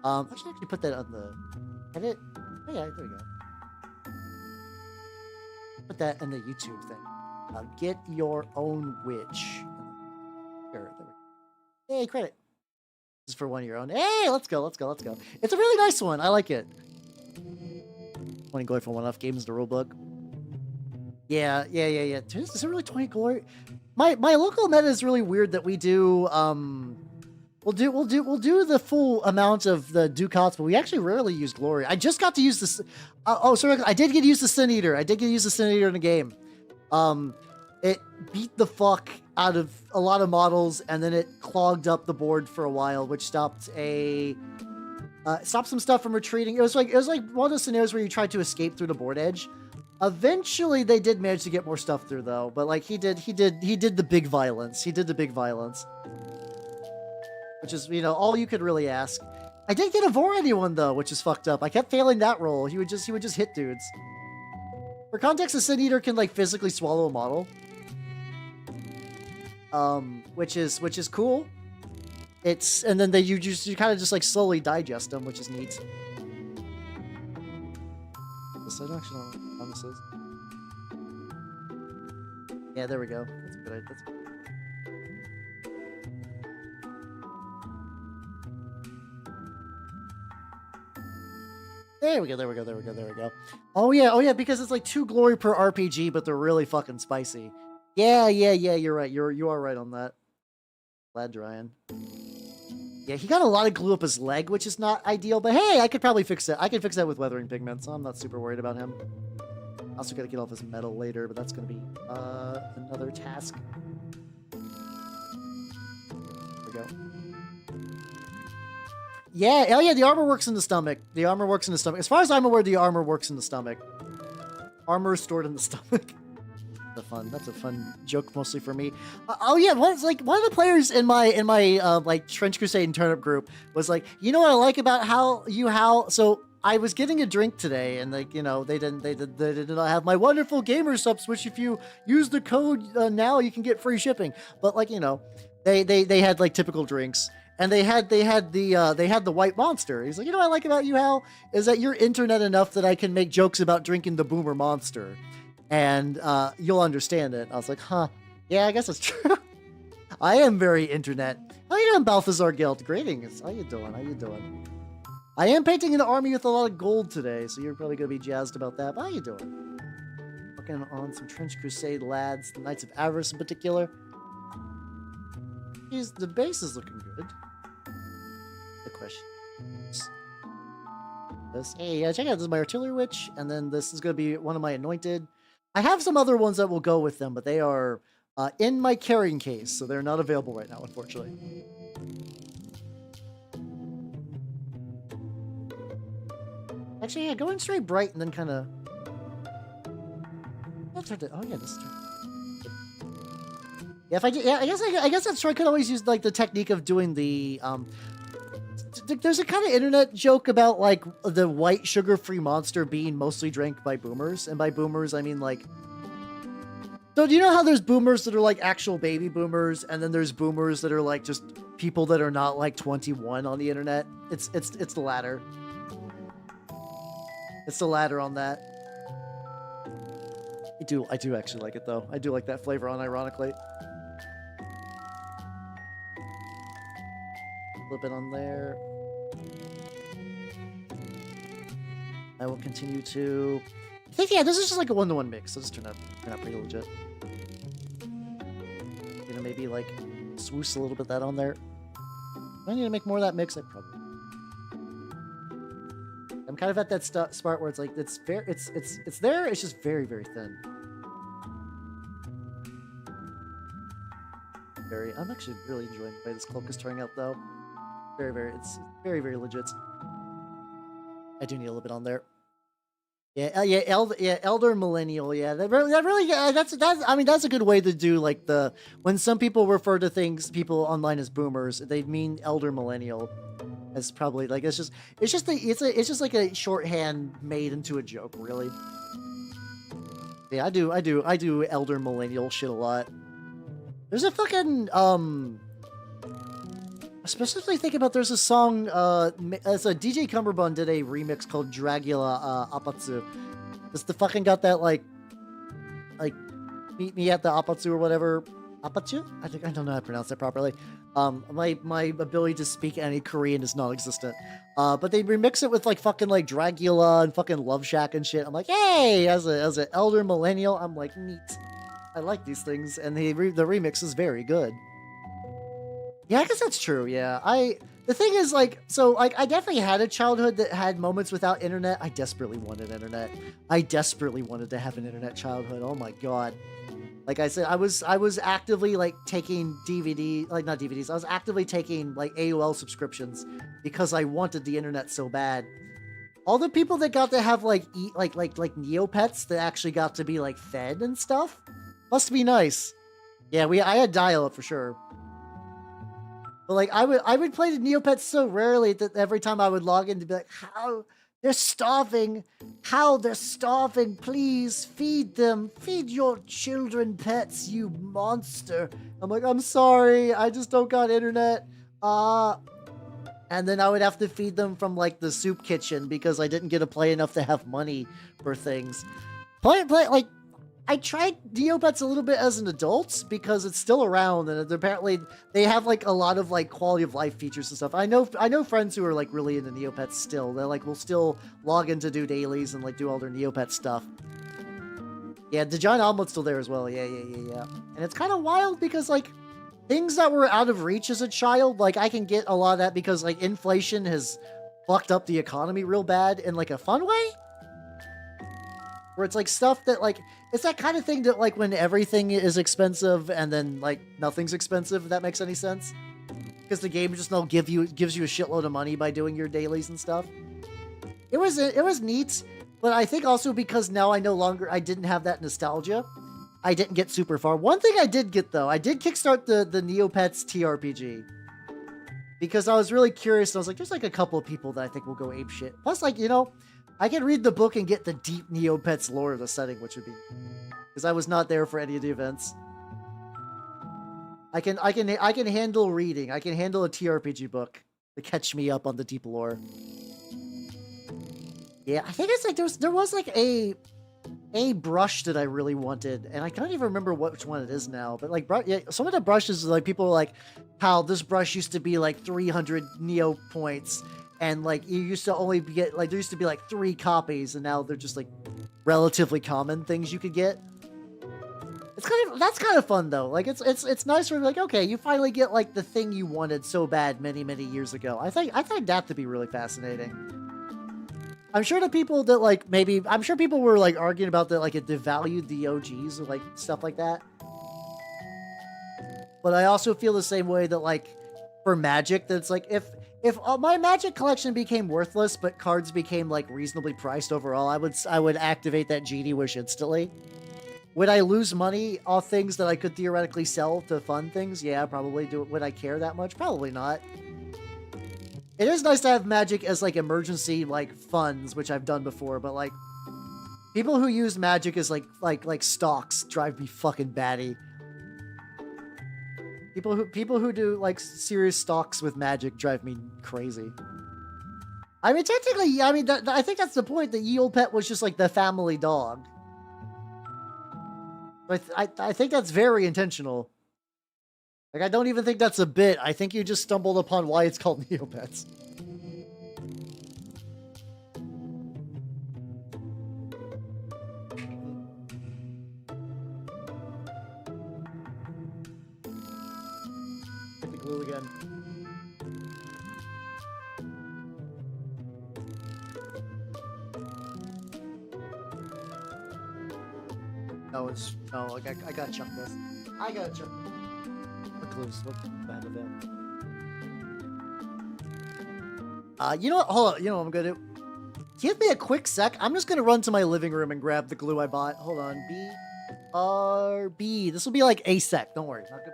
I should actually put that on the edit. Oh yeah, there we go. Put that in the YouTube thing. Get your own witch. There we go. Hey, credit. This is for one of your own. Hey, let's go, let's go, let's go. It's a really nice one. I like it. 20 glory for one-off games in the rulebook. Yeah. Is it really 20 glory? My local meta is really weird that we do we'll do the full amount of the ducats, but we actually rarely use glory. I just got to use this. Sorry, I did get to use the Sin Eater. I did get to use the Sin Eater in the game. It beat the fuck out of a lot of models, and then it clogged up the board for a while, which stopped some stuff from retreating. It was like one of those scenarios where you tried to escape through the board edge. Eventually, they did manage to get more stuff through, though. But like he did the big violence. He did the big violence, which is, you know, all you could really ask. I didn't get a Vor anyone though, which is fucked up. I kept failing that roll. He would just hit dudes. For context, the Sin Eater can like physically swallow a model. Which is cool. And then you kind of just like slowly digest them, which is neat. I don't actually know what this is. Yeah, there we go. That's a good idea. That's good. There we go. Oh yeah, because it's like 2 glory per RPG, but they're really fucking spicy. Yeah, you're right. You are right on that. Glad, Ryan. Yeah, he got a lot of glue up his leg, which is not ideal, but hey, I could probably fix it. I can fix that with weathering pigment, so I'm not super worried about him. Also gotta get off his metal later, but that's gonna be another task. There we go. Yeah, oh yeah, the armor works in the stomach. The armor works in the stomach. As far as I'm aware, the armor works in the stomach. Armor is stored in the stomach. That's a fun joke, mostly for me. Oh yeah, one of the players in my like Trench Crusade and Turnip group was like, you know what I like about how. So I was getting a drink today, and like, you know, they did not have my wonderful gamer subs, which if you use the code now, you can get free shipping. But like, you know, they had like typical drinks. And they had the white monster. He's like, you know what I like about you, Hal, is that you're internet enough that I can make jokes about drinking the boomer monster, and you'll understand it. I was like, huh, yeah, I guess that's true. I am very internet. How you doing, Balthazar Guild? Greetings. How you doing? I am painting an army with a lot of gold today, so you're probably gonna be jazzed about that. But how you doing? Working on some Trench Crusade lads, the Knights of Avarice in particular. Jeez, the base is looking good. The question is this. Hey, check out, this is my artillery witch, and then this is going to be one of my anointed. I have some other ones that will go with them, but they are in my carrying case, so they're not available right now, unfortunately. Actually, yeah, going straight bright and then kind of. Oh yeah, this is. Yeah, if I did, yeah, I guess that's true. I could always use like the technique of doing the there's a kind of internet joke about like the white sugar-free monster being mostly drank by boomers, and by boomers I mean like. So do you know how there's boomers that are like actual baby boomers, and then there's boomers that are like just people that are not like 21 on the internet? It's the latter. It's the latter on that. I do actually like it though. I do like that flavor unironically. A little bit on there. I will continue to. I think yeah, this is just like a 1-to-1 mix. So this turned out pretty legit. You know, maybe like swoosh a little bit of that on there. Do I need to make more of that mix? I probably. I'm kind of at that spot where it's like it's there. It's just very, very thin. I'm actually really enjoying the way this cloak is turning out, though. It's very, very legit. I do need a little bit on there. Yeah, elder millennial. Yeah, I mean, that's a good way to do like when some people refer to people online as boomers, they mean elder millennial. As probably like it's just like a shorthand made into a joke, really. Yeah, I do elder millennial shit a lot. There's a fucking I specifically think about there's a song as a DJ Cumberbund did a remix called Dragula Apatsu. It's the fucking got that like meet me at the Apatsu or whatever. Apatsu? I don't know how to pronounce that properly. My ability to speak any Korean is non-existent. But they remix it with like fucking like Dragula and fucking Love Shack and shit. I'm like, hey, as an elder millennial, I'm like, neat. I like these things, and the remix is very good. Yeah, I guess that's true. Yeah, the thing is like, so like I definitely had a childhood that had moments without internet. I desperately wanted internet. I desperately wanted to have an internet childhood. Oh my god. Like I said, I was actively like taking not DVDs. I was actively taking like AOL subscriptions because I wanted the internet so bad. All the people that got to have like Neopets that actually got to be like fed and stuff must be nice. Yeah, I had dial-up for sure. But like I would play the Neopets so rarely that every time I would log in to be like, how they're starving, please feed them, feed your children pets, you monster. I'm like, I'm sorry, I just don't got internet. And then I would have to feed them from like the soup kitchen because I didn't get to play enough to have money for things. Like I tried Neopets a little bit as an adult because it's still around, and apparently they have like a lot of like quality of life features and stuff. I know friends who are like really into Neopets still. They like will still log in to do dailies and like do all their Neopet stuff. Yeah, the giant omelet's still there as well. Yeah. And it's kind of wild because like things that were out of reach as a child, like I can get a lot of that because like inflation has fucked up the economy real bad in like a fun way. Where it's like stuff that like, it's that kind of thing that like when everything is expensive and then like nothing's expensive, if that makes any sense. Because the game just now gives you a shitload of money by doing your dailies and stuff. It was neat, but I think also because now I didn't have that nostalgia. I didn't get super far. One thing I did get though, I did kickstart the Neopets TRPG. Because I was really curious. I was like, there's like a couple of people that I think will go ape shit. Plus, like, you know, I can read the book and get the deep Neopets lore of the setting, which would be because I was not there for any of the events. I can handle reading. I can handle a TRPG book to catch me up on the deep lore. Yeah, I think it's like there was like a brush that I really wanted, and I can't even remember which one it is now. But like, yeah, some of the brushes, like people were like, how this brush used to be like 300 Neo points, and like you used to only get like there used to be like 3 copies, and now they're just like relatively common things you could get. That's kind of fun though. Like it's nice for like, okay, you finally get like the thing you wanted so bad many years ago. I find that to be really fascinating. I'm sure the people that like I'm sure people were like arguing about that like it devalued the OGs or like stuff like that. But I also feel the same way that like for Magic, that it's like if my Magic collection became worthless but cards became like reasonably priced overall, I would activate that Genie Wish instantly. Would I lose money off things that I could theoretically sell to fund things? Yeah, probably. Would I care that much? Probably not. It is nice to have Magic as like emergency like funds, which I've done before, but like people who use Magic as like stocks drive me fucking batty. People who do like serious stocks with Magic drive me crazy. I mean, technically, I mean, I think that's the point. That Ye Olde Pet was just like the family dog. I think that's very intentional. Like, I don't even think that's a bit. I think you just stumbled upon why it's called Neopets. Hit the glue again. No, I gotta chunk this. I gotta chunk this. Clues. What bad of that? You know what? Hold on. You know what I'm gonna do? Give me a quick sec. I'm just gonna run to my living room and grab the glue I bought. Hold on. BRB. This will be like a sec. Don't worry. Not good.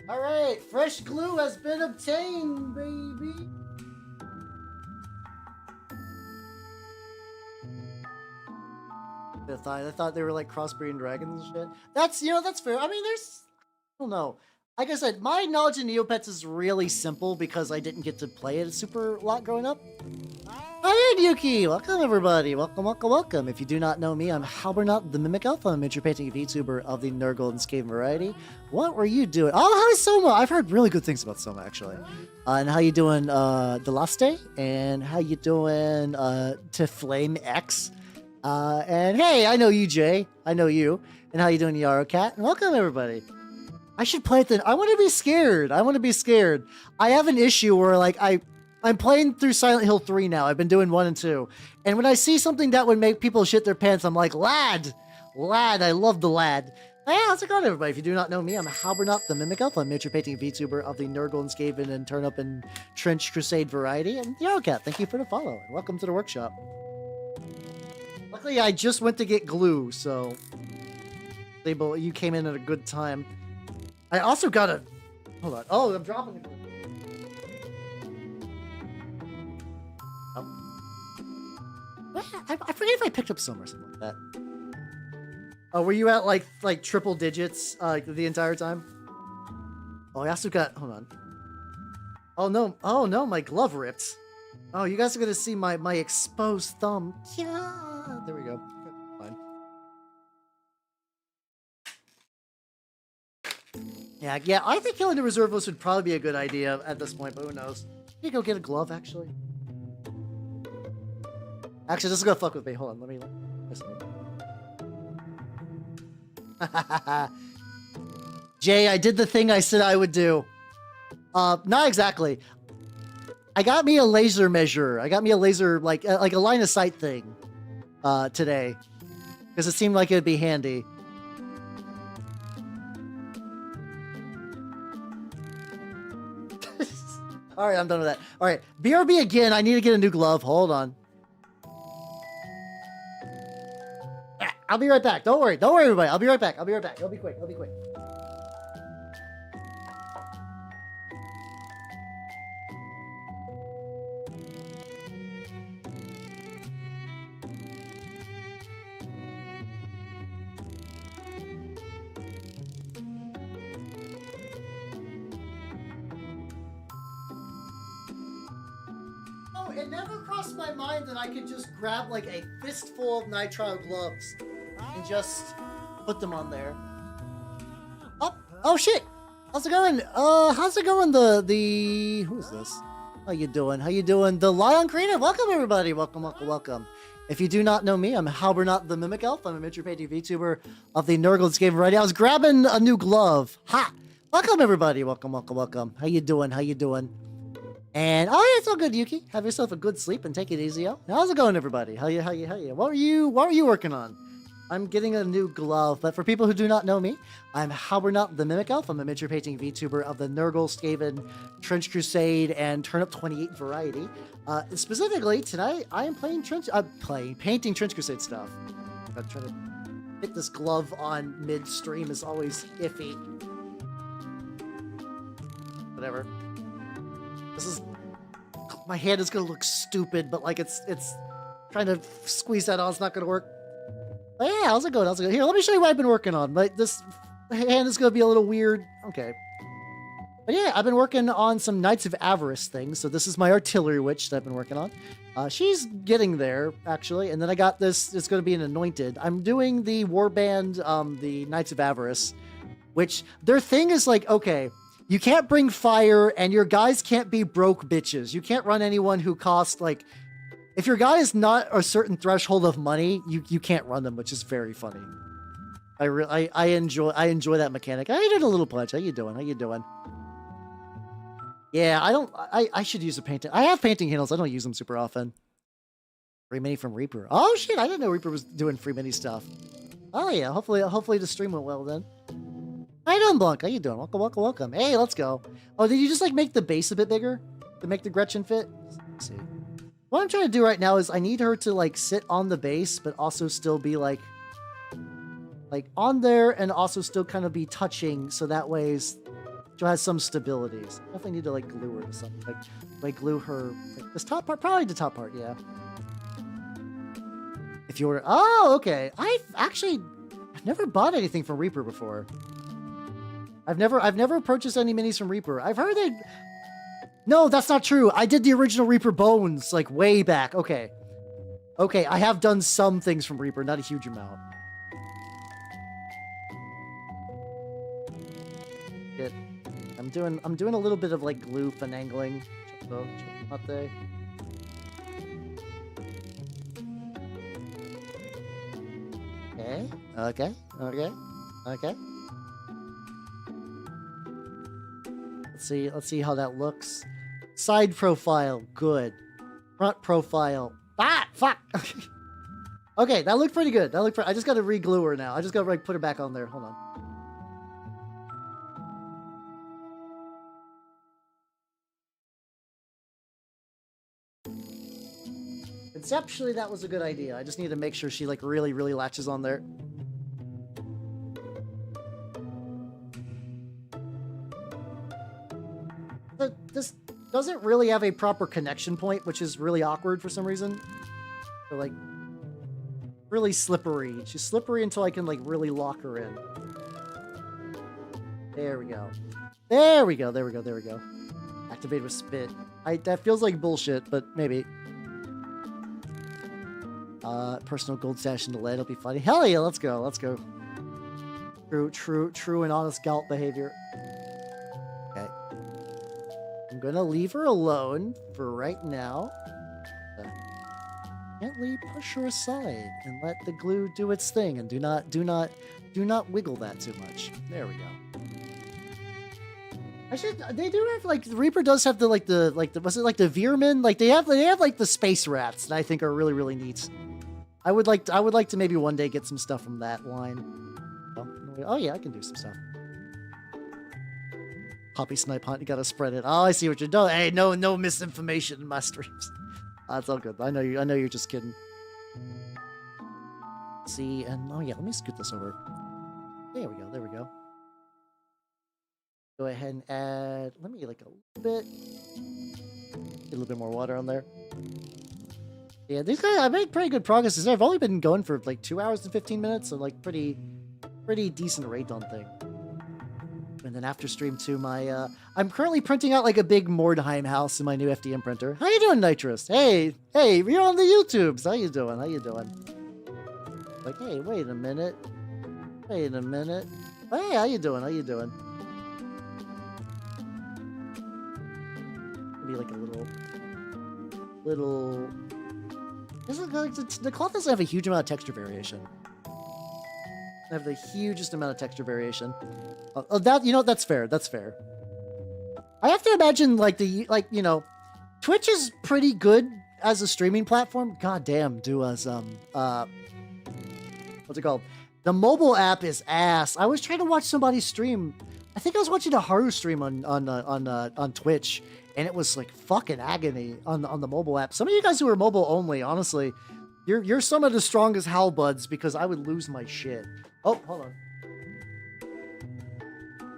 All right, fresh glue has been obtained, baby. I thought they were like crossbreeding dragons and shit. That's, you know, that's fair. I mean, there's, I don't know. Like I said, my knowledge of Neopets is really simple because I didn't get to play it a super lot growing up. Hi, Yuki! Welcome, everybody. Welcome, welcome, welcome. If you do not know me, I'm Halbernot, the Mimic Elf. I'm a miniature painting Vtuber of the Nurgle and Skaven variety. What were you doing? Oh, hi, Soma! I've heard really good things about Soma, actually. And how you doing, Delaste? And how you doing, To Flame X? And hey, I know you, Jay. I know you. And how you doing, Yarrow Cat? And welcome, everybody. I should play it then. I want to be scared. I want to be scared. I have an issue where, like, I'm playing through Silent Hill 3 now. I've been doing 1 and 2. And when I see something that would make people shit their pants, I'm like, lad, I love the lad. Hey, how's it going, everybody? If you do not know me, I'm Halbernot, the Mimic Elf. I'm a miniature painting VTuber of the Nurgle and Skaven and Turnip and Trench Crusade variety. And Yarrowcat, thank you for the follow. And welcome to the workshop. Luckily, I just went to get glue, so you came in at a good time. I also got a... Hold on. Oh, I'm dropping the glue. I forget if I picked up some or something like that. Oh, were you at like triple digits the entire time? Oh, I also got... Hold on. Oh no, my glove ripped. Oh, you guys are gonna see my exposed thumb. Yeah, there we go. Fine. Yeah, I think killing the reserve list would probably be a good idea at this point, but who knows? Can you go get a glove, actually? Actually, this is gonna fuck with me. Hold on, let me listen. Jay, I did the thing I said I would do. Not exactly. I got me a laser measure. I got me a laser, like a line of sight thing, today. Because it seemed like it'd be handy. All right, I'm done with that. All right, BRB again. I need to get a new glove. Hold on. I'll be right back. Don't worry. Don't worry, everybody. I'll be right back. I'll be right back. It'll be quick. It'll be quick. It never crossed my mind that I could just grab like a fistful of nitrile gloves and just put them on there. Oh shit! How's it going? How's it going? The who is this? How you doing? How you doing? The Lion Creative. Welcome everybody. Welcome, welcome, welcome. If you do not know me, I'm Halbernot the Mimic Elf. I'm a miniature painting VTuber of the Nurgles game variety. I was grabbing a new glove. Ha! Welcome everybody. Welcome, welcome, welcome. How you doing? How you doing? And oh yeah, it's all good, Yuki. Have yourself a good sleep and take it easy, yo. How's it going, everybody? How you? What were you working on? I'm getting a new glove, but for people who do not know me, I'm Halbernot the Mimic Elf. I'm a miniature painting VTuber of the Nurgle, Skaven, Trench Crusade, and Turnip 28 variety. Specifically tonight, I am painting Trench Crusade stuff. I'm trying to hit this glove on midstream is always iffy. Whatever. This is, my hand is gonna look stupid, but like it's trying to squeeze that on. It's not gonna work. But yeah, how's it going? How's it going? Here, let me show you what I've been working on. Like this hand is gonna be a little weird. Okay. But yeah, I've been working on some Knights of Avarice things. So this is my artillery witch that I've been working on. She's getting there actually, and then I got this. It's gonna be an anointed. I'm doing the warband, the Knights of Avarice, which their thing is like, okay. You can't bring fire, and your guys can't be broke bitches. You can't run anyone who costs, like... If your guy is not a certain threshold of money, you can't run them, which is very funny. I enjoy that mechanic. I did a little punch. How you doing? How you doing? Yeah, I should use a painting. I have painting handles. I don't use them super often. Free mini from Reaper. Oh, shit. I didn't know Reaper was doing free mini stuff. Oh, yeah. Hopefully the stream went well then. How you doing, Blanc? How you doing? Welcome, welcome, welcome. Hey, let's go. Oh, did you just like make the base a bit bigger to make the Gretchen fit? Let's see. What I'm trying to do right now is I need her to like sit on the base, but also still be like on there and also still kind of be touching. So that way she has some stability. So I definitely need to like glue her to something. Like glue her, like this top part, probably the top part. Yeah. If you order, oh, okay. I've never bought anything from Reaper before. I've never purchased any minis from Reaper. I've heard they... No, that's not true. I did the original Reaper Bones, like, way back. Okay. Okay, I have done some things from Reaper, not a huge amount. Shit. I'm doing a little bit of, like, glue finagling. Okay. Let's see how that looks. Side profile, good. Front profile, fuck. Okay, that looked pretty good. I just gotta re-glue her now. I just gotta like put her back on there. Hold on. Conceptually, that was a good idea. I just need to make sure she like really, really latches on there. This doesn't really have a proper connection point, which is really awkward for some reason. So like, really slippery. She's slippery until I can like really lock her in. There we go. There we go. Activate with spit. That feels like bullshit, but maybe. Personal gold stash in the lead. It'll be funny. Hell yeah, let's go. True and honest Galt behavior. Okay. I'm gonna leave her alone for right now. Gently push her aside and let the glue do its thing, and do not wiggle that too much. There we go. They do have like Reaper does have the was it like the Veerman? Like they have like the space rats that I think are really really neat. I would like to maybe one day get some stuff from that line. Oh yeah, I can do some stuff. Poppy snipe hunt, you gotta spread it. Oh, I see what you're doing. Hey, no misinformation in my streams. That's all good. I know you're just kidding. See, and oh yeah, let me scoot this over. There we go. Go ahead and add, let me like a little bit. Get a little bit more water on there. Yeah, these guys, I made pretty good progress. I've only been going for like 2 hours and 15 minutes, so like pretty decent rate on thing. And then after stream 2, I'm currently printing out like a big Mordheim house in my new FDM printer. How you doing, Nitrous? Hey, you're on the YouTubes. How you doing? Like, hey, wait a minute. Hey, how you doing? Maybe like a little. The cloth doesn't have a huge amount of texture variation. I have the hugest amount of texture variation. That's fair. I have to imagine Twitch is pretty good as a streaming platform. God damn, what's it called? The mobile app is ass. I was trying to watch somebody stream. I think I was watching a Haru stream on Twitch, and it was like fucking agony on the mobile app. Some of you guys who are mobile only, honestly, you're some of the strongest halberds because I would lose my shit. Oh, hold on.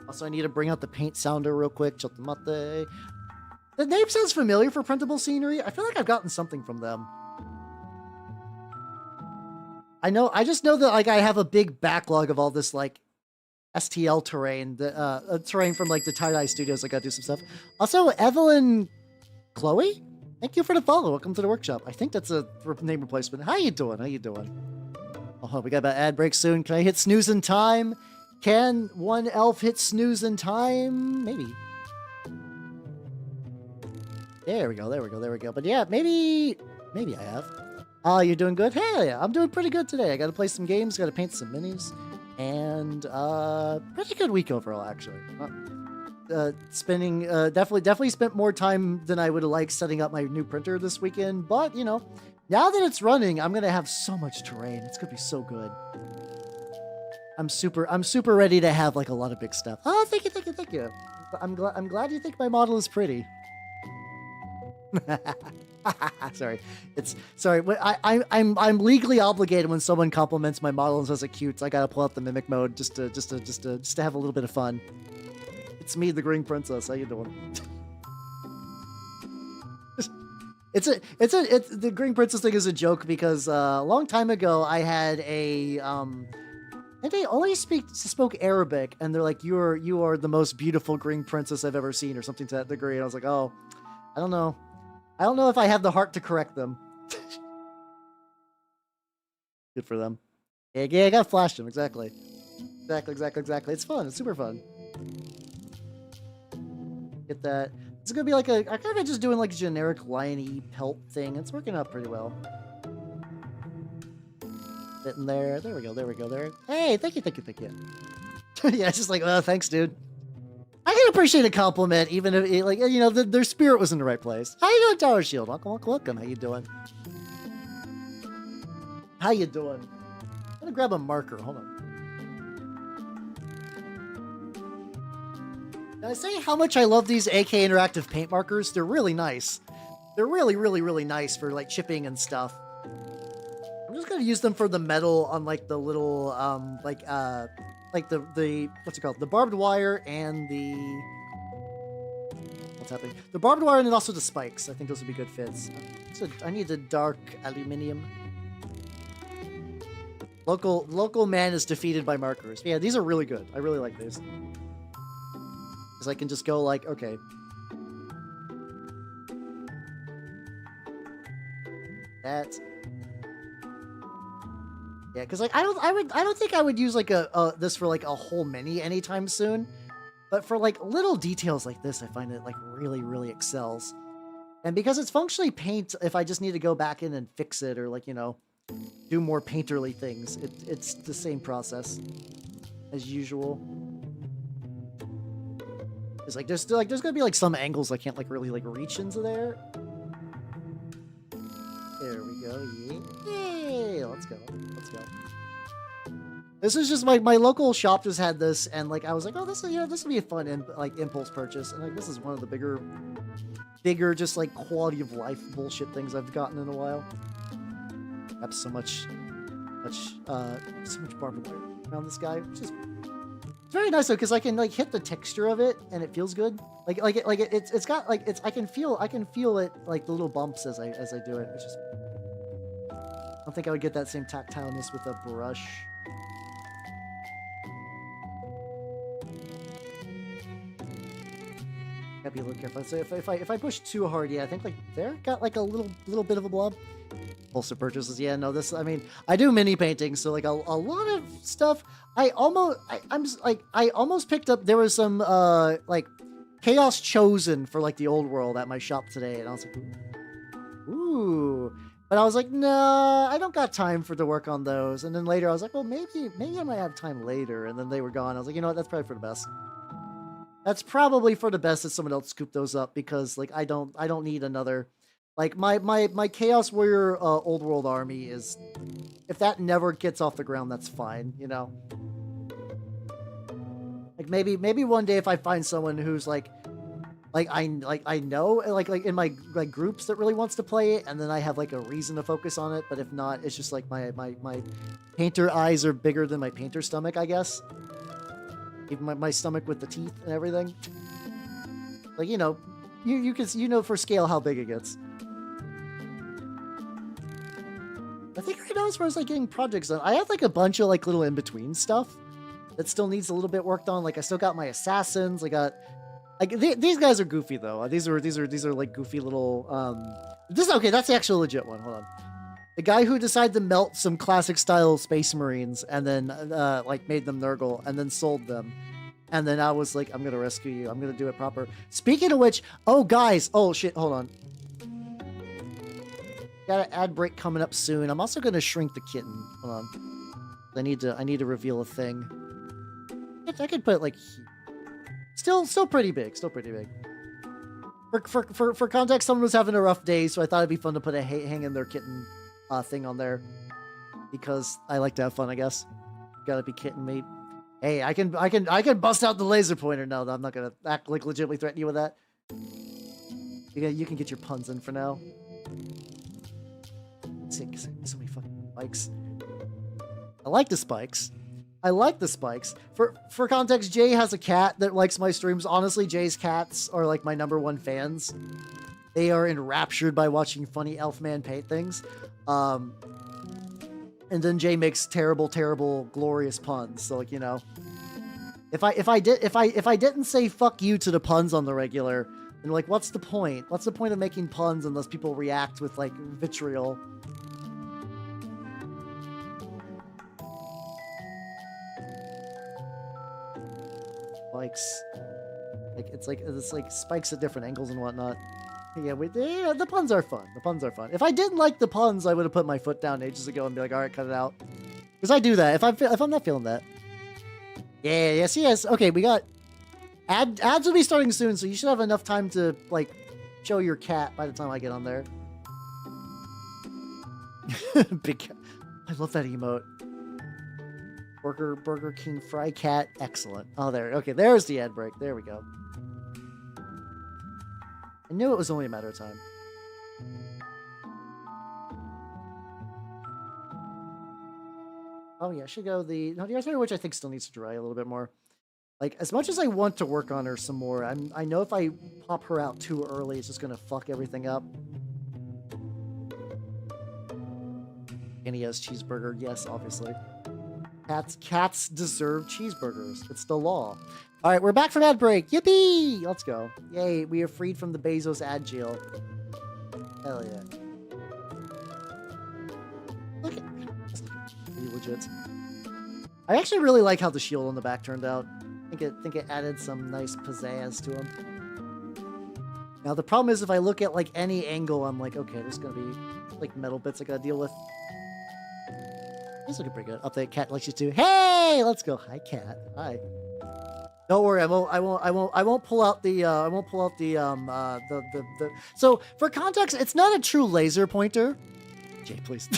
Also, I need to bring out the paint sounder real quick. Chotomate. The name sounds familiar for Printable Scenery. I feel like I've gotten something from them. I just know that like I have a big backlog of all this like STL terrain, the terrain from like the Tie-Dye Studios. I gotta do some stuff. Also, Evelyn Chloe, thank you for the follow. Welcome to the workshop. I think that's a name replacement. How you doing? Oh, we got about ad break soon. Can I hit snooze in time? Can one elf hit snooze in time? Maybe. There we go. But yeah, maybe I have. Oh, you're doing good? Hell yeah, I'm doing pretty good today. I got to play some games, got to paint some minis, and pretty good week overall, actually. Definitely spent more time than I would have liked setting up my new printer this weekend, but now that it's running, I'm gonna have so much terrain. It's gonna be so good. I'm super ready to have like a lot of big stuff. Oh, thank you. I'm glad you think my model is pretty. Sorry. I'm legally obligated when someone compliments my model and says it cute. So I gotta pull out the mimic mode just to have a little bit of fun. It's me, the Green Princess. How you doing? The Green Princess thing is a joke because a long time ago I had and they only spoke Arabic, and they're like, you are the most beautiful Green Princess I've ever seen, or something to that degree. And I was like, oh, I don't know if I have the heart to correct them. Good for them. Yeah, I gotta flash them, exactly. It's fun, it's super fun. Get that. It's gonna be like I kind of just doing like a generic lion-y pelt thing. It's working out pretty well. Sitting there. There we go. Hey, thank you. Yeah, it's just like, oh, thanks, dude. I can appreciate a compliment, even if, their spirit was in the right place. How you doing, Tower Shield? Welcome. How you doing? I'm gonna grab a marker. Hold on. Can I say how much I love these AK Interactive paint markers? They're really nice. They're really, really, really nice for, like, chipping and stuff. I'm just gonna use them for the metal on, like, the little, like the what's it called? The barbed wire and the what's happening? The barbed wire and then also the spikes. I think those would be good fits. So I need the dark aluminium. Local man is defeated by markers. Yeah, these are really good. I really like these. Because I can just go like, okay. That. Yeah, because like I don't think I would use like this for like a whole mini anytime soon, but for like little details like this, I find it like really, really excels. And because it's functionally paint, if I just need to go back in and fix it or like do more painterly things, it's the same process as usual. It's like there's gonna be like some angles I can't like really like reach into there. There we go. Yay! Let's go. Let's go. This is just my local shop just had this, and like I was like, oh, this will be a fun and like impulse purchase, and like this is one of the bigger just like quality of life bullshit things I've gotten in a while. I have so much barbed wire around this guy, which is very nice though, because I can like hit the texture of it and it feels good. It's got like I can feel it like the little bumps as I do it, which is. I don't think I would get that same tactileness with a brush. Gotta be a little careful. So if I push too hard, yeah, I think like there got like a little bit of a blob. Impulsive purchases, yeah, no, this, I mean, I do mini paintings, so like a lot of stuff. I almost picked up. There was some like Chaos Chosen for like the old world at my shop today, and I was like, ooh. But I was like, no, I don't got time to work on those. And then later I was like, well, maybe I might have time later. And then they were gone. I was like, you know what? That's probably for the best. That's probably for the best that someone else scooped those up, because like I don't need another. Like my Chaos Warrior old world army is, if that never gets off the ground, that's fine, you know. Like maybe one day if I find someone who's I know like in my like groups that really wants to play it, and then I have like a reason to focus on it. But if not, it's just like my painter eyes are bigger than my painter stomach, I guess. Even my stomach with the teeth and everything. Like, you know, you can, you know, for scale how big it gets. I think right now, as far as like getting projects done, I have like a bunch of like little in between stuff that still needs a little bit worked on. Like I still got my assassins. I got like these guys are goofy though. These are like goofy little okay. That's the actual legit one. Hold on. The guy who decided to melt some classic style Space Marines and then like made them Nurgle and then sold them. And then I was like, I'm gonna rescue you. I'm gonna do it proper. Speaking of which, oh guys, oh shit, hold on. Got an ad break coming up soon. I'm also gonna shrink the kitten. Hold on. I need to reveal a thing. I could put it like still pretty big. Still pretty big. For context, someone was having a rough day, so I thought it'd be fun to put a hang in their kitten thing on there, because I like to have fun, I guess. Gotta be kitten mate. Hey, I can bust out the laser pointer. No, I'm not gonna act like legitimately threaten you with that. You can get your puns in for now. So many fucking spikes. I like the spikes. For context, Jay has a cat that likes my streams. Honestly, Jay's cats are like my #1 fans. They are enraptured by watching funny Elfman paint things. And then Jay makes terrible, glorious puns. So like, you know, if I didn't say fuck you to the puns on the regular, then like, what's the point? What's the point of making puns unless people react with like vitriol? Spikes. Like it's like spikes at different angles and whatnot. Yeah, the puns are fun. If I didn't like the puns, I would have put my foot down ages ago and be like, all right, cut it out. Because I do that if I'm not feeling that. Yeah, yes. Okay, we got ads will be starting soon, so you should have enough time to like show your cat by the time I get on there. Big cat. I love that emote. Burger King Fry Cat. Excellent. Oh, there. Okay, there's the ad break. There we go. I knew it was only a matter of time. Oh yeah, I should go the artillery, which I think still needs to dry a little bit more. Like, as much as I want to work on her some more, I know if I pop her out too early, it's just gonna fuck everything up. And he has cheeseburger. Yes, obviously. Cats deserve cheeseburgers. It's the law. All right, we're back from ad break. Yippee! Let's go. Yay, we are freed from the Bezos ad jail. Hell yeah. Look at pretty legit. I actually really like how the shield on the back turned out. I think it added some nice pizzazz to him. Now the problem is if I look at like any angle, I'm like, okay, there's gonna be like metal bits I gotta deal with. He's looking pretty good. Update cat likes you too. Hey, let's go. Hi, cat. Hi. Don't worry, I won't pull out the So for context, it's not a true laser pointer. Jay, please.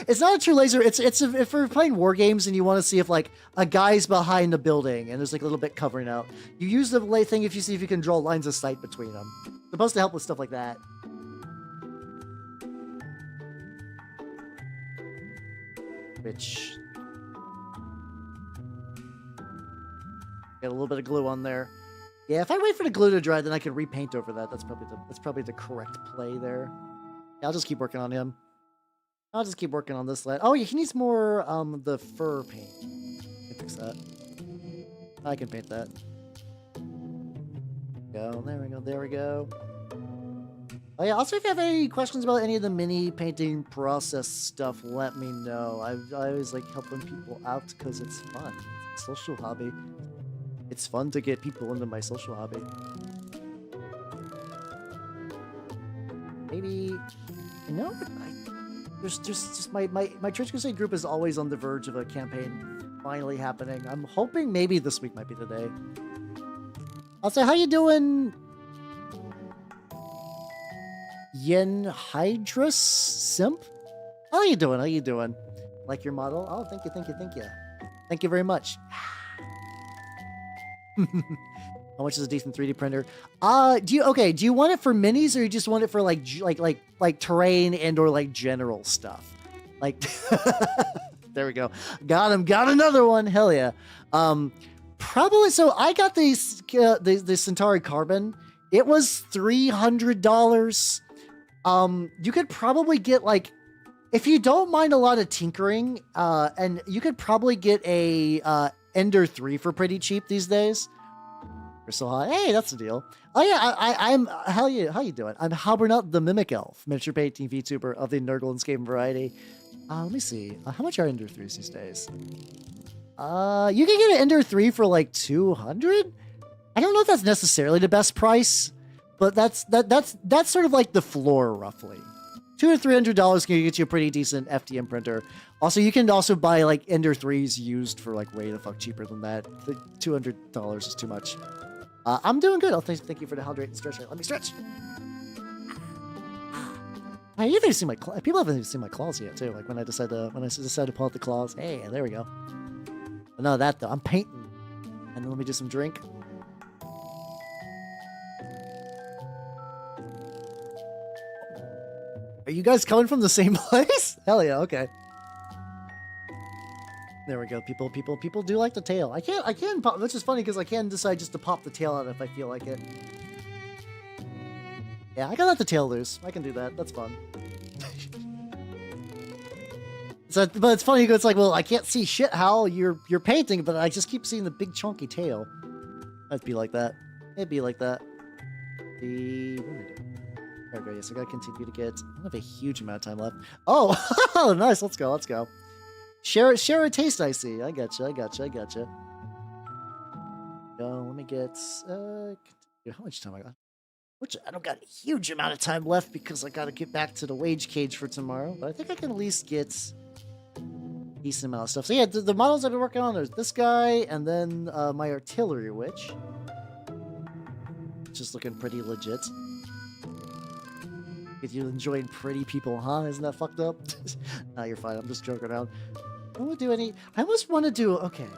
It's not a true laser. If we're playing war games and you want to see if like a guy's behind a building and there's like a little bit covering out, you use the lay thing if you see if you can draw lines of sight between them. It's supposed to help with stuff like that. Which get a little bit of glue on there. Yeah, if I wait for the glue to dry, then I can repaint over that. That's probably the correct play there. Yeah, I'll just keep working on him. I'll just keep working on this lad. Oh, yeah, he needs more the fur paint. I can fix that. I can paint that. There we go. There we go. Oh yeah. Also, if you have any questions about any of the mini painting process stuff, let me know. I always like helping people out because it's fun. It's a social hobby. It's fun to get people into my social hobby. Maybe, you know, there's just my Trench Crusade group is always on the verge of a campaign finally happening. I'm hoping maybe this week might be the day. I'll say, how you doing, Yen Hydrus Simp? How you doing? How you doing? Like your model? Oh, thank you. Thank you very much. How much is a decent 3D printer? Do you want it for minis or you just want it for like terrain and or like general stuff? Like there we go. Got him. Got another one. Hell yeah. Probably so I got the Centauri Carbon. It was $300. You could probably get like, if you don't mind a lot of tinkering, and you could probably get a Ender 3 for pretty cheap these days. We're so high. Hey, that's the deal. Oh yeah, I'm how you doing? I'm Halbernut the Mimic Elf, miniature painting VTuber of the Nerdlandscape variety. Let me see. How much are Ender 3s these days? You can get an Ender 3 for like 200. I don't know if that's necessarily the best price, but that's sort of like the floor roughly. $200 to $300 can get you a pretty decent FDM printer. Also, you can also buy like Ender 3s used for like way the fuck cheaper than that. The $200 is too much. I'm doing good. Thank you for the hydrate and stretch. Let me stretch. Hey, you haven't seen my people haven't even seen my claws yet too. Like when I decided to pull out the claws. Hey, there we go. But no, that though, I'm painting. And then let me do some drink. Are you guys coming from the same place? Hell yeah, okay. There we go. People do like the tail. I can pop, which is funny because I can decide just to pop the tail out if I feel like it. Yeah, I can let the tail loose. I can do that. That's fun. But it's funny because it's like, well, I can't see shit how you're painting, but I just keep seeing the big chunky tail. It'd be like that. It'd be like that. What am I doing? There we go. Yes, I gotta continue to get. I don't have a huge amount of time left. Oh, nice. Let's go. Share a taste. I see. I gotcha. Go. Let me get. How much time I got? Which I don't got a huge amount of time left because I gotta get back to the wage cage for tomorrow. But I think I can at least get a decent amount of stuff. So yeah, the models I've been working on. There's this guy, and then my artillery witch, just looking pretty legit. You enjoying pretty people, huh? Isn't that fucked up? Nah, you're fine. I'm just joking around. I don't want to do any. I almost want to do. Okay.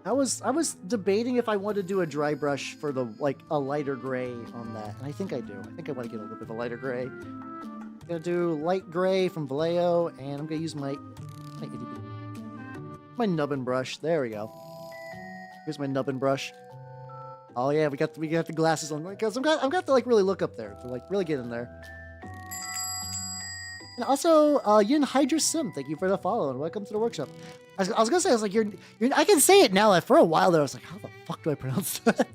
I was debating if I want to do a dry brush for the a lighter gray on that, and I think I do. I think I want to get a little bit of a lighter gray. I'm gonna do light gray from Vallejo, and I'm gonna use my nubbin brush. There we go. Here's my nubbin brush. Oh yeah, we got the glasses on because I've got to really look up there to really get in there. And also, Yin Hydra Sim, thank you for the follow and welcome to the workshop. I was gonna say, I was like, you're I can say it now. Like, for a while there, I was like, how the fuck do I pronounce that?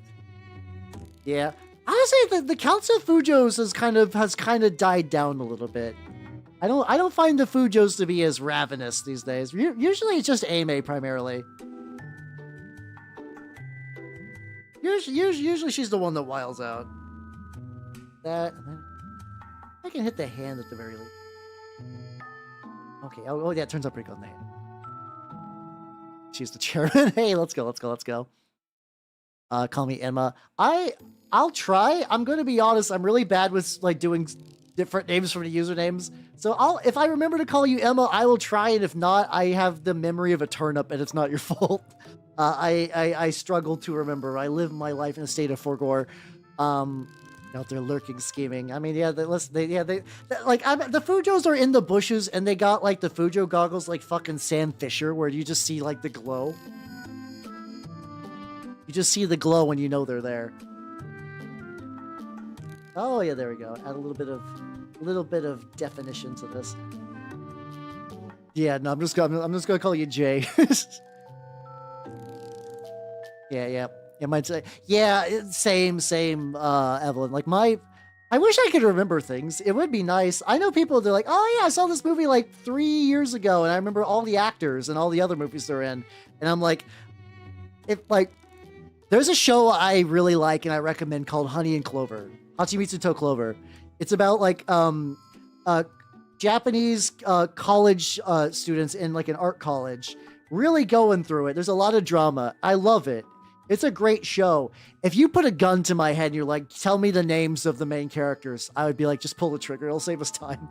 Yeah, honestly, the Council of Fujos has kind of died down a little bit. I don't find the Fujos to be as ravenous these days. Usually, it's just Ame primarily. Usually she's the one that wiles out. That, and then I can hit the hand at the very least. Okay, oh yeah, it turns out pretty good on the hand. She's the chairman. Hey, let's go. Call me Emma. I'll try. I'm going to be honest. I'm really bad with like doing different names from the usernames. So if I remember to call you Emma, I will try. And if not, I have the memory of a turnip and it's not your fault. I struggle to remember. I live my life in a state of forgore. Out there lurking, scheming. I mean, yeah, the Fujos are in the bushes and they got like the Fujo goggles like fucking Sam Fisher where you just see like the glow. You just see the glow when you know they're there. Oh yeah, there we go. Add a little bit of definition to this. Yeah, no, I'm just gonna call you Jay. Yeah. It might say, yeah, same, Evelyn. Like I wish I could remember things. It would be nice. I know people, they're like, oh yeah, I saw this movie like 3 years ago and I remember all the actors and all the other movies they're in. And I'm like, there's a show I really like and I recommend called Honey and Clover. Hachimitsu to Clover. It's about like Japanese college students in like an art college really going through it. There's a lot of drama. I love it. It's a great show. If you put a gun to my head and you're like, tell me the names of the main characters, I would be like, just pull the trigger. It'll save us time.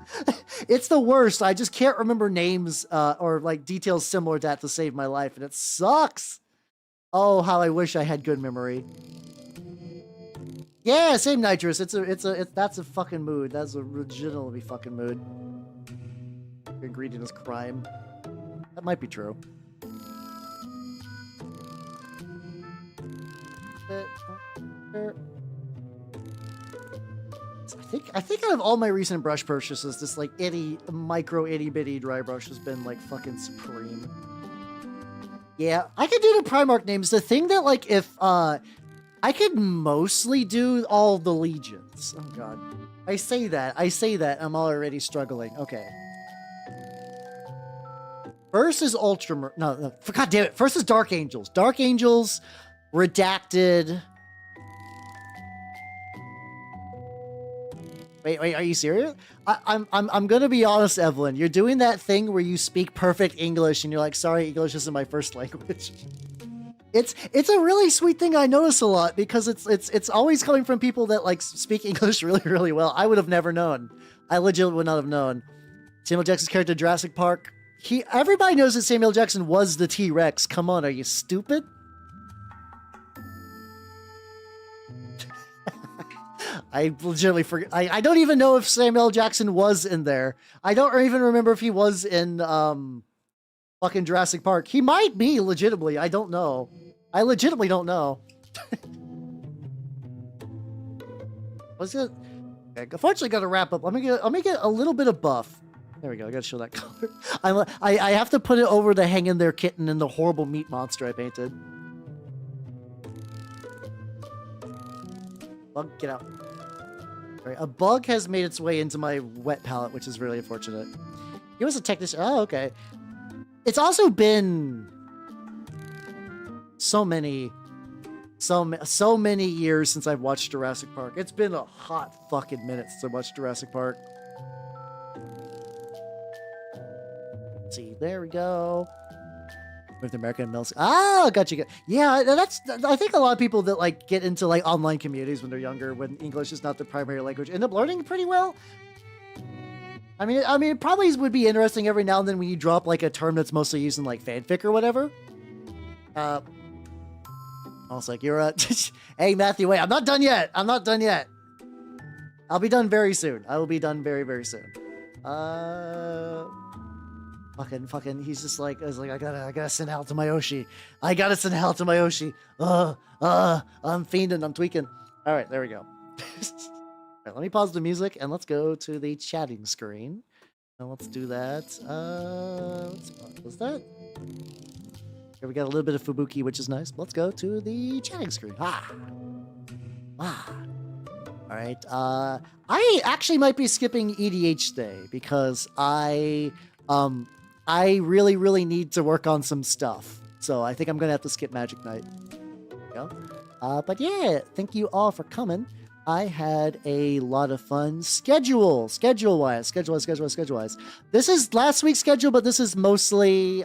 It's the worst. I just can't remember names or like details similar to that to save my life. And it sucks. Oh, how I wish I had good memory. Yeah, same nitrous. That's a fucking mood. That's a legitimately fucking mood. Ingredient is crime. That might be true. I think out of all my recent brush purchases, this like micro itty bitty dry brush has been like fucking supreme. Yeah, I could do the Primarch names. The thing that like if I could mostly do all the legions. Oh god. I say that, I'm already struggling. Okay. First is Ultramar. No, god damn it. First is Dark Angels. Dark Angels, Redacted. Wait, are you serious? I'm gonna be honest, Evelyn. You're doing that thing where you speak perfect English and you're like, sorry, English isn't my first language. It's a really sweet thing I notice a lot because it's always coming from people that like speak English really, really well. I would have never known. I legit would not have known. Samuel Jackson's character in Jurassic Park. Everybody knows that Samuel Jackson was the T-Rex. Come on, are you stupid? I legitimately forget. I don't even know if Samuel Jackson was in there. I don't even remember if he was in fucking Jurassic Park. He might be legitimately. I don't know. I legitimately don't know. What's it? Okay, unfortunately, got to wrap up. Let me get a little bit of buff. There we go. I got to show that color. I have to put it over the hang in there kitten and the horrible meat monster I painted. Bug, get out. Right, a bug has made its way into my wet palette, which is really unfortunate. He was a technician. Oh, okay. It's also been so many years since I've watched Jurassic Park. It's been a hot fucking minute since I watched Jurassic Park. Let's see, there we go. With American Mills. Ah, gotcha. Yeah, I think a lot of people that like get into like online communities when they're younger, when English is not the primary language, end up learning pretty well. I mean, it probably would be interesting every now and then when you drop like a term that's mostly used in like fanfic or whatever. I was like, you're hey Matthew, wait, I'm not done yet. I'll be done very soon. I will be done very, very soon. Fucking, he's just like, I was like, I gotta send out to my Oshi. I'm fiending, I'm tweaking. All right, there we go. All right, let me pause the music and let's go to the chatting screen. And let's do that. What's that? Here we got a little bit of Fubuki, which is nice. Let's go to the chatting screen. All right. I actually might be skipping EDH today because I really, really need to work on some stuff. So I think I'm going to have to skip Magic Night. There we go. But yeah, thank you all for coming. I had a lot of fun. Schedule-wise. This is last week's schedule, but this is mostly,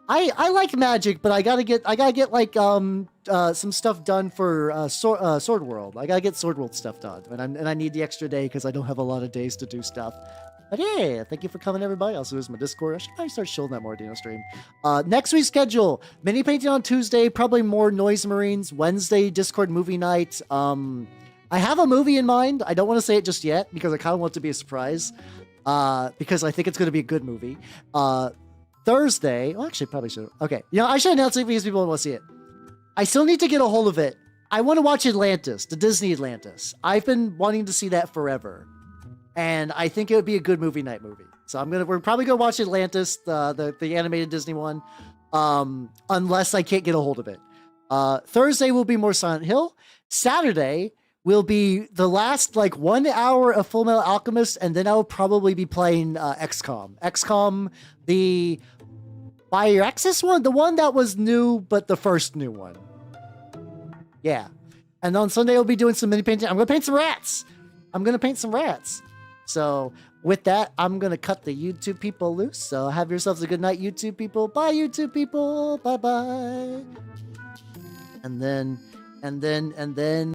I like Magic, but I gotta get like some stuff done for Sword World. I gotta get Sword World stuff done, and I need the extra day because I don't have a lot of days to do stuff. But yeah, thank you for coming, everybody. Also, there's my Discord. I should probably start showing that more Dino stream. Next week's schedule: mini painting on Tuesday, probably more Noise Marines. Wednesday, Discord movie night. I have a movie in mind. I don't want to say it just yet because I kind of want it to be a surprise. Because I think it's going to be a good movie. Thursday, well, actually, probably should. Okay, I should announce it because people want to see it. I still need to get a hold of it. I want to watch Atlantis, the Disney Atlantis. I've been wanting to see that forever, and I think it would be a good movie night movie. So we're probably gonna watch Atlantis, the animated Disney one, unless I can't get a hold of it. Thursday will be more Silent Hill. Saturday will be the last 1 hour of Full Metal Alchemist, and then I will probably be playing XCOM. XCOM, the Fire Access one, the one that was new, but the first new one. Yeah. And on Sunday, I'll be doing some mini painting. I'm going to paint some rats. So with that, I'm going to cut the YouTube people loose. So have yourselves a good night, YouTube people. Bye, YouTube people. Bye-bye. And then